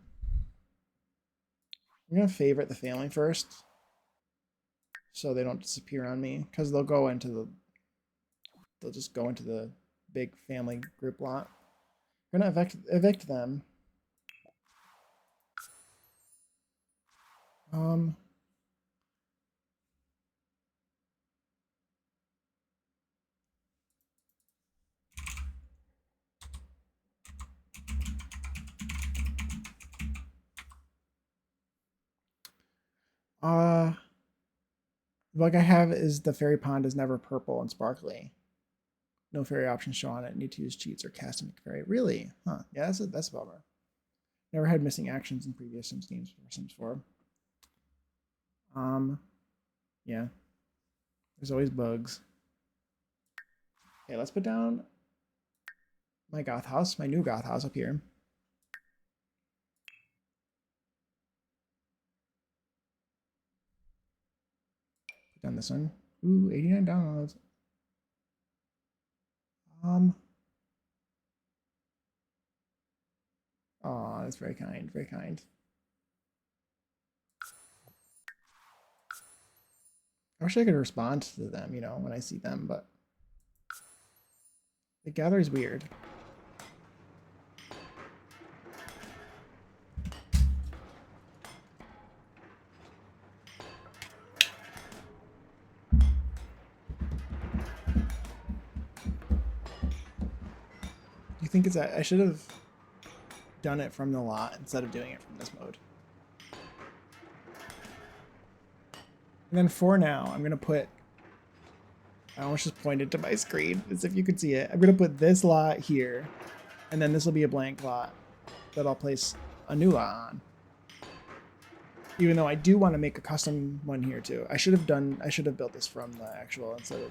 I'm gonna favorite the family first, so they don't disappear on me, because they'll just go into the big family group lot. I'm gonna evict them. Um, uh, the bug I have is the fairy pond is never purple and sparkly. No fairy options show on it. Need to use cheats or cast a fairy. Really? Huh? Yeah, that's a bummer. Never had missing actions in previous Sims games or Sims 4. Um, yeah. There's always bugs. Okay, let's put down my goth house, my new goth house up here. Put down this one. Ooh, 89 downloads. Um, oh, that's very kind, very kind. I wish I could respond to them, when I see them, but the gather is weird. You think it's I should have done it from the lot instead of doing it from this mode. And then for now, I'm gonna put. I almost just pointed to my screen as if you could see it. I'm gonna put this lot here, and then this will be a blank lot that I'll place a new lot on. Even though I do want to make a custom one here too. I should have built this from the actual instead of,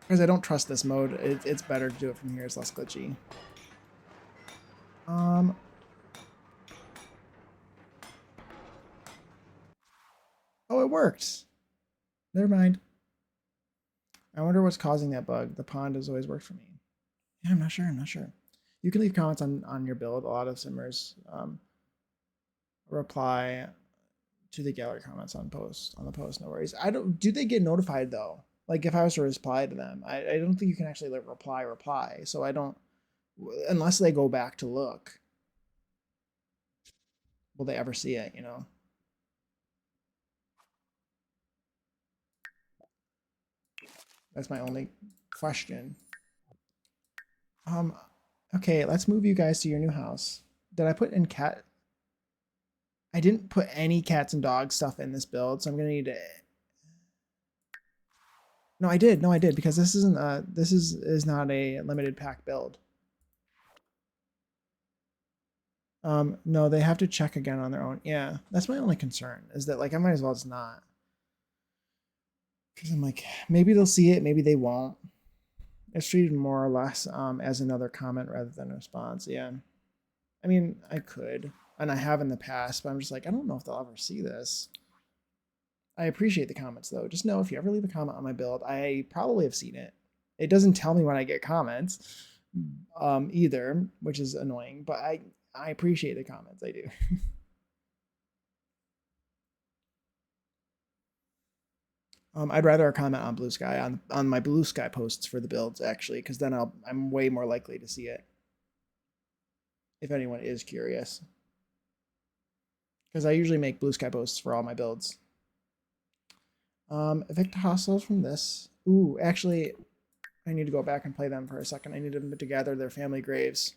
because I don't trust this mode. It's better to do it from here. It's less glitchy. Um. Oh, it worked. Never mind. I wonder what's causing that bug. The pond has always worked for me. Yeah, I'm not sure. I'm not sure. You can leave comments on your build. A lot of simmers reply to the gallery comments on the post. No worries. I don't. Do they get notified though? Like if I was to reply to them, I don't think you can actually like reply. So I don't, unless they go back to look. Will they ever see it? That's my only question. Um. Okay, let's move you guys to your new house. Did I put in cat? I didn't put any cats and dogs stuff in this build, so I'm gonna need to. No, I did. No, I did, because this isn't this is not a limited pack build. No, they have to check again on their own. Yeah, that's my only concern, is that like I might as well just not. Because I'm like, maybe they'll see it, maybe they won't. It's treated more or less as another comment rather than a response. Yeah. I mean, I could, and I have in the past, but I'm just like, I don't know if they'll ever see this. I appreciate the comments though. Just know if you ever leave a comment on my build, I probably have seen it. It doesn't tell me when I get comments either, which is annoying, but I appreciate the comments. I do. I'd rather a comment on Blue Sky on my Blue Sky posts for the builds actually, because then I'm way more likely to see it if anyone is curious. Because I usually make Blue Sky posts for all my builds. Evict hostels from this. Ooh, actually, I need to go back and play them for a second. I need them to gather their family graves.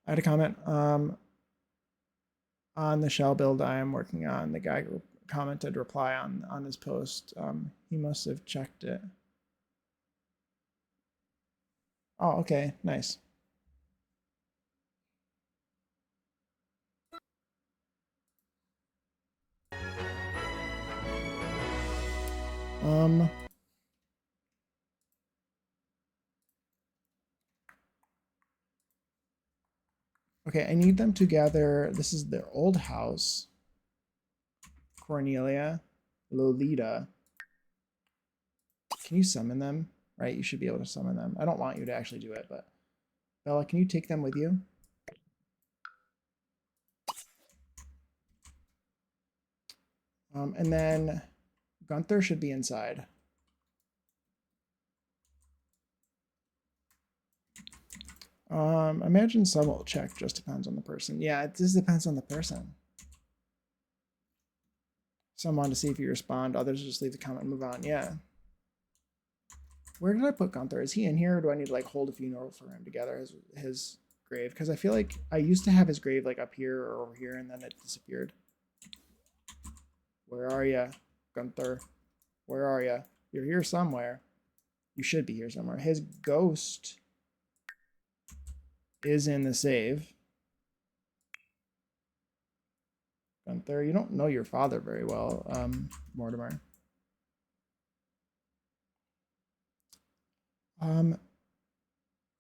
I had a comment on the shell build I am working on. The guy commented reply on his post. He must have checked it. Oh, okay, nice. Okay, I need them to gather. This is their old house. Cornelia, Lolita. Can you summon them? Right, you should be able to summon them. I don't want you to actually do it, but Bella, can you take them with you? And then Gunther should be inside. Imagine some will check, just depends on the person. Yeah, it just depends on the person. Some want to see if you respond, others just leave the comment and move on. Yeah. Where did I put Gunther? Is he in here, or do I need to like hold a funeral for him to gather his grave? Because I feel like I used to have his grave like up here or over here, and then it disappeared. Where are you, Gunther? Where are you? You're here somewhere. You should be here somewhere. His ghost is in the save. Gunther, you don't know your father very well, Mortimer.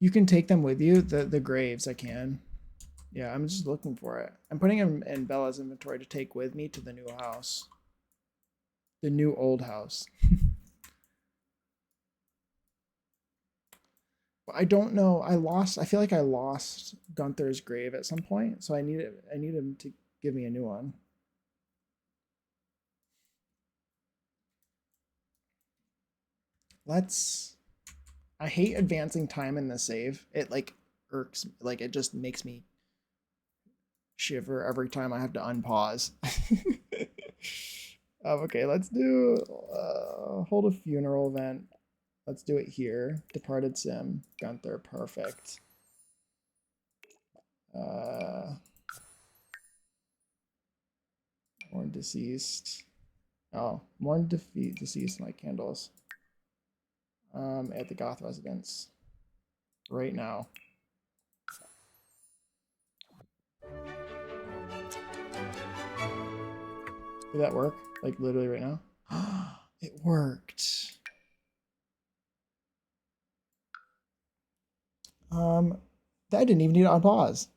You can take them with you. The graves, I can. Yeah, I'm just looking for it. I'm putting them in Bella's inventory to take with me to the new house. The new old house. I don't know. I feel like I lost Gunther's grave at some point, so I need him to give me a new one. I hate advancing time in the save. It like irks, like it just makes me shiver every time I have to unpause. Okay, let's do hold a funeral event. Let's do it here. Departed Sim, Gunther, perfect. Mourn deceased. Oh, mourn deceased like candles. At the Goth residence. Right now. Did that work? Like literally right now? It worked. That didn't even need to unpause.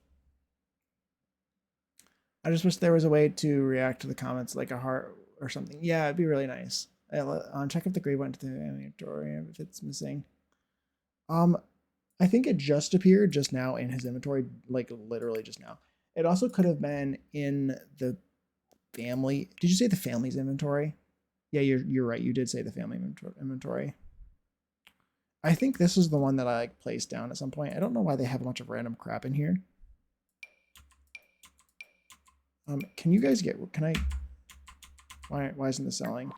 I just wish there was a way to react to the comments like a heart or something. Yeah, it'd be really nice. Check if the grave went to the inventory if it's missing. I think it just appeared just now in his inventory, like literally just now. It also could have been in the family. Did you say the family's inventory? Yeah, you're right. You did say the family inventory. I think this is the one that I like placed down at some point. I don't know why they have a bunch of random crap in here. Can you guys get? Can I? Why isn't this selling?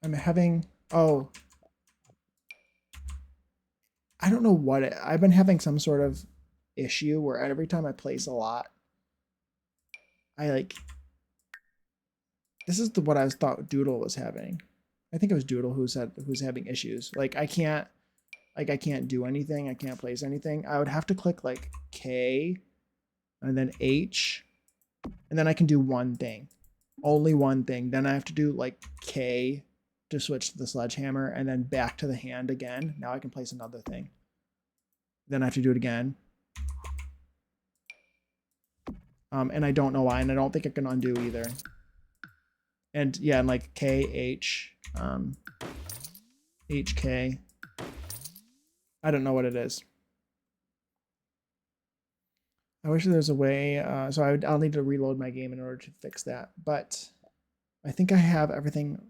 I'm having. Oh, I don't know what I've been having some sort of issue where every time I place a lot, I like. This is what I thought Doodle was having. I think it was Doodle who's having issues. Like I can't do anything. I can't place anything. I would have to click like K and then H, and then I can do one thing, only one thing. Then I have to do like K to switch to the sledgehammer, and then back to the hand again. Now I can place another thing. Then I have to do it again. And I don't know why, and I don't think I can undo either. And yeah, and like K, H, HK. I don't know what it is. I wish there was a way, so I'll need to reload my game in order to fix that. But I think I have everything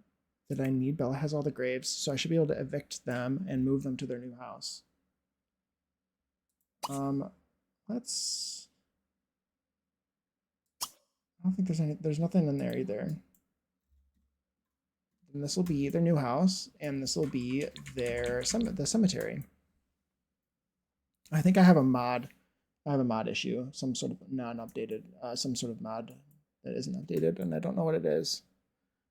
that I need. Bella has all the graves, so I should be able to evict them and move them to their new house. Let's. I don't think there's nothing in there either. And this will be their new house, and this will be the cemetery. I think I have a mod. I have a mod issue, some sort of non-updated, some sort of mod that isn't updated, and I don't know what it is.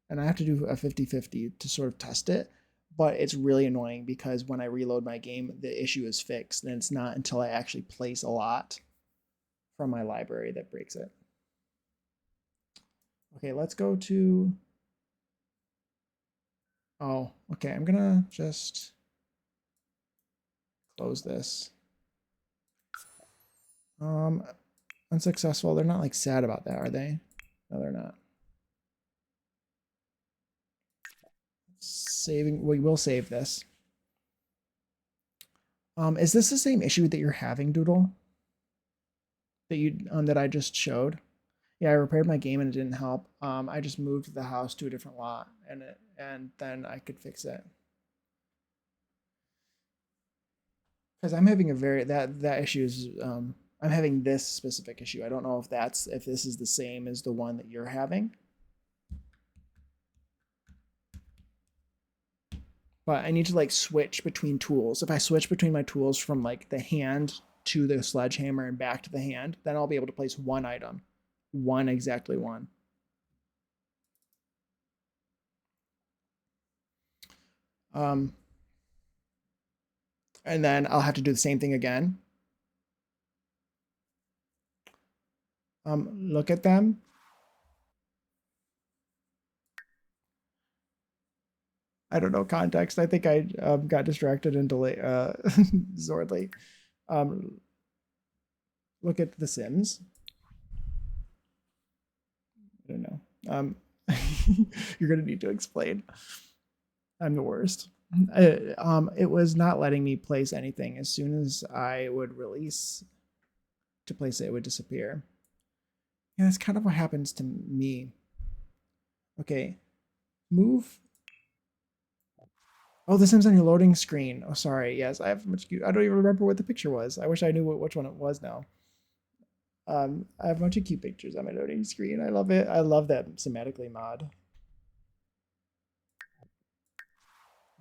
And I have to do a 50-50 to sort of test it, but it's really annoying because when I reload my game, the issue is fixed, and it's not until I actually place a lot from my library that breaks it. Okay, let's go to... Oh, okay, I'm gonna just close this. Unsuccessful. They're not like sad about that, are they? No, they're not. Saving. We will save this. Is this the same issue that you're having, Doodle? That I just showed? Yeah, I repaired my game and it didn't help. I just moved the house to a different lot and then I could fix it. Because I'm having a very that issue is I'm having this specific issue. I don't know if this is the same as the one that you're having. But I need to like switch between tools. If I switch between my tools from like the hand to the sledgehammer and back to the hand, then I'll be able to place one item. Exactly one. And then I'll have to do the same thing again. Look at them. I don't know context. I think I got distracted and delayed Zordly. Look at The Sims. I don't know. You're gonna need to explain. I'm the worst. It was not letting me place anything. As soon as I would release to place it, it would disappear. Yeah, that's kind of what happens to me. Okay, move. Oh, the Sims on your loading screen. Oh, sorry. Yes, I have much. I don't even remember what the picture was. I wish I knew which one it was now. I have a bunch of cute pictures on my loading screen. I love it. I love that semantically mod.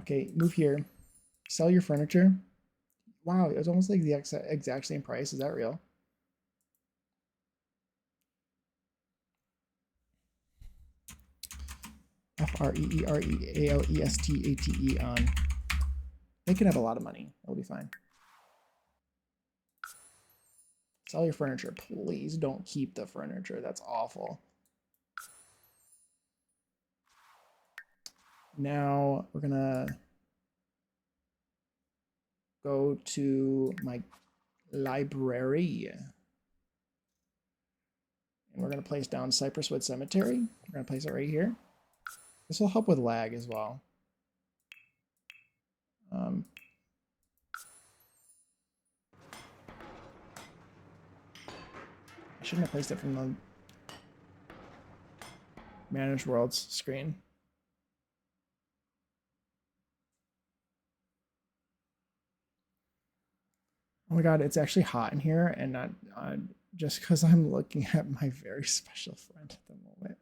Okay, move here. Sell your furniture. Wow, it was almost like the exact same price. Is that real? FREEREALESTATE on. They can have a lot of money. It'll be fine. Sell your furniture. Please don't keep the furniture. That's awful. Now we're gonna go to my library. And we're gonna place down Cypresswood Cemetery. We're gonna place it right here. This will help with lag as well. I shouldn't have placed it from the Manage Worlds screen. Oh my god, it's actually hot in here, and not just because I'm looking at my very special friend at the moment.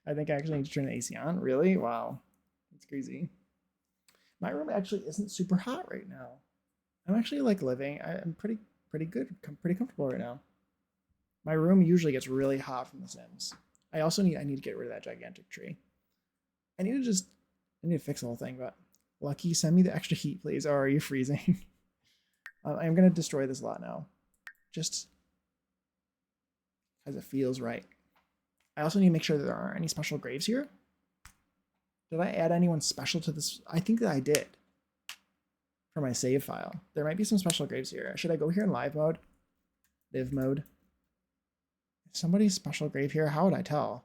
I think I actually need to turn the AC on. Really? Wow. That's crazy. My room actually isn't super hot right now. I'm actually like living. I'm pretty good. I'm pretty comfortable right now. My room usually gets really hot from The Sims. I need to get rid of that gigantic tree. I need to fix the whole thing, but Lucky, send me the extra heat, please. Or are you freezing? I'm gonna destroy this lot now. Just because it feels right. I also need to make sure that there aren't any special graves here. Did I add anyone special to this? I think that I did. For my save file. There might be some special graves here. Should I go here in live mode? Live mode. Is somebody's special grave here? How would I tell?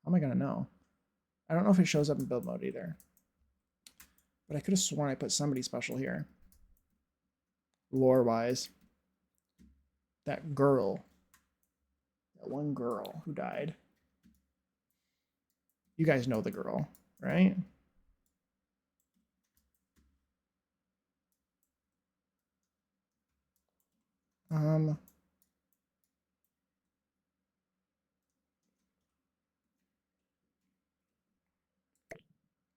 How am I gonna know? I don't know if it shows up in build mode either. But I could have sworn I put somebody special here. Lore-wise. That girl. That one girl who died. You guys know the girl, right?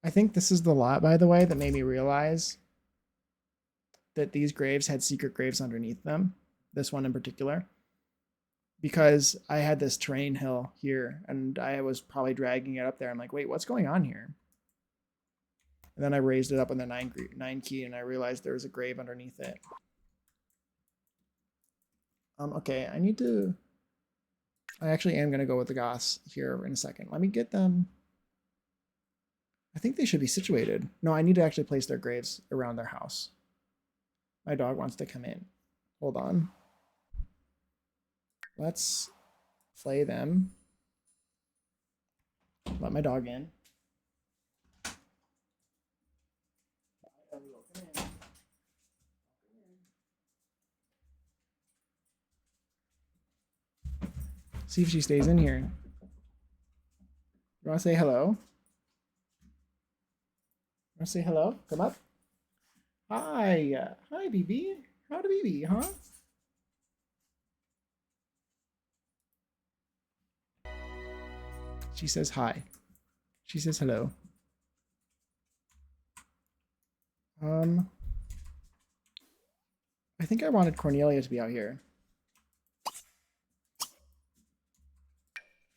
I think this is the lot, by the way, that made me realize that these graves had secret graves underneath them. This one in particular. Because I had this terrain hill here and I was probably dragging it up there. I'm like, wait, what's going on here? And then I raised it up on the 9 key and I realized there was a grave underneath it. Okay, I actually am going to go with the Goths here in a second. Let me get them. I think they should be situated. No, I need to actually place their graves around their house. My dog wants to come in. Hold on. Let's flay them. Let my dog in. See if she stays in here. You want to say hello? You want to say hello? Come up. Hi. Hi, BB. Howdy, BB, huh? She says hi. She says hello. I think I wanted Cornelia to be out here.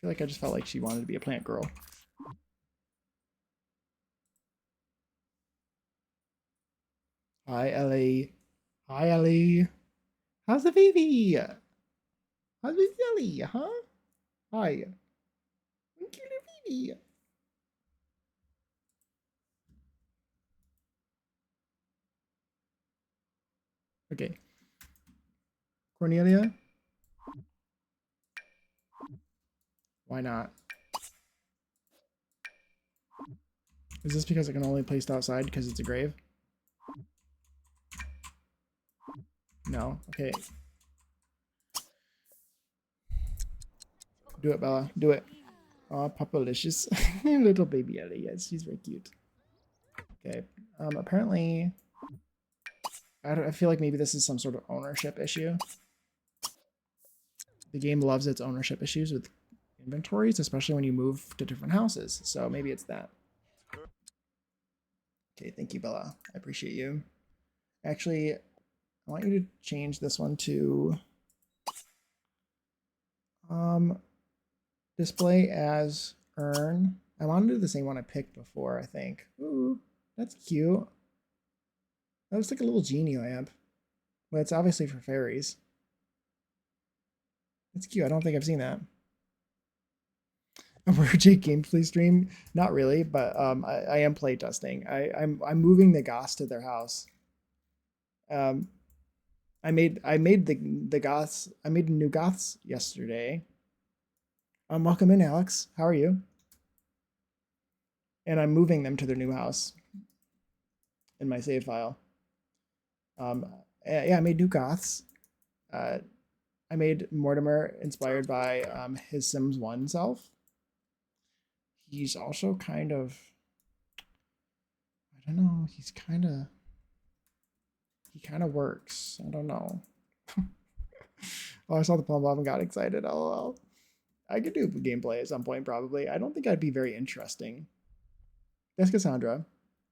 I feel like I just felt like she wanted to be a plant girl. Hi, Ellie. Hi, Ellie. How's the baby? How's the Ellie, huh? Hi. Cute baby. Okay. Cornelia? Why not? Is this because I can only place it outside because it's a grave? No. Okay. Do it, Bella. Do it. Oh, Papalicious. Little baby Ellie. Yes, she's very cute. Okay. Apparently, I feel like maybe this is some sort of ownership issue. The game loves its ownership issues with inventories, especially when you move to different houses. So maybe it's that. Okay, thank you, Bella. I appreciate you. Actually, I want you to change this one to display as urn. I want to do the same one I picked before, I think. Ooh, that's cute. That looks like a little genie lamp. But it's obviously for fairies. It's cute. I don't think I've seen that. A Jake gameplay stream? Not really, but I am playtesting. I'm moving the Goths to their house. I made the Goths. I made new Goths yesterday. Welcome in, Alex. How are you? And I'm moving them to their new house in my save file. Yeah, I made new Goths. I made Mortimer inspired by his Sims 1 self. He's also kind of, I don't know, he kind of works. I don't know. Oh, I saw the plum bomb and got excited. LOL. I could do gameplay at some point, probably. I don't think I'd be very interesting. That's Cassandra.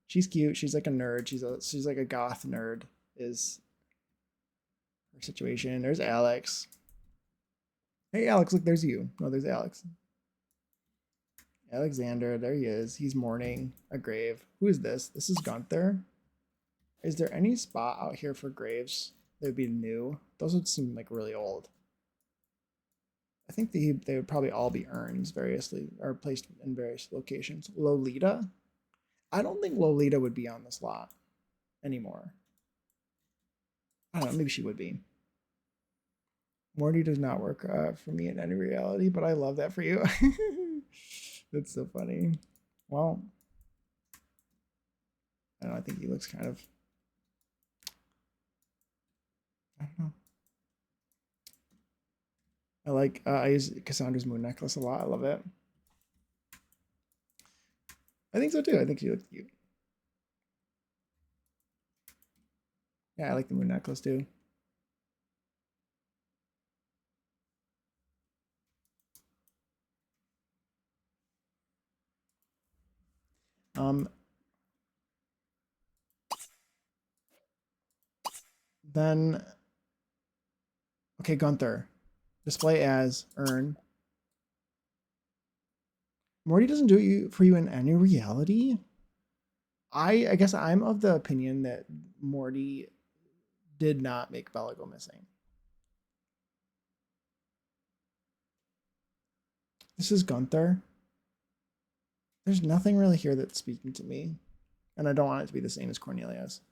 She's cute. She's like a nerd. She's like a goth nerd is her situation. There's Alex. Hey, Alex, look, there's you. No, there's Alex. Alexander, there he is. He's mourning a grave. Who is this? This is Gunther. Is there any spot out here for graves that would be new? Those would seem like really old. I think they would probably all be urns variously or placed in various locations. Lolita? I don't think Lolita would be on this lot anymore. I don't know, maybe she would be. Morty does not work for me in any reality, but I love that for you. That's so funny. Well, I don't know, I think he looks kind of, I don't know. I use Cassandra's moon necklace a lot. I love it. I think so too. I think she looks cute. Yeah, I like the moon necklace too. Then, okay, Gunther. Display as, earn. Morty doesn't do it for you in any reality? I guess I'm of the opinion that Morty did not make Bella go missing. This is Gunther. There's nothing really here that's speaking to me. And I don't want it to be the same as Cornelia's.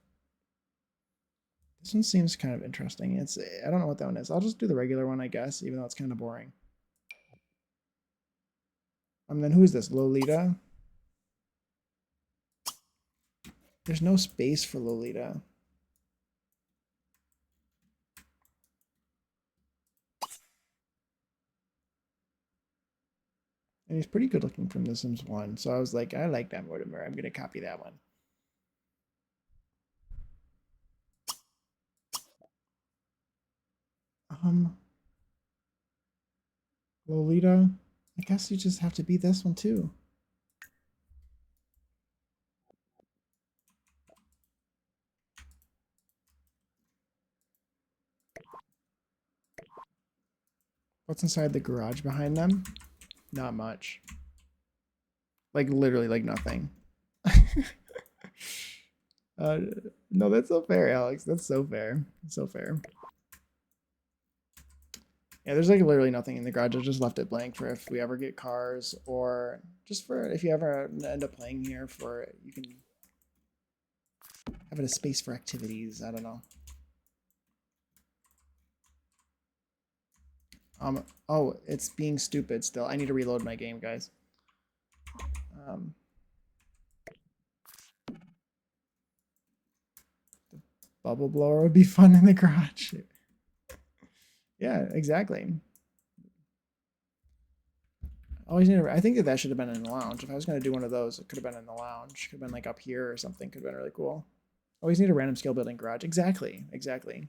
This one seems kind of interesting. I don't know what that one is. I'll just do the regular one, I guess, even though it's kind of boring. Then who is this? Lolita? There's no space for Lolita. And he's pretty good looking from The Sims 1. So I was like, I like that Mortimer. I'm going to copy that one. Lolita. I guess you just have to be this one too. What's inside the garage behind them? Not much. Like literally like nothing. No, that's so fair, Alex. That's so fair. So fair. Yeah, there's like literally nothing in the garage. I just left it blank for if we ever get cars, or just for if you ever end up playing here, for you can have it a space for activities. I don't know. Oh, it's being stupid still. I need to reload my game, guys. The bubble blower would be fun in the garage. Yeah, exactly. Always need to, I think that should have been in the lounge. If I was going to do one of those, it could have been in the lounge. Could have been like up here or something. Could have been really cool. Always need a random scale building garage. Exactly. Exactly.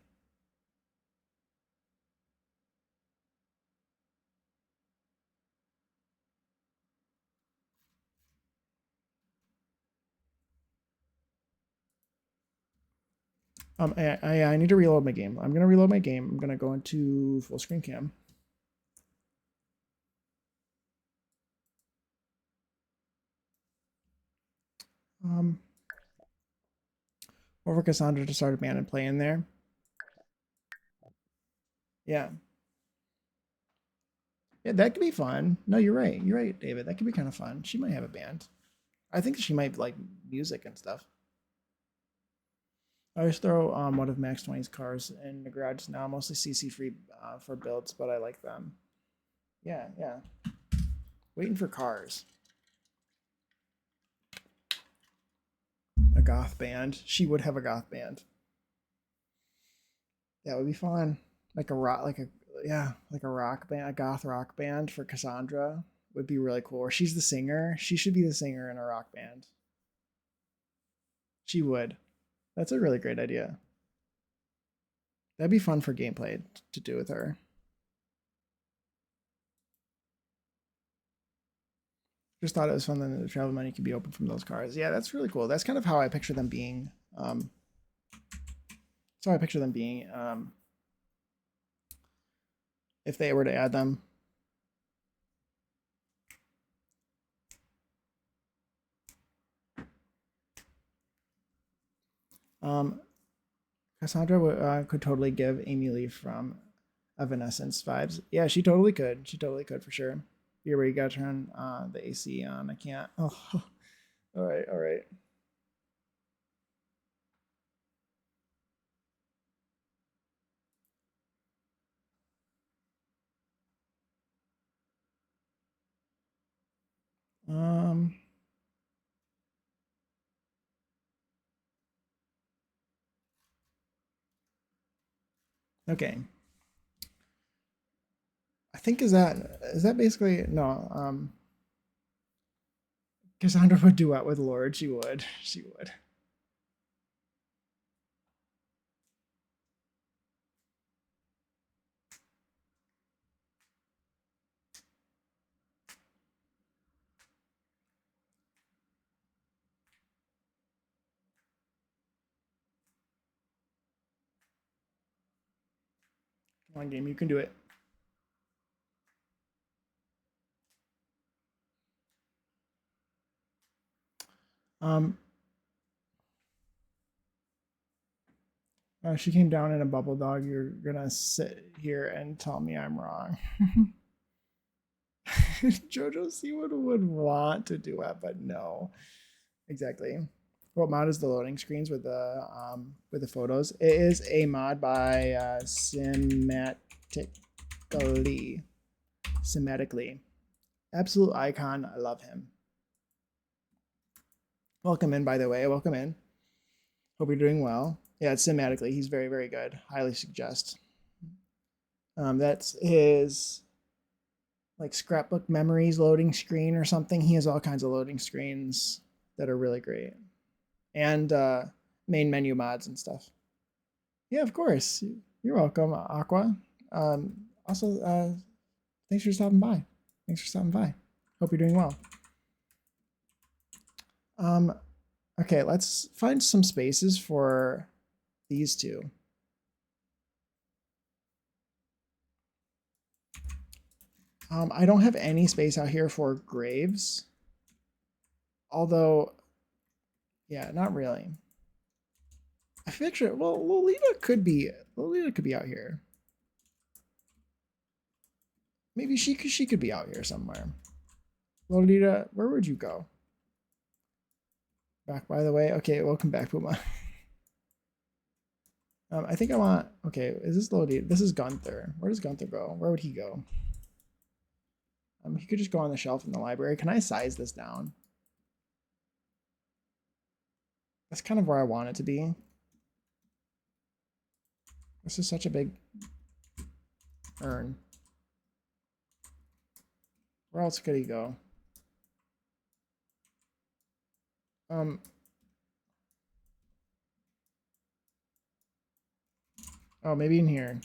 I need to reload my game. I'm gonna reload my game. I'm gonna go into full screen cam. Over Cassandra to start a band and play in there. Yeah. Yeah, that could be fun. No, you're right. You're right, David. That could be kind of fun. She might have a band. I think she might like music and stuff. I always throw one of Max 20's cars in the garage now, mostly CC free for builds, but I like them. Yeah, yeah. Waiting for cars. A goth band. She would have a goth band. That would be fun. Like a rock, like a like a rock band, a goth rock band for Cassandra would be really cool. Or she's the singer. She should be the singer in a rock band. She would. That's a really great idea. That'd be fun for gameplay to do with her. Just thought it was fun that the travel money could be open from those cars. Yeah, that's really cool. That's kind of how I picture them being. So I picture them being if they were to add them. Cassandra could totally give Amy Lee from Evanescence vibes. Yeah, she totally could. She totally could for sure. Here where you gotta turn the AC on. I can't. Oh, all right, all right. Um. Okay. I think is that basically no. Cassandra would duet with Lord. She would. She would. Come on, game, you can do it. She came down in a bubble dog. You're gonna sit here and tell me I'm wrong. Jojo C would want to do it, but no. Exactly. What mod is the loading screens with the photos? It is a mod by Cinematically. Absolute icon. I love him. Welcome in, by the way. Welcome in. Hope you're doing well. Yeah, it's Cinematically. He's very, very good. Highly suggest. That's his like scrapbook memories loading screen or something. He has all kinds of loading screens that are really great. And main menu mods and stuff. Yeah, of course. You're welcome, Aqua. Also, thanks for stopping by. Hope you're doing well. Okay, let's find some spaces for these two. I don't have any space out here for graves. Although, yeah, not really. I picture, well, Lolita could be out here. Maybe she could be out here somewhere. Lolita, where would you go? Back, by the way. Okay, welcome back, Puma. I think I want, okay, is this Lolita? This is Gunther. Where does Gunther go? Where would he go? He could just go on the shelf in the library. Can I size this down? That's kind of where I want it to be. This is such a big urn. Where else could he go? Oh, maybe in here.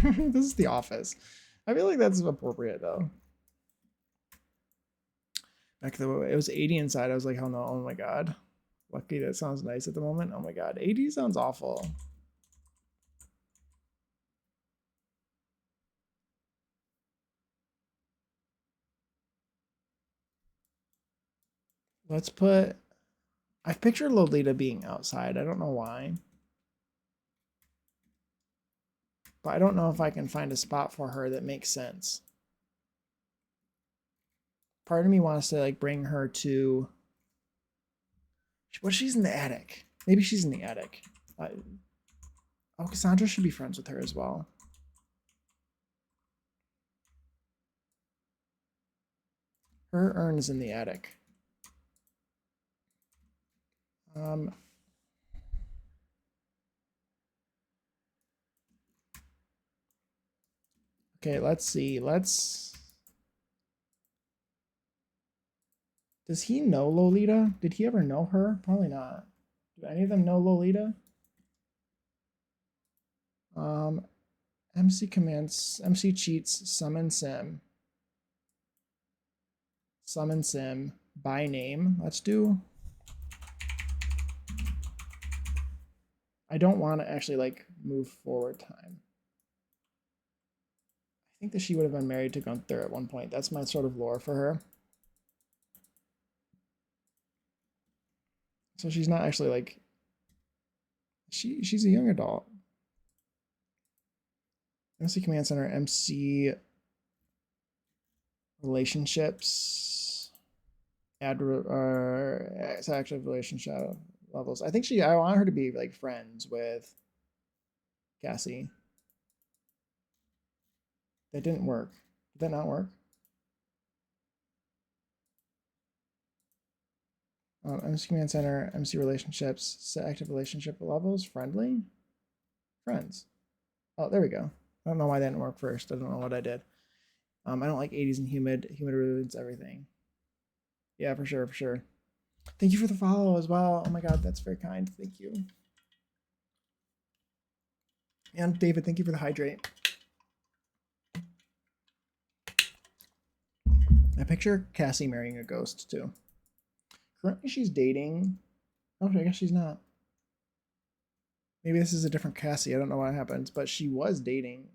This is the office. I feel like that's appropriate though. Back to the, it was 80 inside. I was like, hell no. Oh my god. Lucky that sounds nice at the moment. Oh my god. 80 sounds awful. Let's put, I picture Lolita being outside. I don't know why. But I don't know if I can find a spot for her that makes sense. Part of me wants to like bring her to, well, she's in the attic. Maybe she's in the attic. Oh, Cassandra should be friends with her as well. Her urn is in the attic. Okay, let's see. Does he know Lolita? Did he ever know her? Probably not. Do any of them know Lolita? MC commands, MC cheats, summon sim. Summon sim by name. Let's do. I don't want to actually like move forward time. I think that she would have been married to Gunther at one point. That's my sort of lore for her. So she's not actually like, she's a young adult. MC Command Center, MC relationships, it's active relationship levels. I think I want her to be like friends with Cassie. That didn't work. Did that not work? MC Command Center, MC relationships, set active relationship levels, friendly, friends. Oh, there we go. I don't know why that didn't work first. I don't know what I did. I don't like 80s and humid. Humid ruins everything. Yeah, for sure, for sure. Thank you for the follow as well. Oh my god, that's very kind. Thank you. And David, thank you for the hydrate. I picture Cassie marrying a ghost too. Currently she's dating. Oh, I guess she's not. Maybe this is a different Cassie. I don't know what happens, but she was dating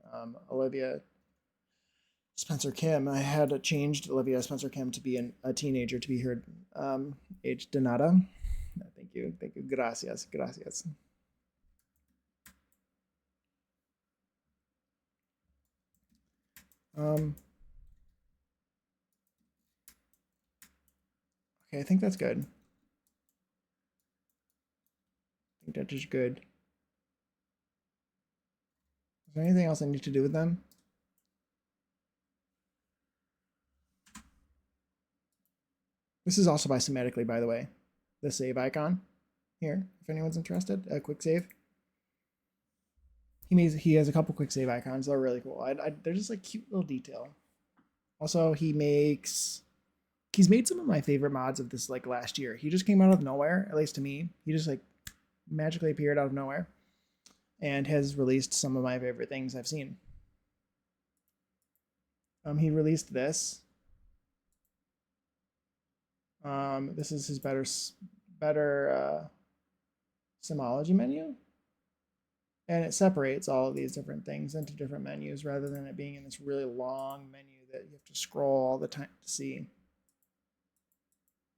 Olivia Spencer Kim. I had changed Olivia Spencer Kim to be a teenager, to be her age. Donata. Thank you. Thank you. Gracias. Gracias. Okay, I think that's good. I think that is good. Is there anything else I need to do with them? This is also by Sematically, by the way. The save icon here, if anyone's interested. A quick save. He has a couple quick save icons. They're really cool. They're just like cute little detail. Also, he's made some of my favorite mods of this like last year. He just came out of nowhere, at least to me. He just like magically appeared out of nowhere and has released some of my favorite things I've seen. He released this. This is his better Simology menu. And it separates all of these different things into different menus rather than it being in this really long menu that you have to scroll all the time to see.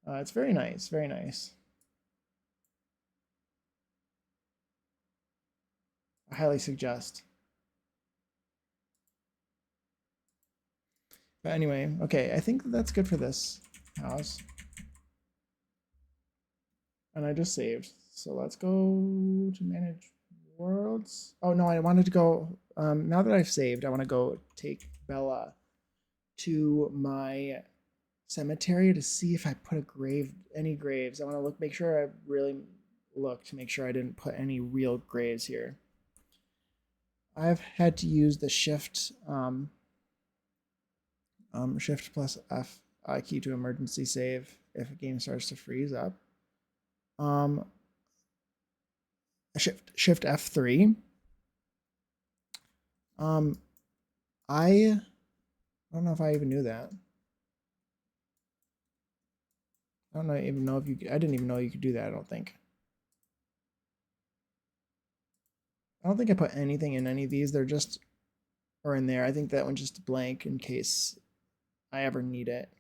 It's very nice, very nice. I highly suggest. But anyway, okay, I think that's good for this house. And I just saved. So let's go to manage worlds. Oh no, I wanted to go, now that I've saved, I want to go take Bella to my cemetery to see if I put any graves. I want to make sure I really look to make sure I didn't put any real graves here. I've had to use the shift plus F key to emergency save if a game starts to freeze up. Shift F3. I don't know if I even knew that. I don't even know if you I didn't even know you could do that, I don't think. I don't think I put anything in any of these. They're just, or in there. I think that one's just blank in case I ever need it.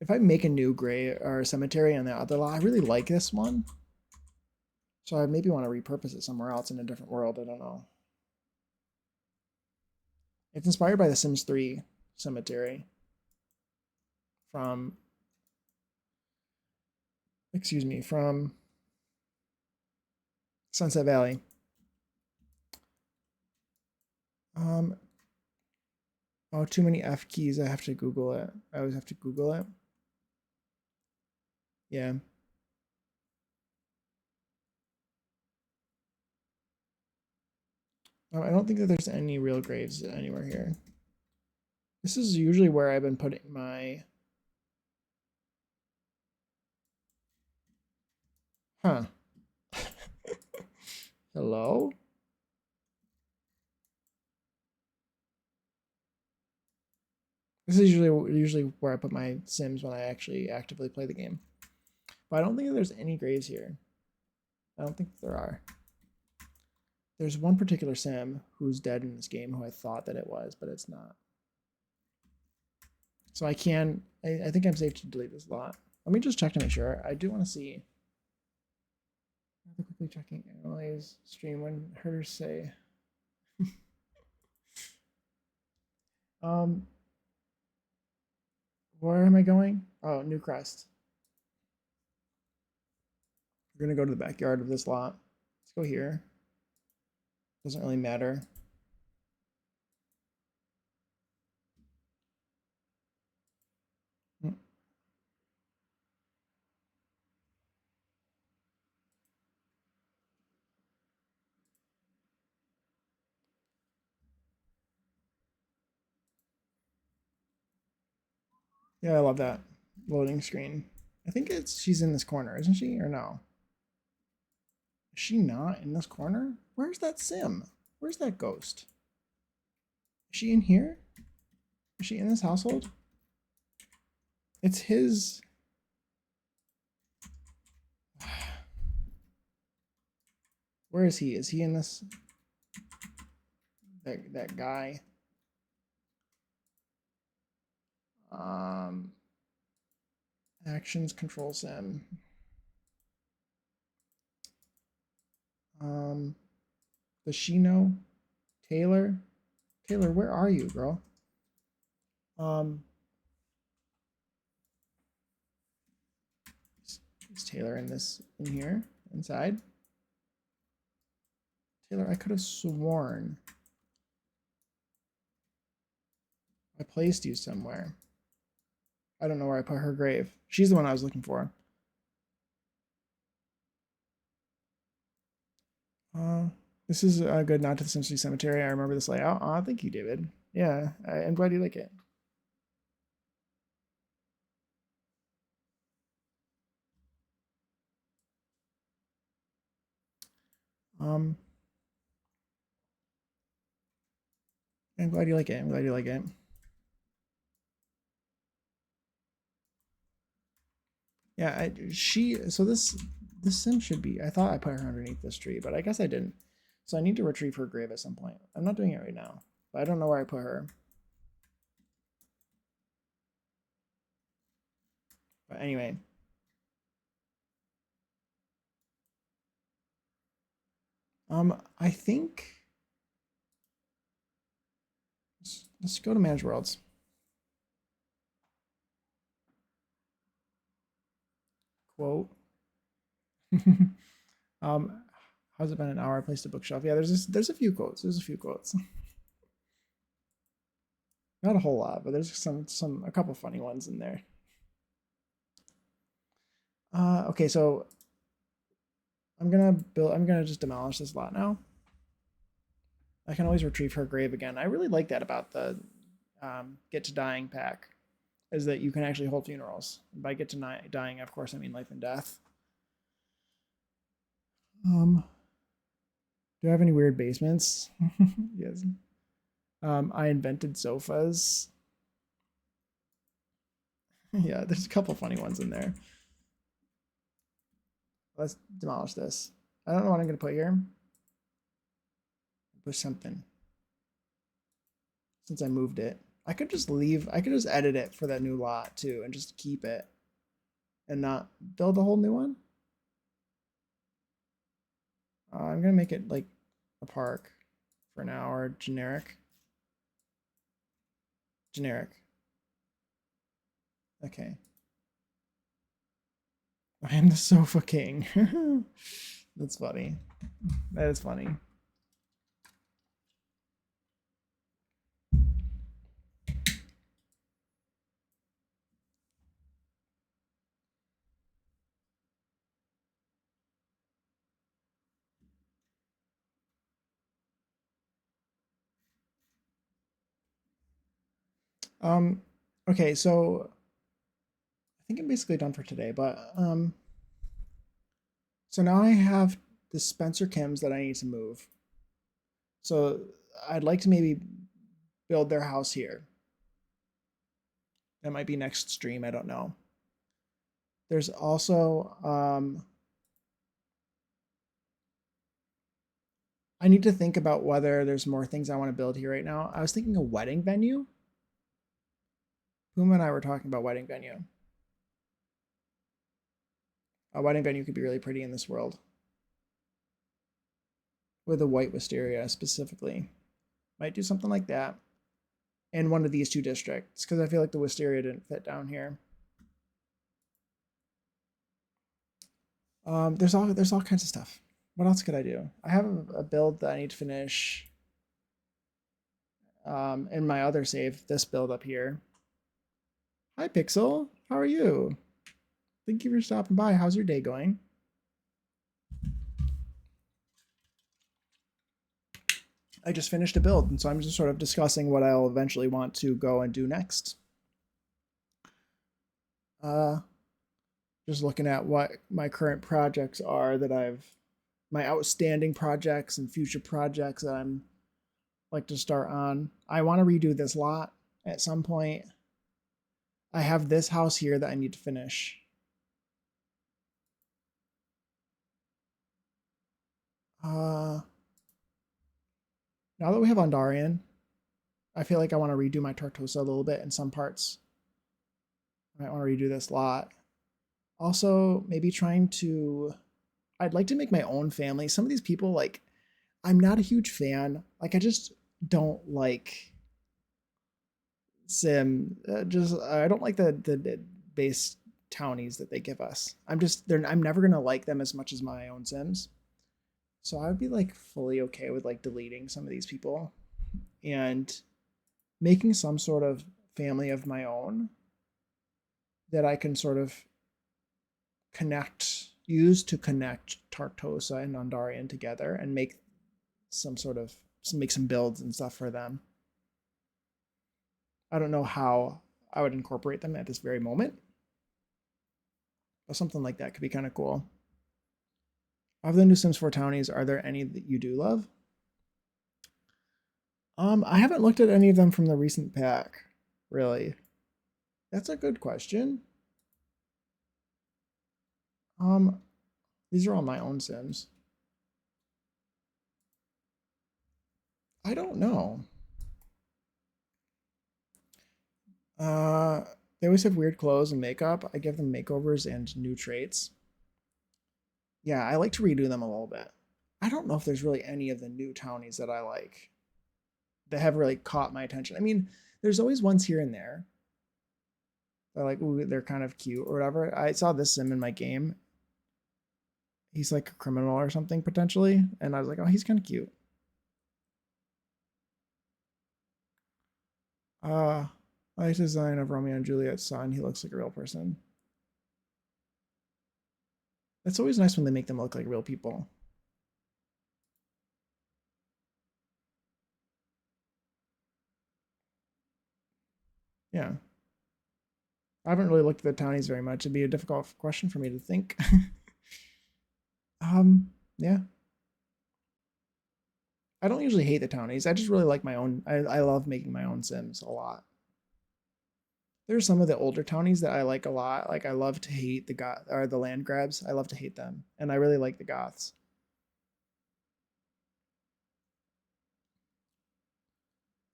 If I make a new grave or cemetery on the other lot, I really like this one. So I maybe want to repurpose it somewhere else in a different world. I don't know. It's inspired by the Sims 3 cemetery from, from Sunset Valley. Oh, too many F keys. I have to Google it. I always have to Google it. Yeah. I don't think that there's any real graves anywhere here. This is usually where I've been putting my... Huh. Hello? This is usually where I put my Sims when I actually actively play the game. But I don't think there's any graves here. I don't think there are. There's one particular Sim who's dead in this game who I thought that it was, but it's not. So I think I'm safe to delete this lot. Let me just check to make sure. I do want to see. Quickly checking Emily's stream when her say. Where am I going? Oh, New Crest. We're gonna go to the backyard of this lot. Let's go here. Doesn't really matter. Yeah, I love that loading screen. I think she's in this corner, isn't she? Or no? Is she not in this corner? Where's that Sim? Where's that ghost? Is she in here? Is she in this household? It's his. Where is he? Is he in this? That guy. Actions, control sim. Does she know? Taylor? Taylor, where are you, girl? Is Taylor in here? Inside? Taylor, I could have sworn I placed you somewhere. I don't know where I put her grave. She's the one I was looking for. This is a good nod to the Simpson Cemetery. I remember this layout. Thank you, David. Yeah, I'm glad you like it. I'm glad you like it. I'm glad you like it. Yeah, so this sim should be, I thought I put her underneath this tree, but I guess I didn't. So I need to retrieve her grave at some point. I'm not doing it right now, but I don't know where I put her. But anyway. I think let's go to Manage Worlds. Quote. How's it been an hour? I placed a bookshelf. Yeah, there's a few quotes. There's a few quotes. Not a whole lot, but there's a couple funny ones in there. Okay, so I'm gonna just demolish this lot now. I can always retrieve her grave again. I really like that about the Get to Dying pack, is that you can actually hold funerals. And by Get to Dying, of course, I mean life and death. Do I have any weird basements? Yes. I invented sofas. Yeah, there's a couple funny ones in there. Let's demolish this. I don't know what I'm gonna put here. Put something. Since I moved it. I could just edit it for that new lot too and just keep it and not build a whole new one. I'm gonna make it like a park for now, or generic. Generic. Okay. I am the sofa king. That's funny. That is funny. Okay, so I think I'm basically done for today, but so now I have the Spencer Kims that I need to move. So I'd like to maybe build their house here. That might be next stream, I don't know. There's also I need to think about whether there's more things I want to build here right now. I was thinking a wedding venue. Puma and I were talking about wedding venue. A wedding venue could be really pretty in this world. With a white wisteria specifically. Might do something like that. In one of these two districts, because I feel like the wisteria didn't fit down here. There's all kinds of stuff. What else could I do? I have a build that I need to finish. In my other save, this build up here. Hi, Pixel. How are you? Thank you for stopping by. How's your day going? I just finished a build, and so I'm just sort of discussing what I'll eventually want to go and do next. Just looking at what my current projects are that my outstanding projects and future projects that I'm like to start on. I want to redo this lot at some point. I have this house here that I need to finish. Uh, now that we have Ondarion, I feel like I want to redo my Tartosa a little bit in some parts. I might want to redo this a lot. Also, maybe trying to. I'd like to make my own family. Some of these people, like, I'm not a huge fan. Like, I just don't like Sim. Just I don't like the base townies that they give us. I'm never gonna like them as much as my own Sims. So I would be like fully okay with like deleting some of these people and making some sort of family of my own that I can sort of use to connect Tartosa and Ondarian together and make some builds and stuff for them. I don't know how I would incorporate them at this very moment, but something like that could be kind of cool. Of the new Sims 4 townies, are there any that you do love? I haven't looked at any of them from the recent pack, really. That's a good question. These are all my own Sims. I don't know. They always have weird clothes and makeup. I give them makeovers and new traits. Yeah, I like to redo them a little bit. I don't know if there's really any of the new townies that I like that have really caught my attention. I mean, there's always ones here and there. They're like, ooh, they're kind of cute or whatever. I saw this sim in my game. He's like a criminal or something potentially, and I was like, oh, he's kind of cute. I like the design of Romeo and Juliet's son. He looks like a real person. It's always nice when they make them look like real people. Yeah. I haven't really looked at the townies very much. It'd be a difficult question for me to think. Yeah. I don't usually hate the townies. I just really like my own. I love making my own Sims a lot. There's some of the older townies that I like a lot. Like I love to hate the goth or the land grabs. I love to hate them, and I really like the goths.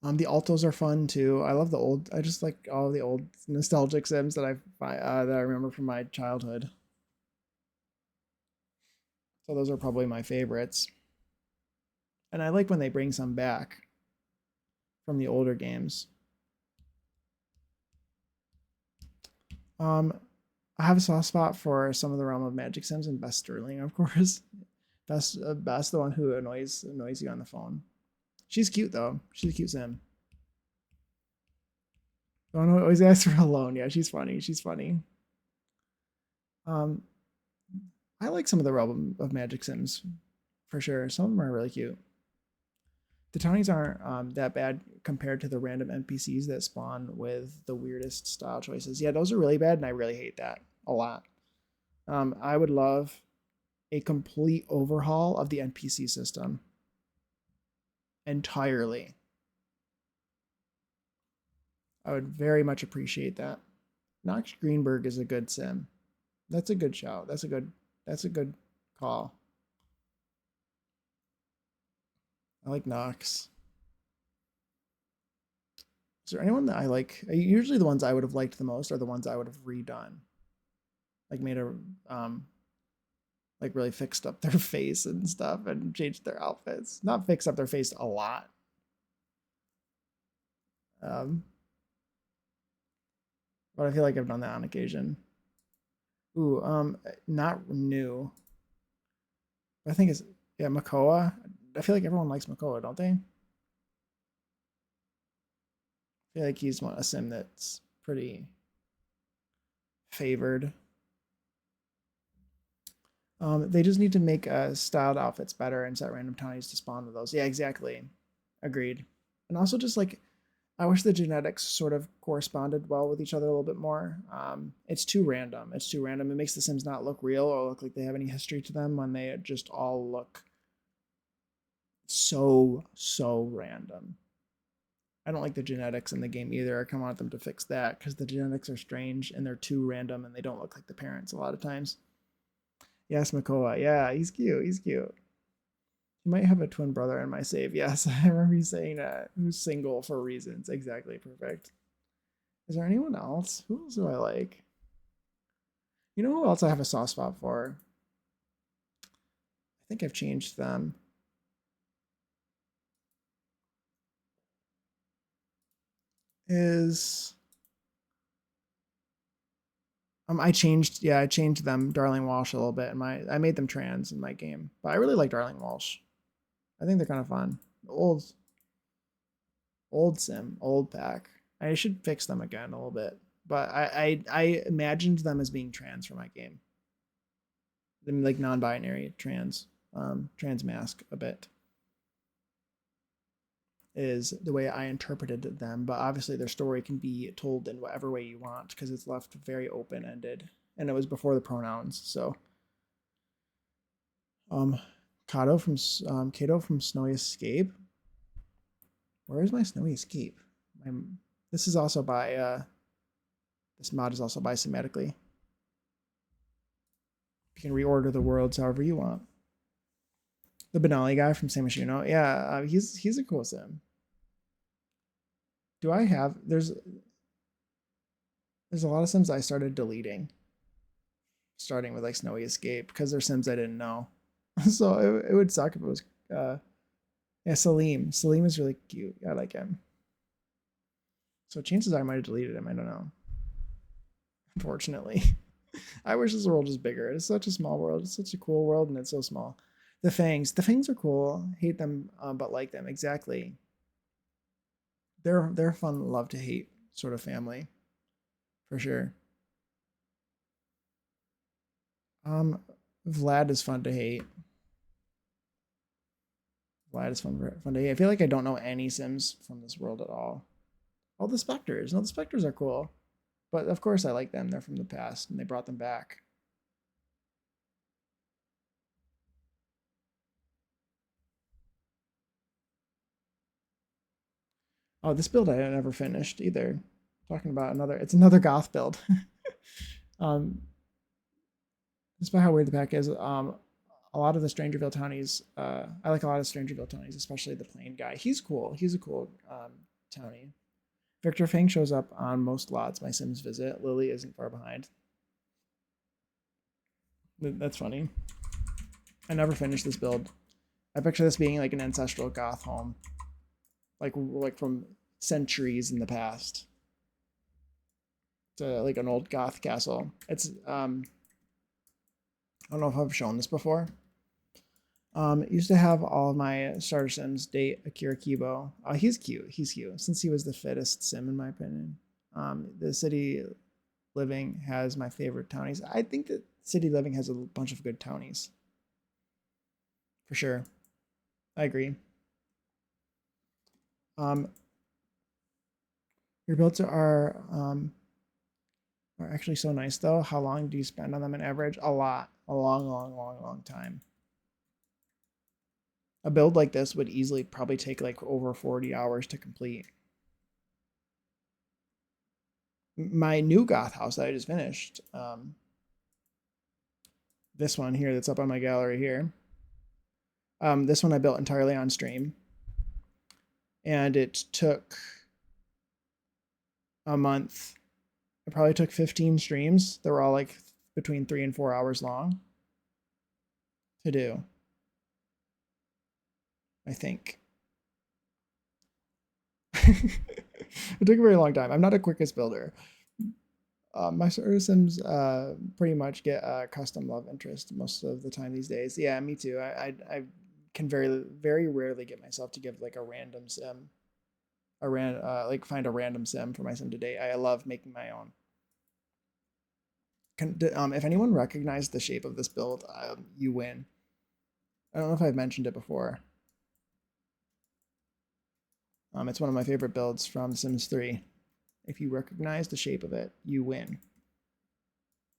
The altos are fun too. I love the old. I just like all of the old nostalgic Sims that I remember from my childhood. So those are probably my favorites. And I like when they bring some back from the older games. Um, I have a soft spot for some of the Realm of Magic Sims and Best Sterling, of course. Best the one who annoys you on the phone. She's cute though. She's a cute Sim. The one who always asks for a loan. Yeah, she's funny. She's funny. Um, I like some of the Realm of Magic Sims for sure. Some of them are really cute. The townies aren't that bad compared to the random NPCs that spawn with the weirdest style choices. Yeah, those are really bad, and I really hate that a lot. I would love a complete overhaul of the NPC system entirely. I would very much appreciate that. Nox Greenberg is a good sim. That's a good shout. That's a good call. I like Nox. Is there anyone that I like? Usually the ones I would have liked the most are the ones I would have redone. Like made a like really fixed up their face and stuff and changed their outfits. Not fixed up their face a lot. Um, but I feel like I've done that on occasion. Ooh, not new. I think it's yeah, Makoa. I feel like everyone likes Makoa, don't they? I feel like he's a sim that's pretty favored. They just need to make styled outfits better and set random townies to spawn with those. Yeah, exactly. Agreed. And also just like I wish the genetics sort of corresponded well with each other a little bit more. It's too random. It's too random. It makes the Sims not look real or look like they have any history to them when they just all look so random. I don't like the genetics in the game either. I kind of want them to fix that because the genetics are strange and they're too random and they don't look like the parents a lot of times. Yes, Makoa. Yeah, he's cute. He's cute. You might have a twin brother in my save. Yes, I remember you saying that. Who's single for reasons. Exactly. Perfect. Is there anyone else? Who else do I like? You know who else I have a soft spot for? I think I've changed them. I changed them, Darling Walsh, a little bit. I made them trans in my game. But I really like Darling Walsh. I think they're kind of fun. Old sim, old pack. I should fix them again a little bit. But I imagined them as being trans for my game. Them like non-binary trans mask a bit is the way I interpreted them, but obviously their story can be told in whatever way you want because it's left very open-ended, and it was before the pronouns. So, Kato from Snowy Escape. Where is my Snowy Escape? This is also by this mod is also by Sematically. You can reorder the worlds however you want. The Benali guy from Samashino, yeah, he's a cool sim. Do I have there's a lot of sims I started deleting, starting with like Snowy Escape because they're sims I didn't know. So it would suck if it was yeah, Salim. Salim is really cute. I like him. So chances are I might have deleted him. I don't know. Unfortunately. I wish this world was bigger. It's such a small world. It's such a cool world, and it's so small. The Fangs. The Fangs are cool. Hate them, but like them. Exactly. They're fun, love to hate sort of family, for sure. Vlad is fun to hate. Vlad is fun to hate. I feel like I don't know any Sims from this world at all. Oh, the Spectres. No, the Spectres are cool. But of course I like them. They're from the past, and they brought them back. Oh, this build I never finished either. Talking about it's another goth build. Despite how weird the pack is, a lot of the Strangerville townies, I like a lot of Strangerville townies, especially the plain guy. He's cool. He's a cool townie. Victor Fang shows up on most lots my Sims visit. Lily isn't far behind. That's funny. I never finished this build. I picture this being like an ancestral goth home, like from centuries in the past. To like an old goth castle. It's I don't know if I've shown this before. Used to have all of my starter sims date Akira Kibo. He's cute. He's cute since he was the fittest sim in my opinion. The City Living has my favorite townies. I think that City Living has a bunch of good townies. For sure. I agree. Your builds are actually so nice though. How long do you spend on them on average? A lot. A long time. A build like this would easily probably take like over 40 hours to complete. My new goth house that I just finished, this one here that's up on my gallery here, this one I built entirely on stream, and it took a month. It probably took 15 streams. They were all like between 3 and 4 hours long to do, I think. It took a very long time. I'm not a quickest builder. My starter sims pretty much get custom love interest most of the time these days. Yeah, me too. I can very rarely get myself to give like a random sim, find a random sim for my sim to date. I love making my own. If anyone recognized the shape of this build, you win. I don't know if I've mentioned it before. It's one of my favorite builds from Sims 3. If you recognize the shape of it, you win.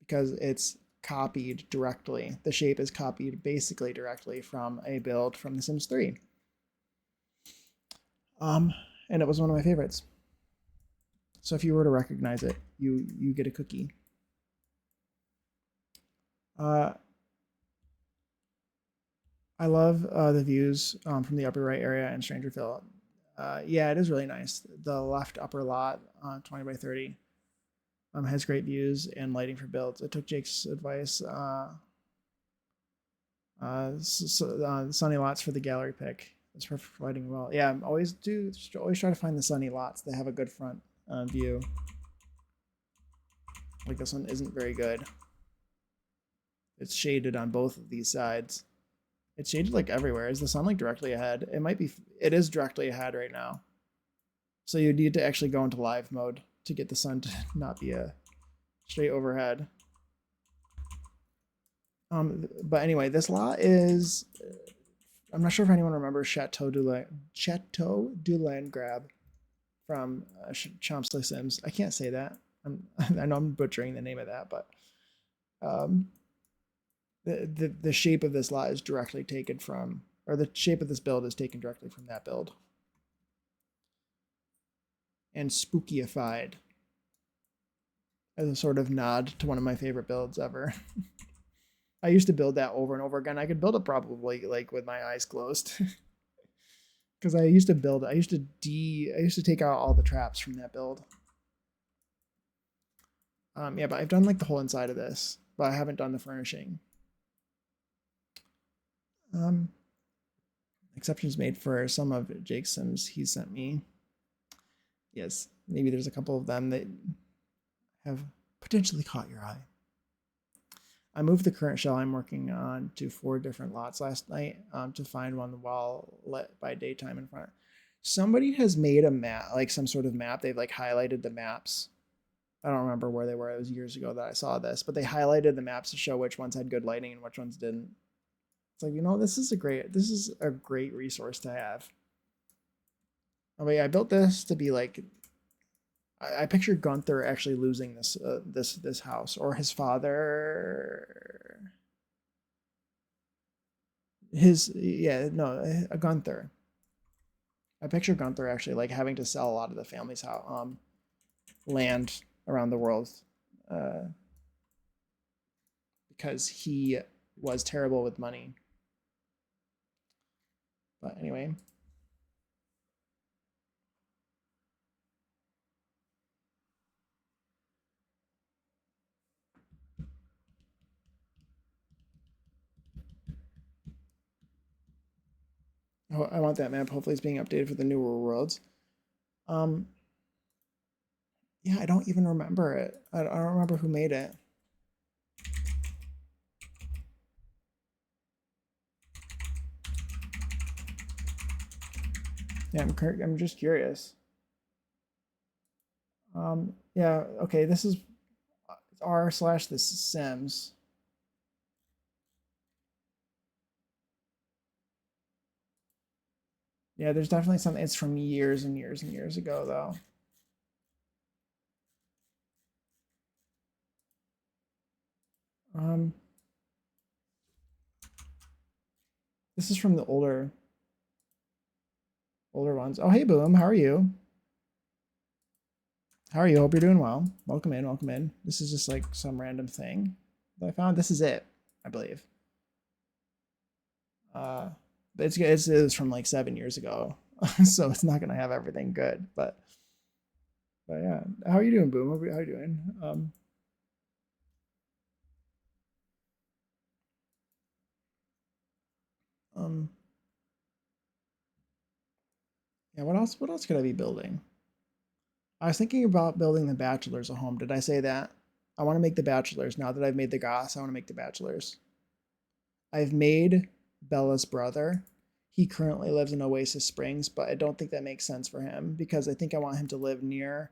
Because it's copied directly. The shape is copied basically directly from a build from The Sims 3. And it was one of my favorites. So if you were to recognize it, you get a cookie. I love the views from the upper right area in Strangerville. Yeah, it is really nice. The left upper lot, 20 by 30, has great views and lighting for builds. I took Jake's advice. Sunny lots for the gallery pick. It's perfect for lighting well. Yeah, always try to find the sunny lots. They have a good front view. Like this one isn't very good. It's shaded on both of these sides. It's shaded like everywhere. Is the sun like directly ahead? It might be. It is directly ahead right now. So you need to actually go into live mode to get the sun to not be a straight overhead. But anyway, this lot is. I'm not sure if anyone remembers Chateau du Landgrab from Chomsley Sims. I can't say that. I know I'm butchering the name of that, but the shape of this lot is directly taken from, or the shape of this build is taken directly from that build. And spookyified as a sort of nod to one of my favorite builds ever. I used to build that over and over again. I could build it probably like with my eyes closed. Because I used to take out all the traps from that build. Yeah, but I've done like the whole inside of this, but I haven't done the furnishing. Exceptions made for some of Jake's Sims he sent me. Yes, maybe there's a couple of them that have potentially caught your eye. I moved the current shell I'm working on to 4 different lots last night to find one well lit by daytime in front. Somebody has made a map, like some sort of map. They've like highlighted the maps. I don't remember where they were. It was years ago that I saw this, but they highlighted the maps to show which ones had good lighting and which ones didn't. It's like, you know, this is a great resource to have. Oh, but yeah, I built this to be like, I picture Gunther actually losing this house, or his father. Gunther. I picture Gunther actually like having to sell a lot of the family's land around the world because he was terrible with money. But anyway. Oh, I want that map. Hopefully it's being updated for the newer worlds. Yeah, I don't even remember it. I don't remember who made it. Yeah, I'm just curious. Yeah, okay, this is r/this Sims. Yeah, there's definitely something. It's from years and years and years ago, though. This is from the older ones. Oh, hey, Boom, how are you? How are you? Hope you're doing well. Welcome in, welcome in. This is just like some random thing that I found. This is it, I believe. But it's from like 7 years ago, so it's not gonna have everything good. But yeah, how are you doing, Boom? How are you doing? Yeah, what else? What else could I be building? I was thinking about building the Bachelors a home. Did I say that? I want to make the Bachelors. Now that I've made the Goss, I want to make the Bachelors. I've made Bella's brother. He currently lives in Oasis Springs, but I don't think that makes sense for him because I think I want him to live near.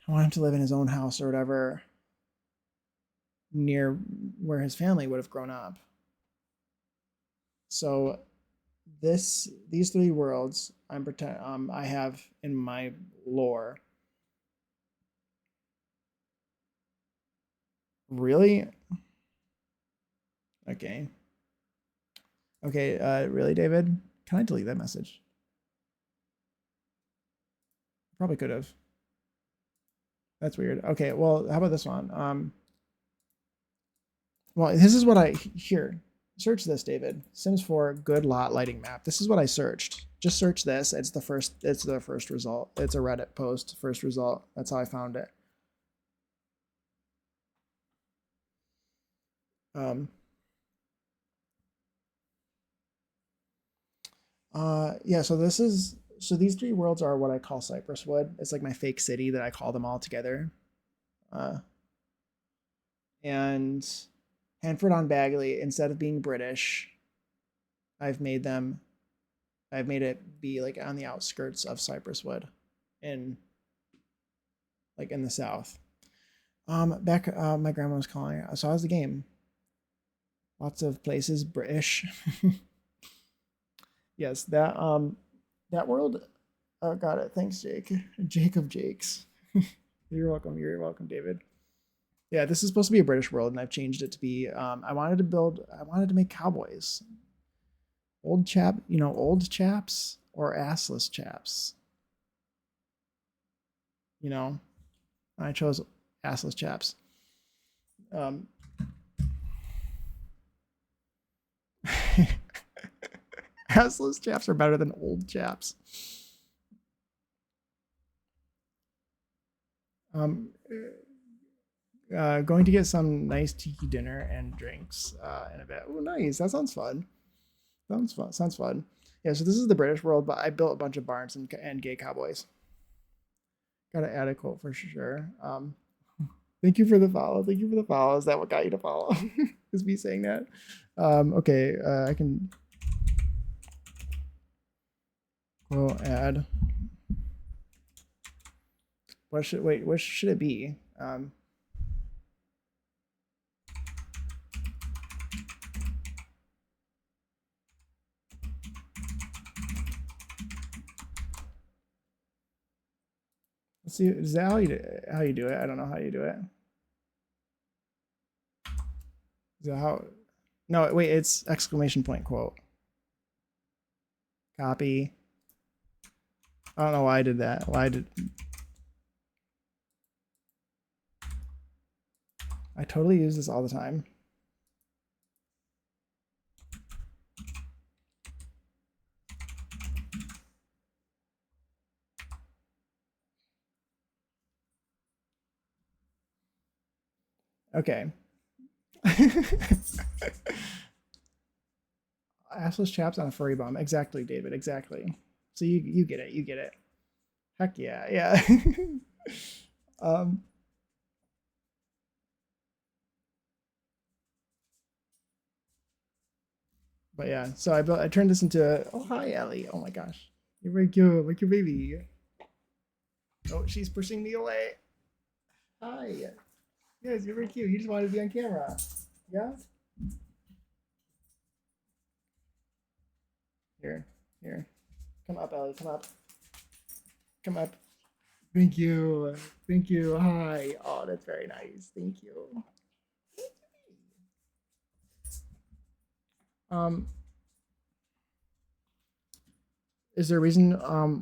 I want him to live in his own house or whatever, near where his family would have grown up. So these 3 worlds I have in my lore. Really? Okay. Okay, really, David? Can I delete that message? Probably could have. That's weird. Okay, well, how about this one? Well, this is what I hear. Search this, David. Sims 4 good lot lighting map. This is what I searched. Just search this. It's the first result. It's a Reddit post, first result. That's how I found it. Yeah, so these three worlds are what I call Cypress Wood. It's like my fake city that I call them all together. And Hanford on Bagley, instead of being British, I've made it be like on the outskirts of Cypress Wood in the south. My grandma was calling. So how's the game? Lots of places British. Yes, that world. Oh, got it. Thanks, Jake. Jake of Jakes. You're welcome. You're welcome, David. Yeah, this is supposed to be a British world, and I've changed it to be. I wanted to make cowboys. Old chaps or assless chaps. I chose assless chaps. Assless chaps are better than old chaps. Going to get some nice tiki dinner and drinks in a bit. Oh, nice. That sounds fun. Sounds fun. Yeah, so this is the British world, but I built a bunch of barns and gay cowboys. Gotta add a quote for sure. Thank you for the follow. Thank you for the follow. Is that what got you to follow? Is me saying that? Okay, I can go add. What should it be? Let's see. Is that how you do it? I don't know how you do it. Is that how? No, wait. It's exclamation point quote. Copy. I don't know why I did that. I totally use this all the time. Okay. Assless chaps on a furry bomb. Exactly, David. Exactly. So you get it. You get it. Heck yeah. Yeah. But yeah, so I turned this into oh hi Ellie. Oh my gosh. You're very cute, like your baby. Oh, she's pushing me away. Hi. Yes, you're very cute. You just wanted to be on camera. Yeah? Here. Come up, Ellie. Come up. Come up. Thank you. Thank you. Hi. Oh, that's very nice. Thank you. Is there a reason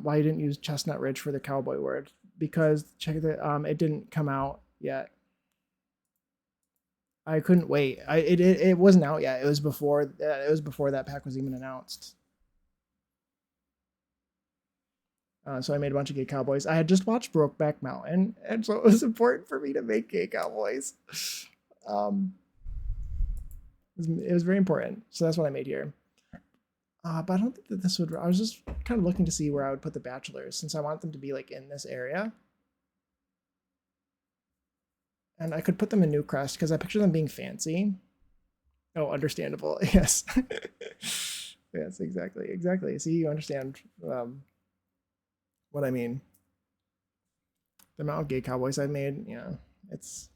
why you didn't use Chestnut Ridge for the cowboy word? Because check that it didn't come out yet. I couldn't wait. It wasn't out yet. It was before that pack was even announced. So I made a bunch of gay cowboys. I had just watched Brokeback Mountain, and so it was important for me to make gay cowboys. It was very important. So that's what I made here. But I don't think that this would. I was just kind of looking to see where I would put the bachelors, since I want them to be like in this area. And I could put them in Newcrest because I picture them being fancy. Oh, understandable. Yes. Yes, exactly. See, you understand what I mean. The amount of gay cowboys I've made, it's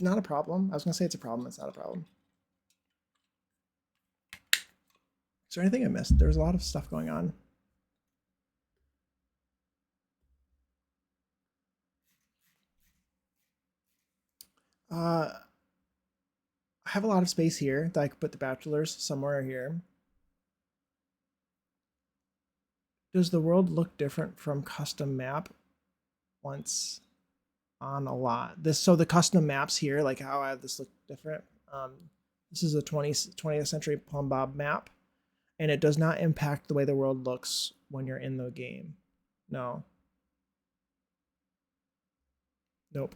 not a problem. I was gonna say it's a problem. It's not a problem. Is there anything I missed? There's a lot of stuff going on. I have a lot of space here that I could put the bachelors somewhere here. Does the world look different from custom map once on a lot? So the custom maps here, like how I have this look different. This is a 20th century Plum Bob map, and it does not impact the way the world looks when you're in the game. No. Nope.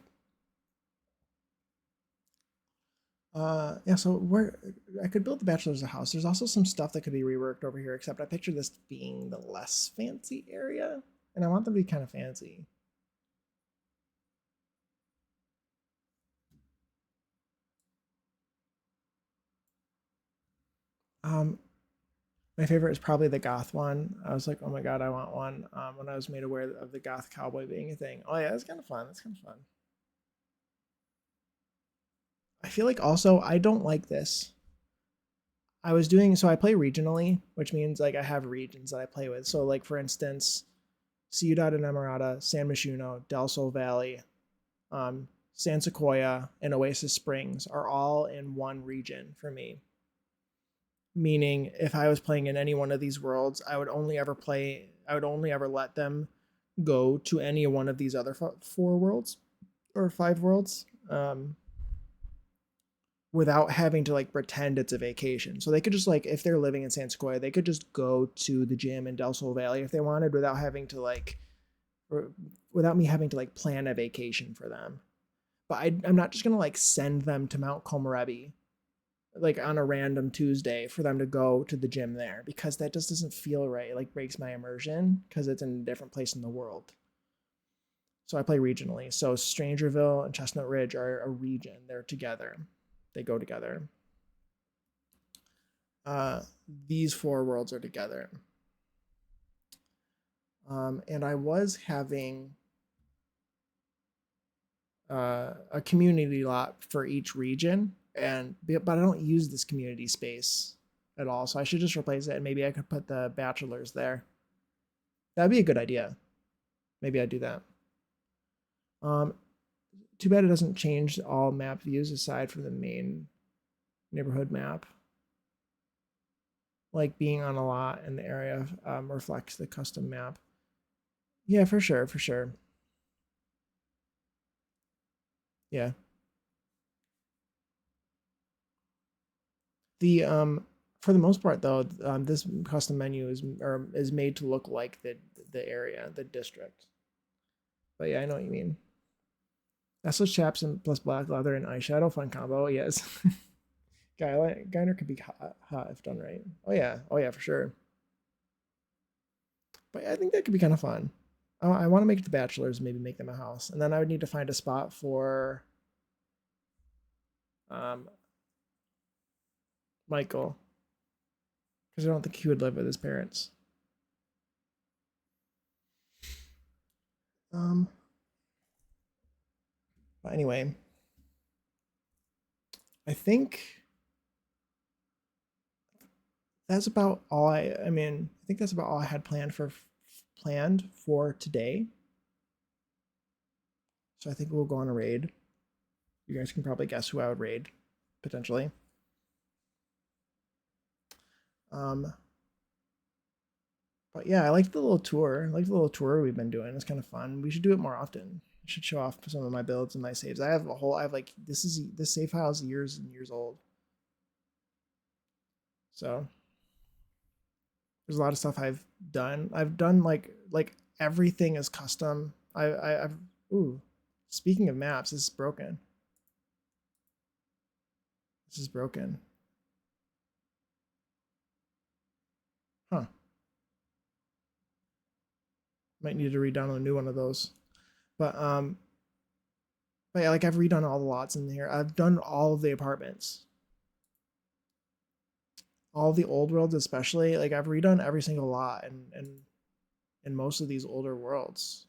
Yeah, so where I could build the bachelor's a house. There's also some stuff that could be reworked over here, except I picture this being the less fancy area, and I want them to be kind of fancy. Um, my favorite is probably the goth one. I was like, oh my god, I want one. When I was made aware of the goth cowboy being a thing. Oh yeah, that's kind of fun. That's kind of fun. I feel like also I don't like this. I was doing so I play regionally, which means like I have regions that I play with. So like for instance, Ciudad Enamorada, San Myshuno, Del Sol Valley, San Sequoia, and Oasis Springs are all in one region for me. Meaning, if I was playing in any one of these worlds, I would only ever let them go to any one of these other four worlds or five worlds. Without having to like pretend it's a vacation. So they could just like, if they're living in San Sequoia, they could just go to the gym in Del Sol Valley if they wanted without having to like, or without me having to like plan a vacation for them. But I'm not just gonna like send them to Mount Komorebi like on a random Tuesday for them to go to the gym there because that just doesn't feel right. It like breaks my immersion because it's in a different place in the world. So I play regionally. So Strangerville and Chestnut Ridge are a region. They're together. They go together. Uh, these four worlds are together. And I was having a community lot for each region, but I don't use this community space at all. So I should just replace it, and maybe I could put the bachelors there. That'd be a good idea. Maybe I'd do that. Too bad it doesn't change all map views aside from the main neighborhood map. Like being on a lot in the area reflects the custom map. Yeah, for sure, for sure. Yeah. The for the most part though, this custom menu is made to look like the area, the district. But yeah, I know what you mean. Essless chaps and plus black leather and eyeshadow, fun combo. Yes. Geiner could be hot if done right. Oh yeah, for sure. But I think that could be kind of fun. I want to make it the bachelors, maybe make them a house, and then I would need to find a spot for um, Michael because I don't think he would live with his parents. Um, but anyway, I think that's about all I mean, I think that's about all I had planned for today. So I think we'll go on a raid. You guys can probably guess who I would raid potentially. But yeah, I like the little tour. I like the little tour we've been doing. It's kind of fun. We should do it more often. I should show off some of my builds and my saves. I have like this save file is years and years old. So there's a lot of stuff I've done. I've done like everything is custom. I've ooh. Speaking of maps, this is broken. This is broken. Huh. Might need to redownload a new one of those. But yeah, like I've redone all the lots in here. I've done all of the apartments. All the old worlds especially. Like I've redone every single lot and in most of these older worlds.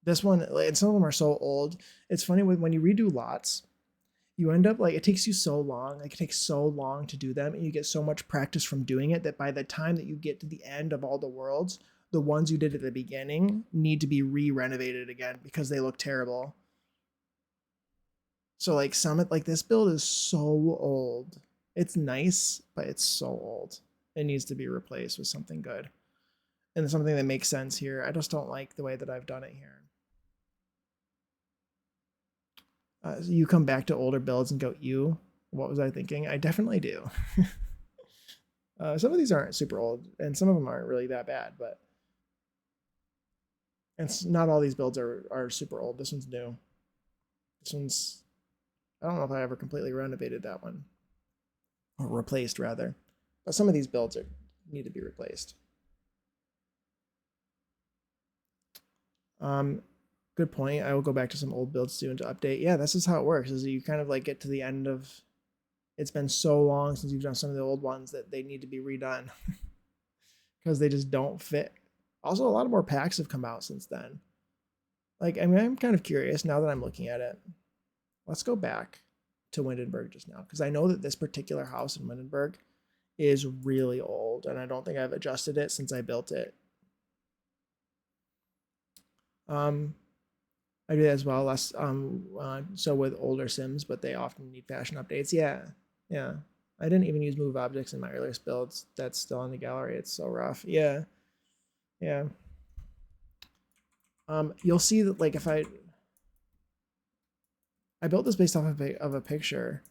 This one, and some of them are so old. It's funny when you redo lots, you end up like it takes you so long. Like it takes so long to do them, and you get so much practice from doing it that by the time that you get to the end of all the worlds, the ones you did at the beginning need to be re-renovated again because they look terrible. So like Summit, like this build is so old. It's nice, but it's so old. It needs to be replaced with something good. And something that makes sense here. I just don't like the way that I've done it here. So you come back to older builds and go, ew. What was I thinking? I definitely do. Some of these aren't super old, and some of them aren't really that bad, but it's not all these builds are super old. This one's new. This one's, I don't know if I ever completely renovated that one, or replaced rather, but some of these builds need to be replaced. Good point. I will go back to some old builds soon to update. Yeah, this is how it works. Is you kind of like get to the end of, it's been so long since you've done some of the old ones that they need to be redone because they just don't fit. Also, a lot more packs have come out since then. Like, I mean, I'm kind of curious now that I'm looking at it. Let's go back to Windenburg just now, because I know that this particular house in Windenburg is really old, and I don't think I've adjusted it since I built it. I do that as well. Less so with older Sims, but they often need fashion updates. Yeah, yeah. I didn't even use move objects in my earliest builds. That's still in the gallery. It's so rough. Yeah, yeah. You'll see that like if I built this based off of a picture.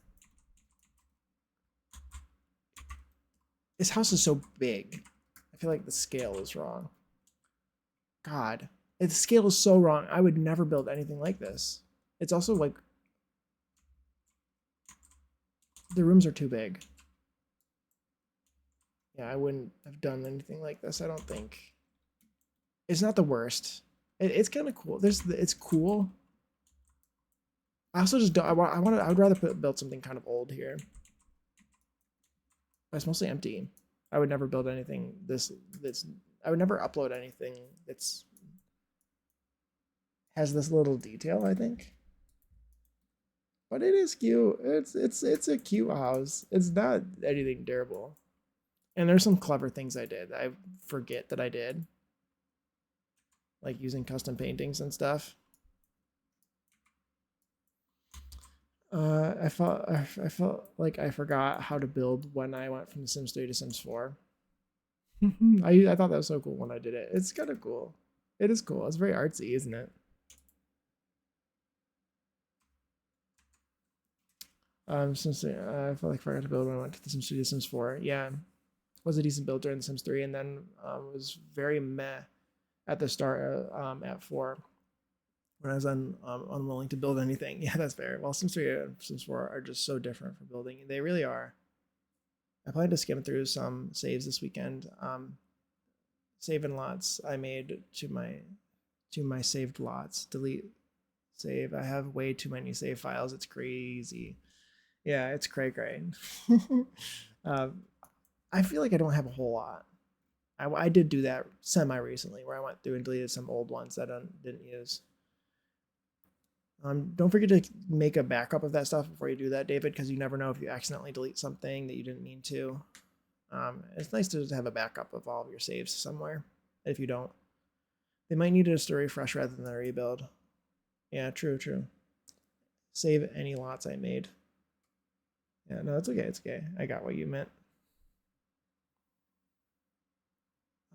This house is so big. I feel like the scale is wrong. God, the scale is so wrong. I would never build anything like this. It's also like the rooms are too big. Yeah, I wouldn't have done anything like this. I don't think. It's not the worst. It's kind of cool. It's cool. I also just don't. I would rather build something kind of old here. But it's mostly empty. I would never build anything this. I would never upload anything that's has this little detail. I think. But it is cute. It's a cute house. It's not anything terrible. And there's some clever things I did. I forget that I did. Like using custom paintings and stuff. I felt like I forgot how to build when I went from The Sims 3 to Sims 4. I thought that was so cool when I did it. It's kind of cool. It is cool. It's very artsy, isn't it? Sims 3, I felt like I forgot to build when I went to The Sims 3 to Sims 4. Yeah, was a decent build during The Sims 3, and then was very meh at the start at 4 when I was unwilling to build anything. Yeah, that's fair. Well, Sims 3 and Sims 4 are just so different for building. They really are. I plan to skim through some saves this weekend. Saving lots I made to my saved lots. Delete save. I have way too many save files. It's crazy. Yeah, it's cray. I feel like I don't have a whole lot. I did do that semi recently where I went through and deleted some old ones that I didn't use. Don't forget to make a backup of that stuff before you do that, David, because you never know if you accidentally delete something that you didn't mean to. It's nice to just have a backup of all of your saves somewhere. If you don't, they might need us to refresh rather than a rebuild. Yeah, true. Save any lots I made. Yeah, no, it's okay. It's okay. I got what you meant.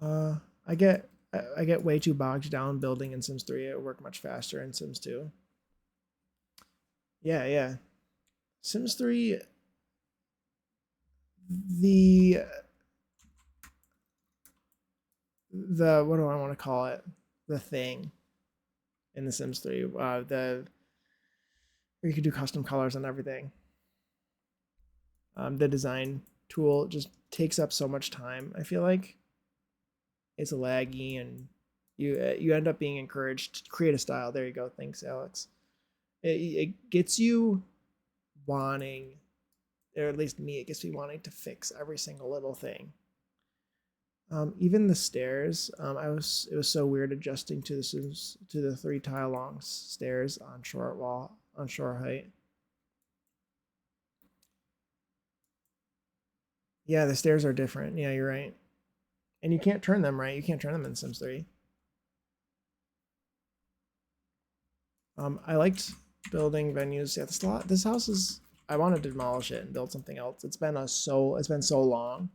I get way too bogged down building in Sims 3. It would work much faster in Sims 2. Yeah. Sims 3, the what do I want to call it? The thing in the Sims 3, where you could do custom colors and everything. The design tool just takes up so much time. I feel like it's laggy, and you end up being encouraged to create a style. There you go. Thanks, Alex. It gets you wanting, or at least me, it gets me wanting to fix every single little thing. Even the stairs, it was so weird adjusting to the 3 tile long stairs on shore height. Yeah, the stairs are different. Yeah, you're right. And you can't turn them, right? You can't turn them in Sims 3. I liked building venues. Yeah, this house is. I want to demolish it and build something else. It's been so long.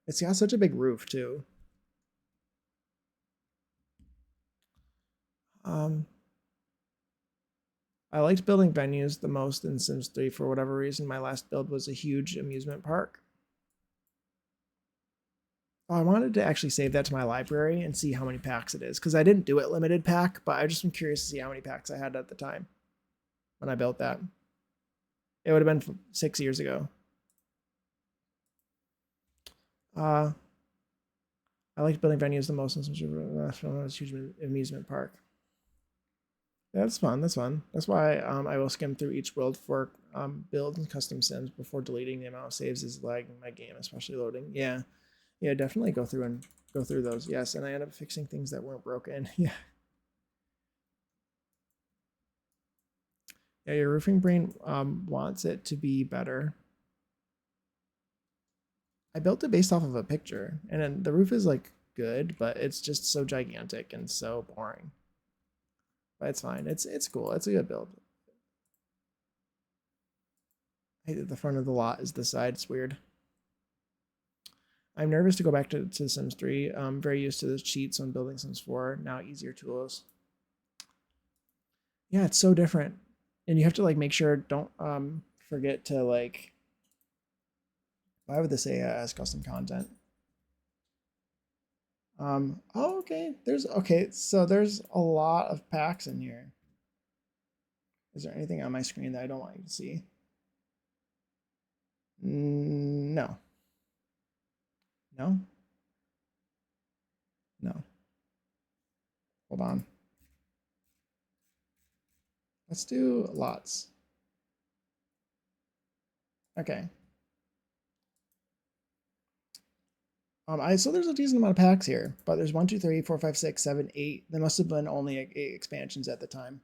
It's got such a big roof too. I liked building venues the most in Sims 3 for whatever reason. My last build was a huge amusement park. Oh, I wanted to actually save that to my library and see how many packs it is, because I didn't do it limited pack, but I just am curious to see how many packs I had at the time when I built that. It would have been 6 years ago. I liked building venues the most in Sims 3. It's a huge amusement park. Yeah, that's fun. That's fun. That's why I will skim through each world for build and custom sims before deleting. The amount of saves is lagging my game, especially loading. Yeah, yeah, definitely go through those. Yes, and I end up fixing things that weren't broken. Yeah, yeah. Your roofing brain wants it to be better. I built it based off of a picture, and then the roof is like good, but it's just so gigantic and so boring. But it's fine. It's cool. It's a good build. I hate that the front of the lot is the side. It's weird. I'm nervous to go back to Sims 3. I'm very used to the cheats on building Sims 4. Now easier tools. Yeah, it's so different. And you have to like make sure don't forget to like, why would this say as custom content? Oh, okay. So there's a lot of packs in here. Is there anything on my screen that I don't want you to see? No. No? No. Hold on. Let's do lots. Okay. So there's a decent amount of packs here, but there's 1, 2, 3, 4, 5, 6, 7, 8. There must have been only 8 expansions at the time.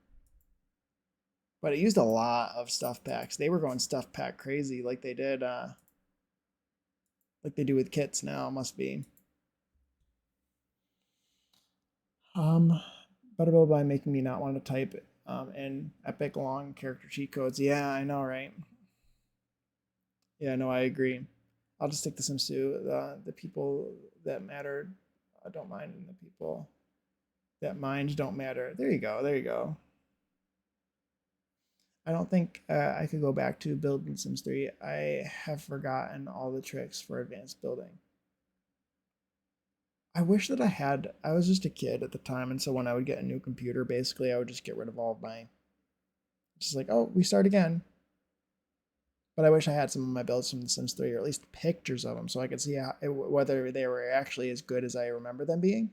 But it used a lot of stuff packs. They were going stuff pack crazy like they did like they do with kits now, must be. Butterbill by making me not want to type in epic long character cheat codes. Yeah, I know, right? Yeah, no, I agree. I'll just take the Sims 2. The people that mattered don't mind, and the people that mind don't matter. There you go. There you go. I don't think I could go back to building Sims 3. I have forgotten all the tricks for advanced building. I wish that I was just a kid at the time, and so when I would get a new computer, basically I would just get rid of all of my, just like, oh, we start again. But I wish I had some of my builds from The Sims 3, or at least pictures of them, so I could see whether they were actually as good as I remember them being.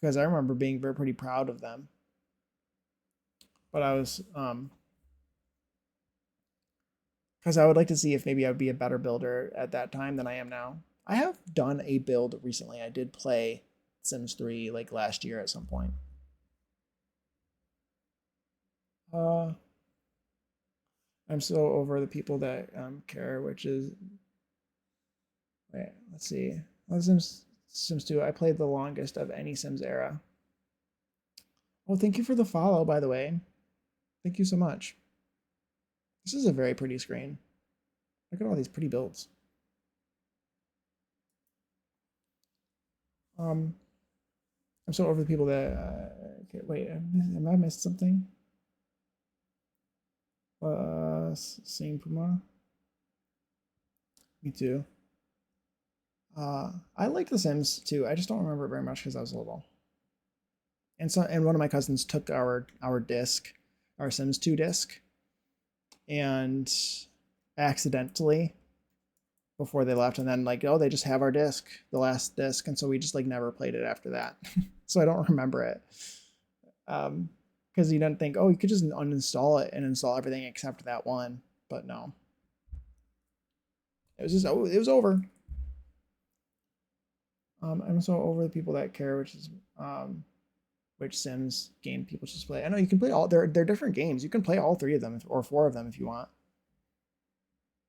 Because I remember being pretty proud of them. But I was, because I would like to see if maybe I would be a better builder at that time than I am now. I have done a build recently. I did play Sims 3 like last year at some point. Uh, I'm so over the people that care, which is, wait, let's see. Sims 2, I played the longest of any Sims era. Well, thank you for the follow, by the way. Thank you so much. This is a very pretty screen. Look at all these pretty builds. I'm so over the people that. Okay, wait, am I missed something? Same Puma. Me too. I like The Sims too. I just don't remember it very much because I was little. And one of my cousins took our disc, our Sims 2 disc, and accidentally before they left, and then like, oh, they just have our disc, the last disc, and so we just like never played it after that. So I don't remember it. Because you didn't think, oh, you could just uninstall it and install everything except that one, but no. It was just, oh, it was over. I'm so over the people that care, which Sims game people should play. I know you can play all. They're different games. You can play all 3 of them or 4 of them if you want.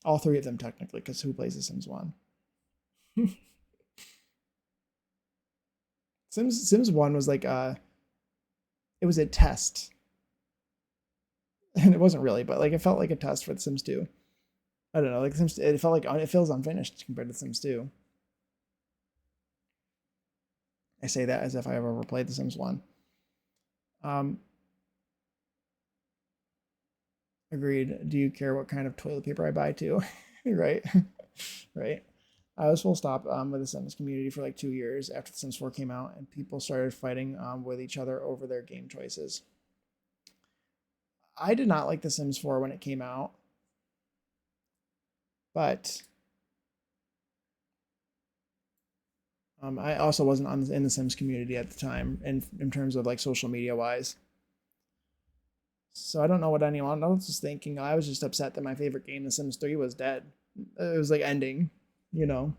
All 3 of them technically, because who plays The Sims 1? Sims 1 was like it was a test, and it wasn't really, but like it felt like a test for The Sims 2. I don't know, like Sims. It felt like it feels unfinished compared to Sims 2. I say that as if I ever played The Sims 1. Um, Agreed. Do you care what kind of toilet paper I buy too? Right. Right. I was full stop with the Sims community for like 2 years after the Sims 4 came out, and people started fighting with each other over their game choices. I did not like the Sims 4 when it came out, but I also wasn't in the Sims community at the time, in terms of like social media wise. So I don't know what anyone else was thinking. I was just upset that my favorite game, The Sims 3, was dead. It was like ending, you know.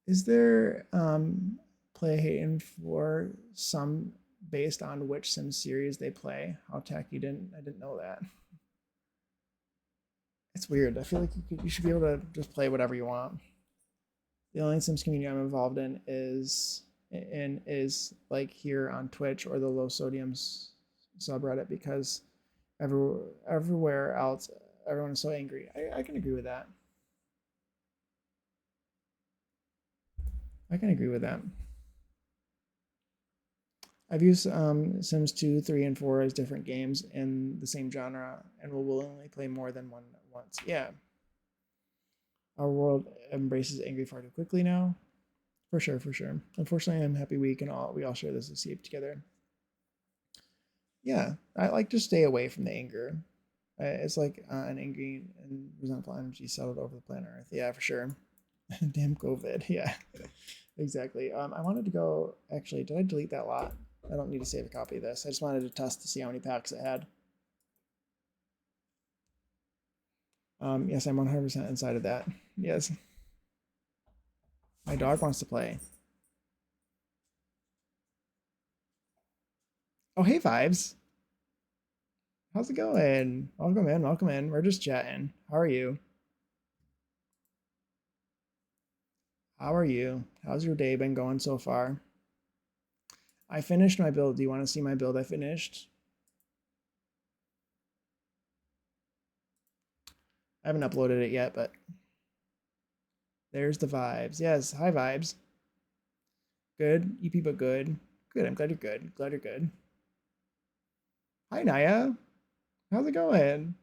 Is there play hating for some based on which Sim series they play? How tacky, I didn't know that. It's weird. I feel like you should be able to just play whatever you want. The only Sims community I'm involved in is like here on Twitch or the low sodium subreddit, because everywhere else everyone is so angry. I can agree with that. I can agree with that. I've used Sims 2, 3, and 4 as different games in the same genre and will willingly play more than one at once. Yeah. Our world embraces angry far too quickly now. For sure, for sure. Unfortunately, I'm happy we all share this escape together. Yeah, I like to stay away from the anger. It's like an angry and resentful energy settled over the planet Earth. Yeah, for sure. Damn COVID. Yeah, exactly. I wanted to go. Actually, did I delete that lot? I don't need to save a copy of this. I just wanted to test to see how many packs it had. Yes, I'm 100% inside of that. Yes. My dog wants to play. Oh, hey, Vibes. How's it going? Welcome in, welcome in. We're just chatting. How are you? How are you? How's your day been going so far? I finished my build. Do you want to see my build I finished? I haven't uploaded it yet, but there's the Vibes. Yes, hi, Vibes. Good. EP, but good. Good. I'm glad you're good. Glad you're good. Hi, Naya. How's it going?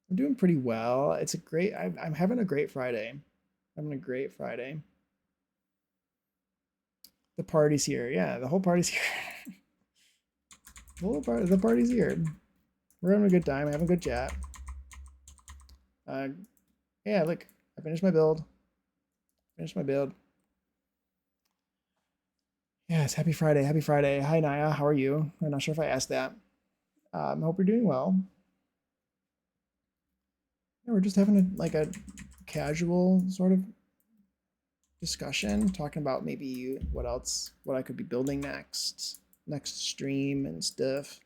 I'm doing pretty well. It's a great. I'm having a great Friday. Having a great Friday. The party's here. Yeah, the whole party's here. The party's here. We're having a good time. Having a good chat. Uh, yeah. Look, I finished my build. Finished my build. Yes. Happy Friday. Happy Friday. Hi, Naya. How are you? I'm not sure if I asked that. I hope you're doing well. Yeah, we're just having a casual sort of discussion, talking about maybe what I could be building next stream and stuff.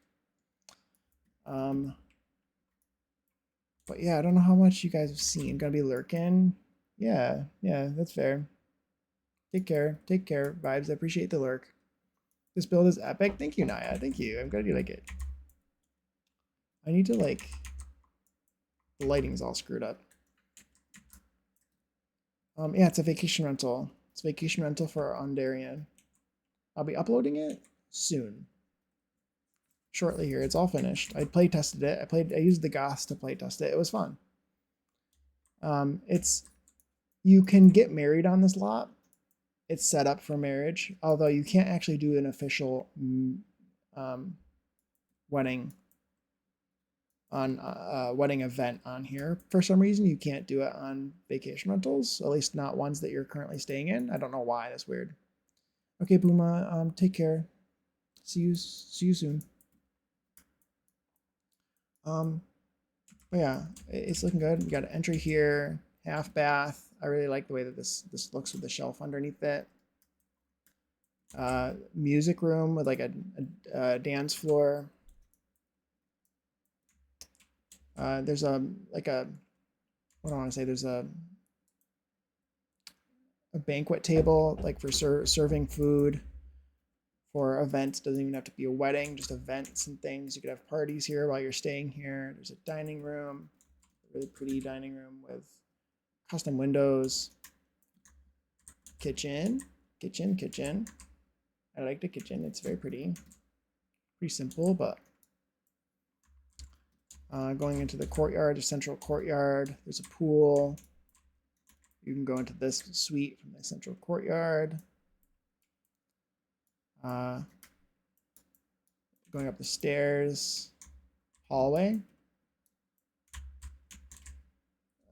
Um, but yeah, I don't know how much you guys have seen. Gonna be lurking. Yeah, yeah, that's fair. Take care, Vibes. I appreciate the lurk. This build is epic. Thank you, Naya. Thank you. I'm glad you like it. I need to the lighting's all screwed up. Yeah, it's a vacation rental. It's a vacation rental for Ondarion. I'll be uploading it soon. Shortly here. It's all finished. I play tested it. I used the GOS to play test it. It was fun. It's you can get married on this lot. It's set up for marriage, although you can't actually do an official wedding wedding event on here. For some reason, you can't do it on vacation rentals, at least not ones that you're currently staying in. I don't know why. That's weird. Okay, Booma, take care. See you soon. But yeah, it's looking good. We got an entry here, half bath. I really like the way that this looks with the shelf underneath it. Music room with like a dance floor. There's what do I want to say? There's a banquet table like for serving food for events. Doesn't even have to be a wedding, just events and things. You could have parties here while you're staying here. There's a dining room, a really pretty dining room with custom windows. kitchen, kitchen, kitchen. I like the kitchen. It's very pretty. Pretty simple, but going into the courtyard, a central courtyard. There's a pool. You can go into this suite from the central courtyard. Going up the stairs, hallway.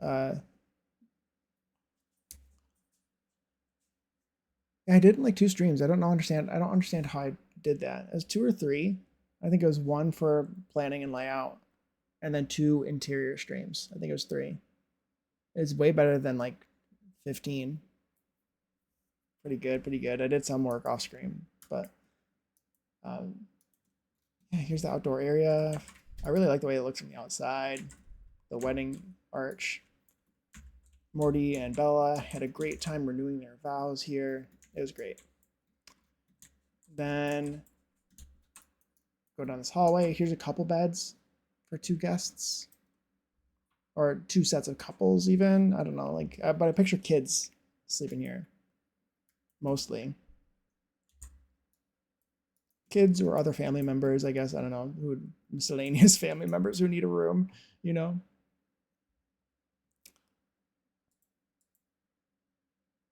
I did in like 2 streams. I don't understand how I did that. It was 2 or 3. I think it was 1 for planning and layout, and then 2 interior streams. I think it was 3. It's way better than like 15. Pretty good, pretty good. I did some work off screen, but yeah, here's the outdoor area. I really like the way it looks from the outside. The wedding arch. Morty and Bella had a great time renewing their vows here. It was great. Then go down this hallway. Here's a couple beds for 2 guests. Or 2 sets of couples even. I don't know. Like, but I picture kids sleeping here. Mostly. Kids or other family members, I guess. I don't know. Who miscellaneous family members who need a room, you know?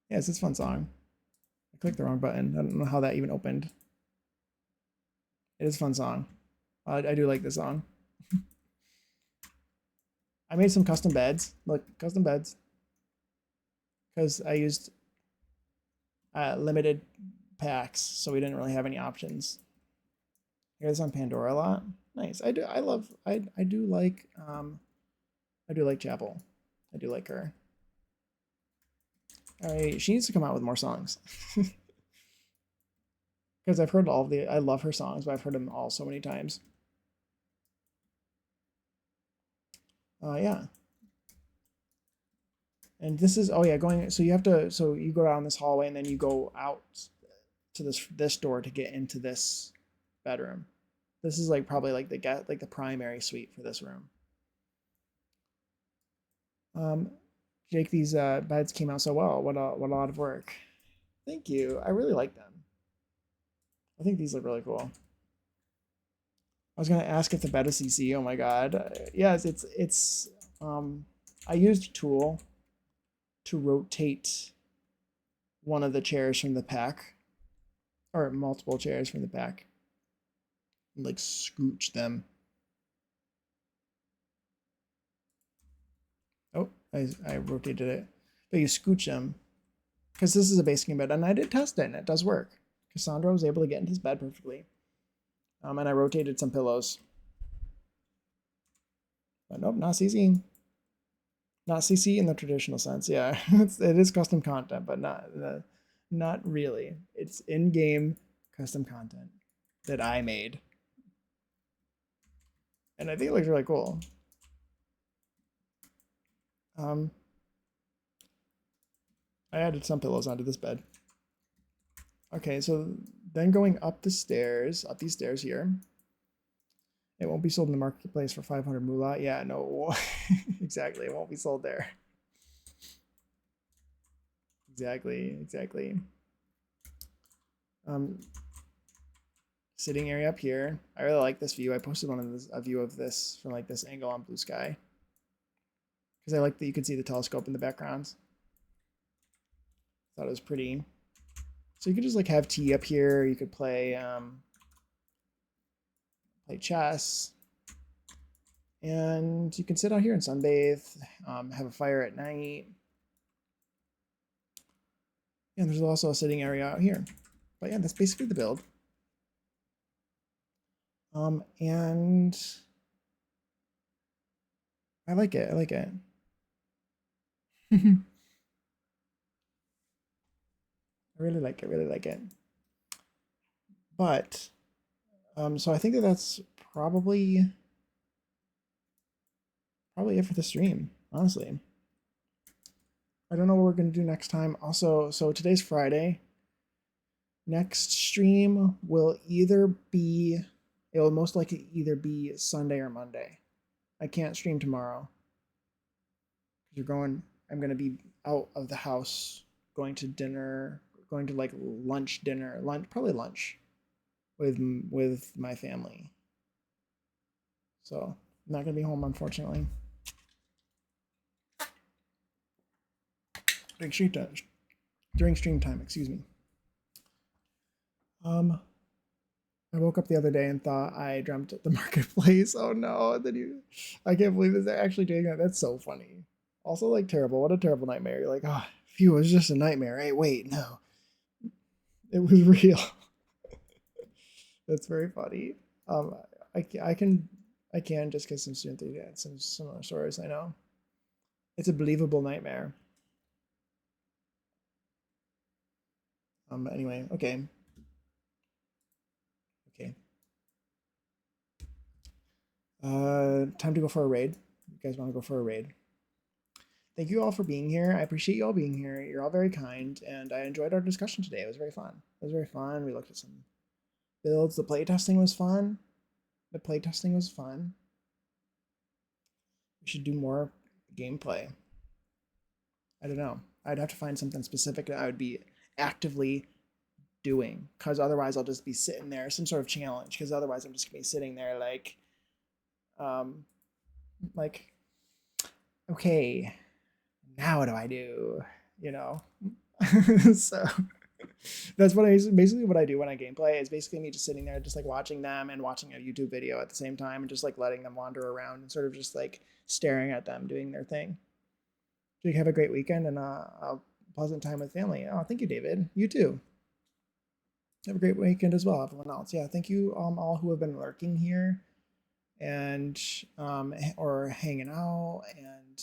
Yeah, it's this fun song. I clicked the wrong button. I don't know how that even opened. It is a fun song. I do like this song. I made some custom beds. Look, custom beds. Because I used limited packs, so we didn't really have any options. Here's on Pandora a lot. Nice. I do like Chapel. I do like her. She needs to come out with more songs. Because I've heard I love her songs, but I've heard them all so many times. Yeah. And this is, oh yeah, so you go down this hallway and then you go out to this door to get into this bedroom. This is like probably like the primary suite for this room. Jake, these beds came out so well. What a lot of work. Thank you. I really like them. I think these look really cool. I was gonna ask if the bed is CC. Oh my god. Yes, it's I used a tool to rotate one of the chairs from the pack, or multiple chairs from the pack, and like scooch them. Oh, I rotated it. But you scooch them, because this is a basic bed, and I did test it, and it does work. Cassandra was able to get into his bed perfectly. And I rotated some pillows. But nope, not CC. Not CC in the traditional sense. Yeah, it is custom content, but not really. It's in-game custom content that I made. And I think it looks really cool. I added some pillows onto this bed. Okay, so then going up these stairs here. It won't be sold in the marketplace for 500 moolah. Yeah, no, exactly. It won't be sold there. Exactly. Sitting area up here. I really like this view. I posted a view of this from like this angle on blue sky. Because I like that you can see the telescope in the background. Thought it was pretty. So you could just like have tea up here. You could play chess. And you can sit out here and sunbathe, have a fire at night. And there's also a sitting area out here. But yeah, that's basically the build. And I like it. I really like it. But so I think that's probably it for the stream, honestly. I don't know what we're going to do next time. Also, so today's Friday. Next stream will most likely either be Sunday or Monday. I can't stream tomorrow. I'm going to be out of the house going to dinner, going to like lunch, probably lunch with my family. So I'm not gonna be home, unfortunately. During stream time, excuse me. I woke up the other day and thought I dreamt at the marketplace. Oh no! And then I can't believe they're actually doing that. That's so funny. Also, like, terrible. What a terrible nightmare. You're like, oh, phew, it was just a nightmare. Hey, wait, no, it was real. That's very funny. Um, I can just get some student things, had some similar stories. I know. It's a believable nightmare. Anyway, okay. Okay. Time to go for a raid. You guys want to go for a raid? Thank you all for being here. I appreciate you all being here. You're all very kind, and I enjoyed our discussion today. It was very fun. It was very fun. We looked at some builds. The playtesting was fun. The playtesting was fun. We should do more gameplay. I don't know. I'd have to find something specific that I would be actively doing, because otherwise I'll just be sitting there, some sort of challenge, because otherwise I'm just gonna be sitting there like, okay, now what do I do? You know? So that's basically what I do when I gameplay, is basically me just sitting there, just like watching them and watching a YouTube video at the same time, and just like letting them wander around and sort of just like staring at them doing their thing. So you have a great weekend and a pleasant time with family. Oh, thank you, David. You too. Have a great weekend as well, everyone else. Yeah, thank you all who have been lurking here and or hanging out, and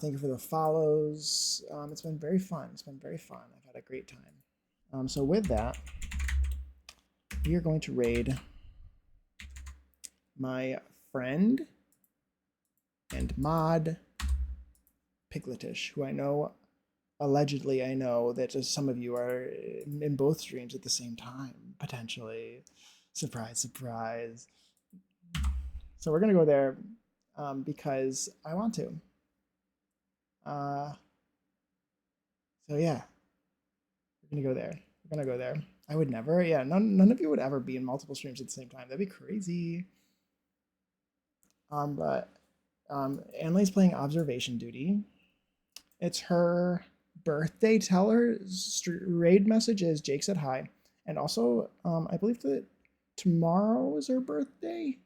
thank you for the follows. It's been very fun. It's been very fun. I've had a great time. So with that, we are going to raid my friend and mod Pigletish, who I know, allegedly, I know that just some of you are in both streams at the same time, potentially. Surprise, surprise. So we're gonna go there because I want to. So yeah, we're gonna go there. We're gonna go there. I would never. Yeah, none of you would ever be in multiple streams at the same time. That'd be crazy. But Anna's playing observation duty. It's her birthday. Tell her raid message is Jake said hi, and also I believe that tomorrow is her birthday,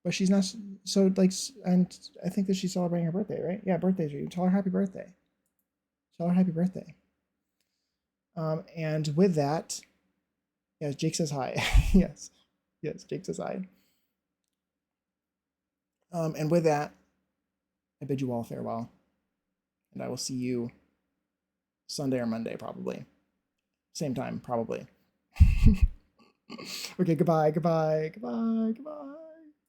but she's not. So like, and I think that she's celebrating her birthday, right? Yeah, birthday. You tell her happy birthday. Tell her happy birthday. And with that, yes, Jake says hi. Yes, Jake says hi. And with that, I bid you all farewell, and I will see you Sunday or Monday, probably. Same time, probably. Okay, goodbye, goodbye, goodbye, goodbye.